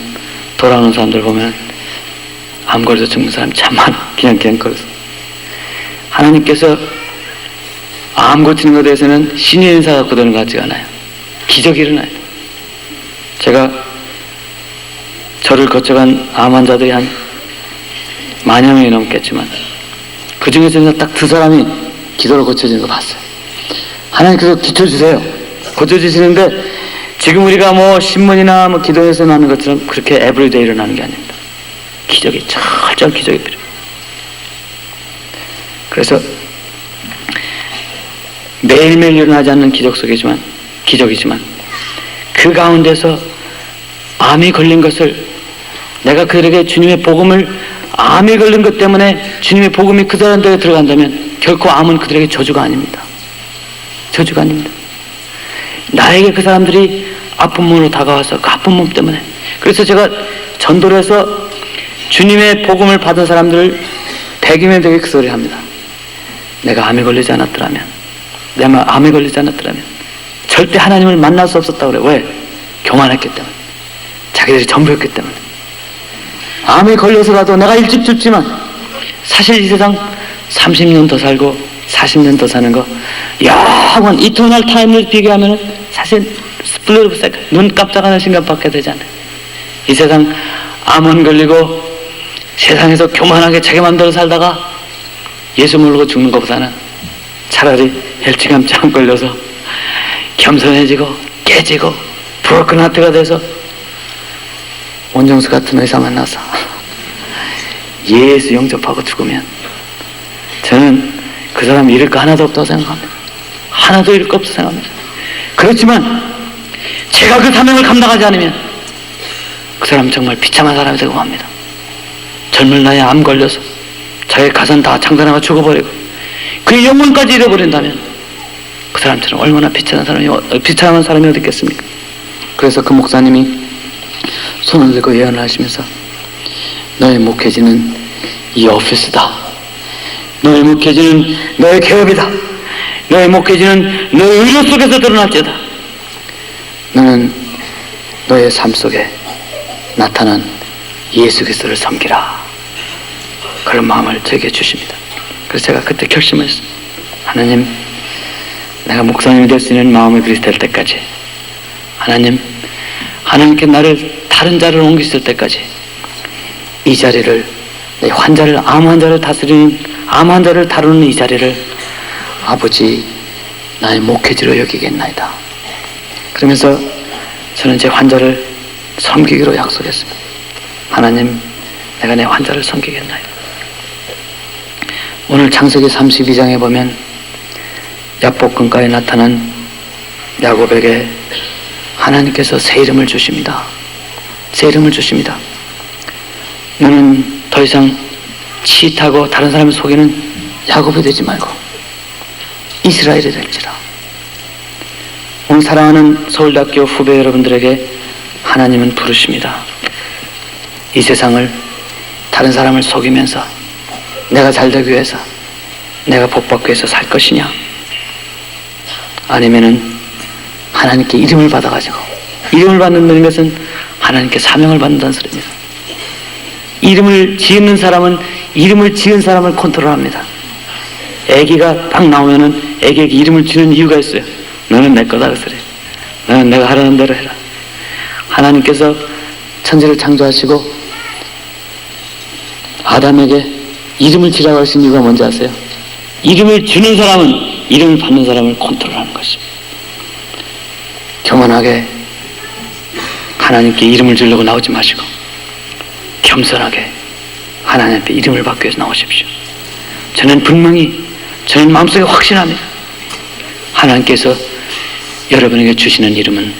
돌아오는 사람들 보면 암 걸려서 죽는 사람이 참 많아. 그냥 걸려서. 하나님께서 암 고치는 것에 대해서는 신의 인사 갖고 되는 것 같지가 않아요. 기적이 일어나요. 제가 저를 거쳐간 암 환자들이 한 10,000 명이 넘겠지만 그 중에서는 딱 2사람이 기도로 고쳐지는 거 봤어요. 하나님께서 고쳐주세요. 고쳐주시는데 지금 우리가 뭐 신문이나 뭐 기도에서 나는 것처럼 그렇게 에브리데이 일어나는 게 아닙니다. 기적이, 철저한 기적이 필요해요. 그래서 매일매일 일어나지 않는 기적이지만 그 가운데서 암이 걸린 것을 내가 그들에게 주님의 복음을, 암이 걸린 것 때문에 주님의 복음이 그 사람들에게 들어간다면 결코 암은 그들에게 저주가 아닙니다. 저주가 아닙니다. 나에게 그 사람들이 아픈 몸으로 다가와서 그 아픈 몸 때문에, 그래서 제가 전도를 해서 주님의 복음을 받은 사람들을 100이면 되게 그 소리를 합니다. 내가 암에 걸리지 않았더라면, 내가 암에 걸리지 않았더라면 절대 하나님을 만날 수 없었다고 그래. 왜? 교만했기 때문에, 자기들이 전부였기 때문에. 암에 걸려서라도 내가 일찍 죽지만 사실 이 세상 30년 더 살고 40년 더 사는 거, 영원 이터널 타임을 비교하면 사실 스플릿 오브 세컨드, 눈 깜짝하는 순간밖에 되지 않아요. 이 세상 암원 걸리고 세상에서 교만하게 자기 마음대로 살다가 예수 모르고 죽는 것보다는 차라리 헬치감치 안 걸려서 겸손해지고 깨지고 브로큰 하트가 돼서 원정수 같은 의사 만나서 예수 영접하고 죽으면 저는 그 사람 잃을 거 하나도 없다고 생각합니다. 하나도 잃을 거 없다고 생각합니다. 그렇지만 제가 그 사명을 감당하지 않으면 그 사람은 정말 비참한 사람이 되고 맙니다. 젊은 나이에 암 걸려서 자기 가산 다 장사나가 죽어버리고 그 영혼까지 잃어버린다면 그 사람처럼 얼마나 비참한 사람이 어디 있겠습니까? 그래서 그 목사님이 손을 들고 예언을 하시면서, 너의 목회지는 이 오피스다. 너의 목회지는 너의 개업이다. 너의 목회지는 너의 의료 속에서 드러날지어다. 너는 너의 삶 속에 나타난 예수 그리스도를 섬기라. 그런 마음을 저에게 주십니다. 그래서 제가 그때 결심을 했습니다. 하나님, 내가 목사님이 될 수 있는 마음의 그리스도 될 때까지, 하나님께 나를 다른 자리로 옮기실 때까지 이 자리를, 내 환자를, 암 환자를 다스리는, 암 환자를 다루는 이 자리를 아버지 나의 목회지로 여기겠나이다. 그러면서 저는 제 환자를 섬기기로 약속했습니다. 하나님, 내가 내 환자를 섬기겠나이다. 오늘 창세기 32장에 보면 야복강가에 나타난 야곱에게 하나님께서 새 이름을 주십니다. 새 이름을 주십니다. 너는 더 이상 치타고 다른 사람을 속이는 야곱이 되지 말고 이스라엘이 될지라. 오늘 사랑하는 서울대학교 후배 여러분들에게 하나님은 부르십니다. 이 세상을, 다른 사람을 속이면서 내가 잘되기 위해서, 내가 복받기 위해서 살 것이냐, 아니면은 하나님께 이름을 받아가지고 이름을 받는다는 것은 하나님께 사명을 받는다는 소리입니다. 이름을 지은 사람은 이름을 지은 사람을 컨트롤합니다. 애기가 딱 나오면은 애기에게 이름을 주는 이유가 있어요. 너는 내 거다, 그 소리. 너는 내가 하라는 대로 해라. 하나님께서 천지를 창조하시고 아담에게 이름을 지라고 하신 이유가 뭔지 아세요? 이름을 주는 사람은 이름을 받는 사람을 컨트롤하는 것입니다. 교만하게 하나님께 이름을 주려고 나오지 마시고 겸손하게 하나님 앞에 이름을 받기 위해서 나오십시오. 저는 분명히, 저는 마음속에 확신합니다. 하나님께서 여러분에게 주시는 이름은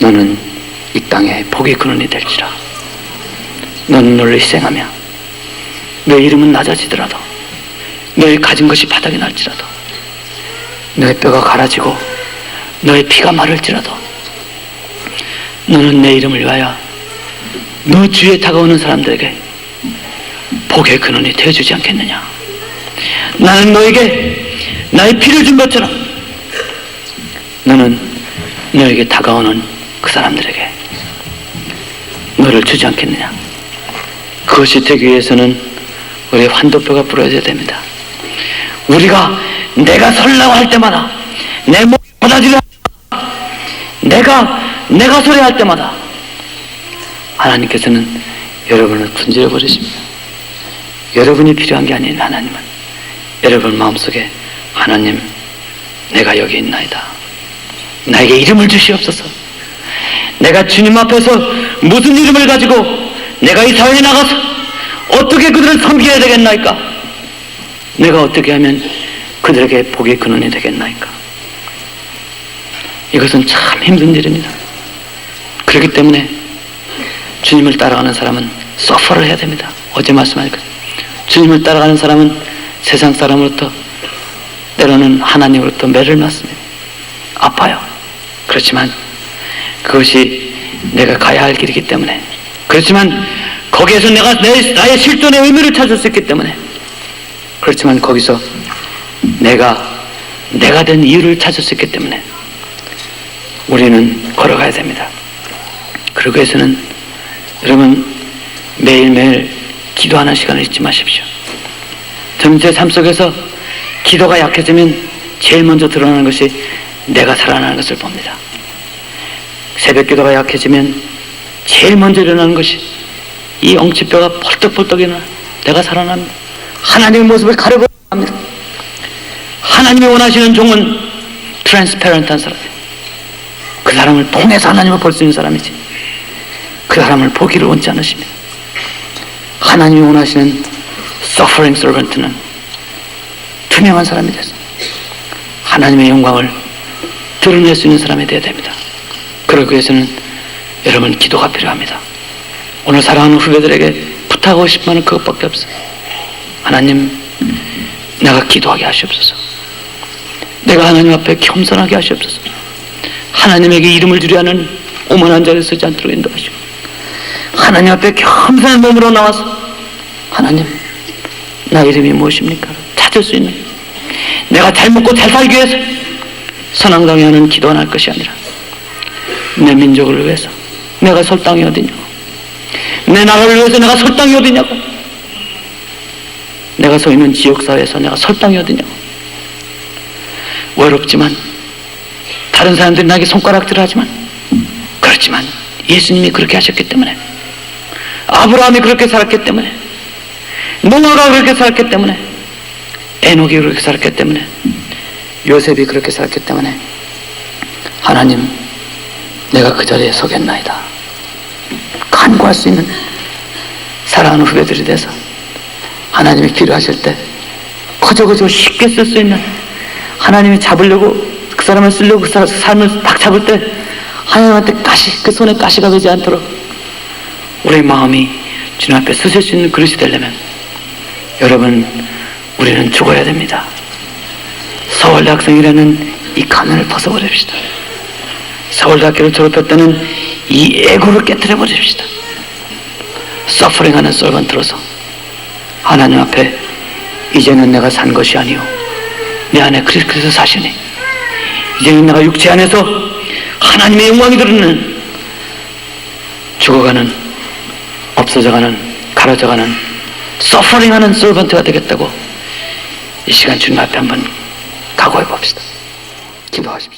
너는 이 땅에 복의 근원이 될지라. 너는 너를 희생하며 너의 이름은 낮아지더라도, 너의 가진 것이 바닥에 날지라도, 너의 뼈가 갈아지고 너의 피가 마를지라도 너는 내 이름을 위하여 너 주위에 다가오는 사람들에게 복의 근원이 되어주지 않겠느냐. 나는 너에게 나의 피를 준 것처럼 너는 너에게 다가오는 그 사람들에게 너를 주지 않겠느냐. 그것이 되기 위해서는 우리의 환도뼈가 부러져야 됩니다. 우리가 내가 설라고 할 때마다, 내 목이 고다지려 내가 소리할 때마다 하나님께서는 여러분을 분질러 버리십니다. 여러분이 필요한 게 아닌 하나님은 여러분 마음속에 하나님, 내가 여기 있나이다. 나에게 이름을 주시옵소서. 내가 주님 앞에서 무슨 이름을 가지고 내가 이 사회에 나가서 어떻게 그들을 섬겨야 되겠나이까? 내가 어떻게 하면 그들에게 복의 근원이 되겠나이까? 이것은 참 힘든 일입니다. 그렇기 때문에 주님을 따라가는 사람은 서퍼를 해야 됩니다. 어제 말씀하니까 주님을 따라가는 사람은 세상 사람으로부터, 때로는 하나님으로부터 매를 맞습니다. 아파요. 그렇지만 그것이 내가 가야 할 길이기 때문에, 그렇지만 거기에서 내가 나의 실존의 의미를 찾을 수 있기 때문에, 그렇지만 거기서 내가 된 이유를 찾을 수 있기 때문에 우리는 걸어가야 됩니다. 그러기 위해서는 여러분 매일매일 기도하는 시간을 잊지 마십시오. 저는 제 삶 속에서 기도가 약해지면 제일 먼저 드러나는 것이 내가 살아나는 것을 봅니다. 새벽 기도가 약해지면 제일 먼저 일어나는 것이 이 엉치뼈가 펄떡펄떡 일어나 내가 살아납니다. 하나님의 모습을 가려고 합니다. 하나님이 원하시는 종은 트랜스페런트한 사람이에요. 그 사람을 통해서 하나님을 볼 수 있는 사람이지, 그 사람을 보기를 원치 않으십니다. 하나님이 원하시는 suffering servant는 투명한 사람이 돼서 하나님의 영광을 드러낼 수 있는 사람이 되어야 됩니다. 그러기 위해서는 여러분 기도가 필요합니다. 오늘 사랑하는 후배들에게 부탁하고 싶은 말은 그것밖에 없어요. 하나님, 내가 기도하게 하시옵소서. 내가 하나님 앞에 겸손하게 하시옵소서. 하나님에게 이름을 주려 하는 오만한 자를 쓰지 않도록 인도하시고, 하나님 앞에 겸손한 몸으로 나와서 하나님, 나 이름이 무엇입니까? 찾을 수 있는, 내가 잘 먹고 잘 살기 위해서 선앙당에 하는 기도만 할 것이 아니라 내 민족을 위해서 내가 설 땅이 어디냐고, 내 나라를 위해서 내가 설 땅이 어디냐고, 내가 서 있는 지역사회에서 내가 설 땅이 어디냐고. 외롭지만 다른 사람들이 나에게 손가락질을 하지만, 그렇지만 예수님이 그렇게 하셨기 때문에, 아브라함이 그렇게 살았기 때문에, 노아가 그렇게 살았기 때문에, 에녹이 그렇게 살았기 때문에, 요셉이 그렇게 살았기 때문에 하나님, 내가 그 자리에 서겠나이다. 간구할 수 있는 사랑하는 후배들이 돼서 하나님이 필요하실 때 거저거저 쉽게 쓸 수 있는, 하나님이 잡으려고 그 사람을 쓰려고 그 삶을 딱 잡을 때 하나님한테 그 손에 가시가 되지 않도록 우리의 마음이 주님 앞에 쓰실 수 있는 그릇이 되려면 여러분, 우리는 죽어야 됩니다. 서울대학생이라는 이 가면을 벗어버립시다. 서울대학교를 졸업했다는 이 에고를 깨뜨려 버립시다. 서퍼링하는 서번트로서 하나님 앞에 이제는 내가 산 것이 아니오, 내 안에 그리스도께서 사시니 이제는 내가 육체 안에서 하나님의 영광이 드러나는 죽어가는, 없어져가는, 가려져가는, 서퍼링하는 솔번트가 되겠다고 이 시간 주님 앞에 한번 각오해 봅시다. 기도하십시오.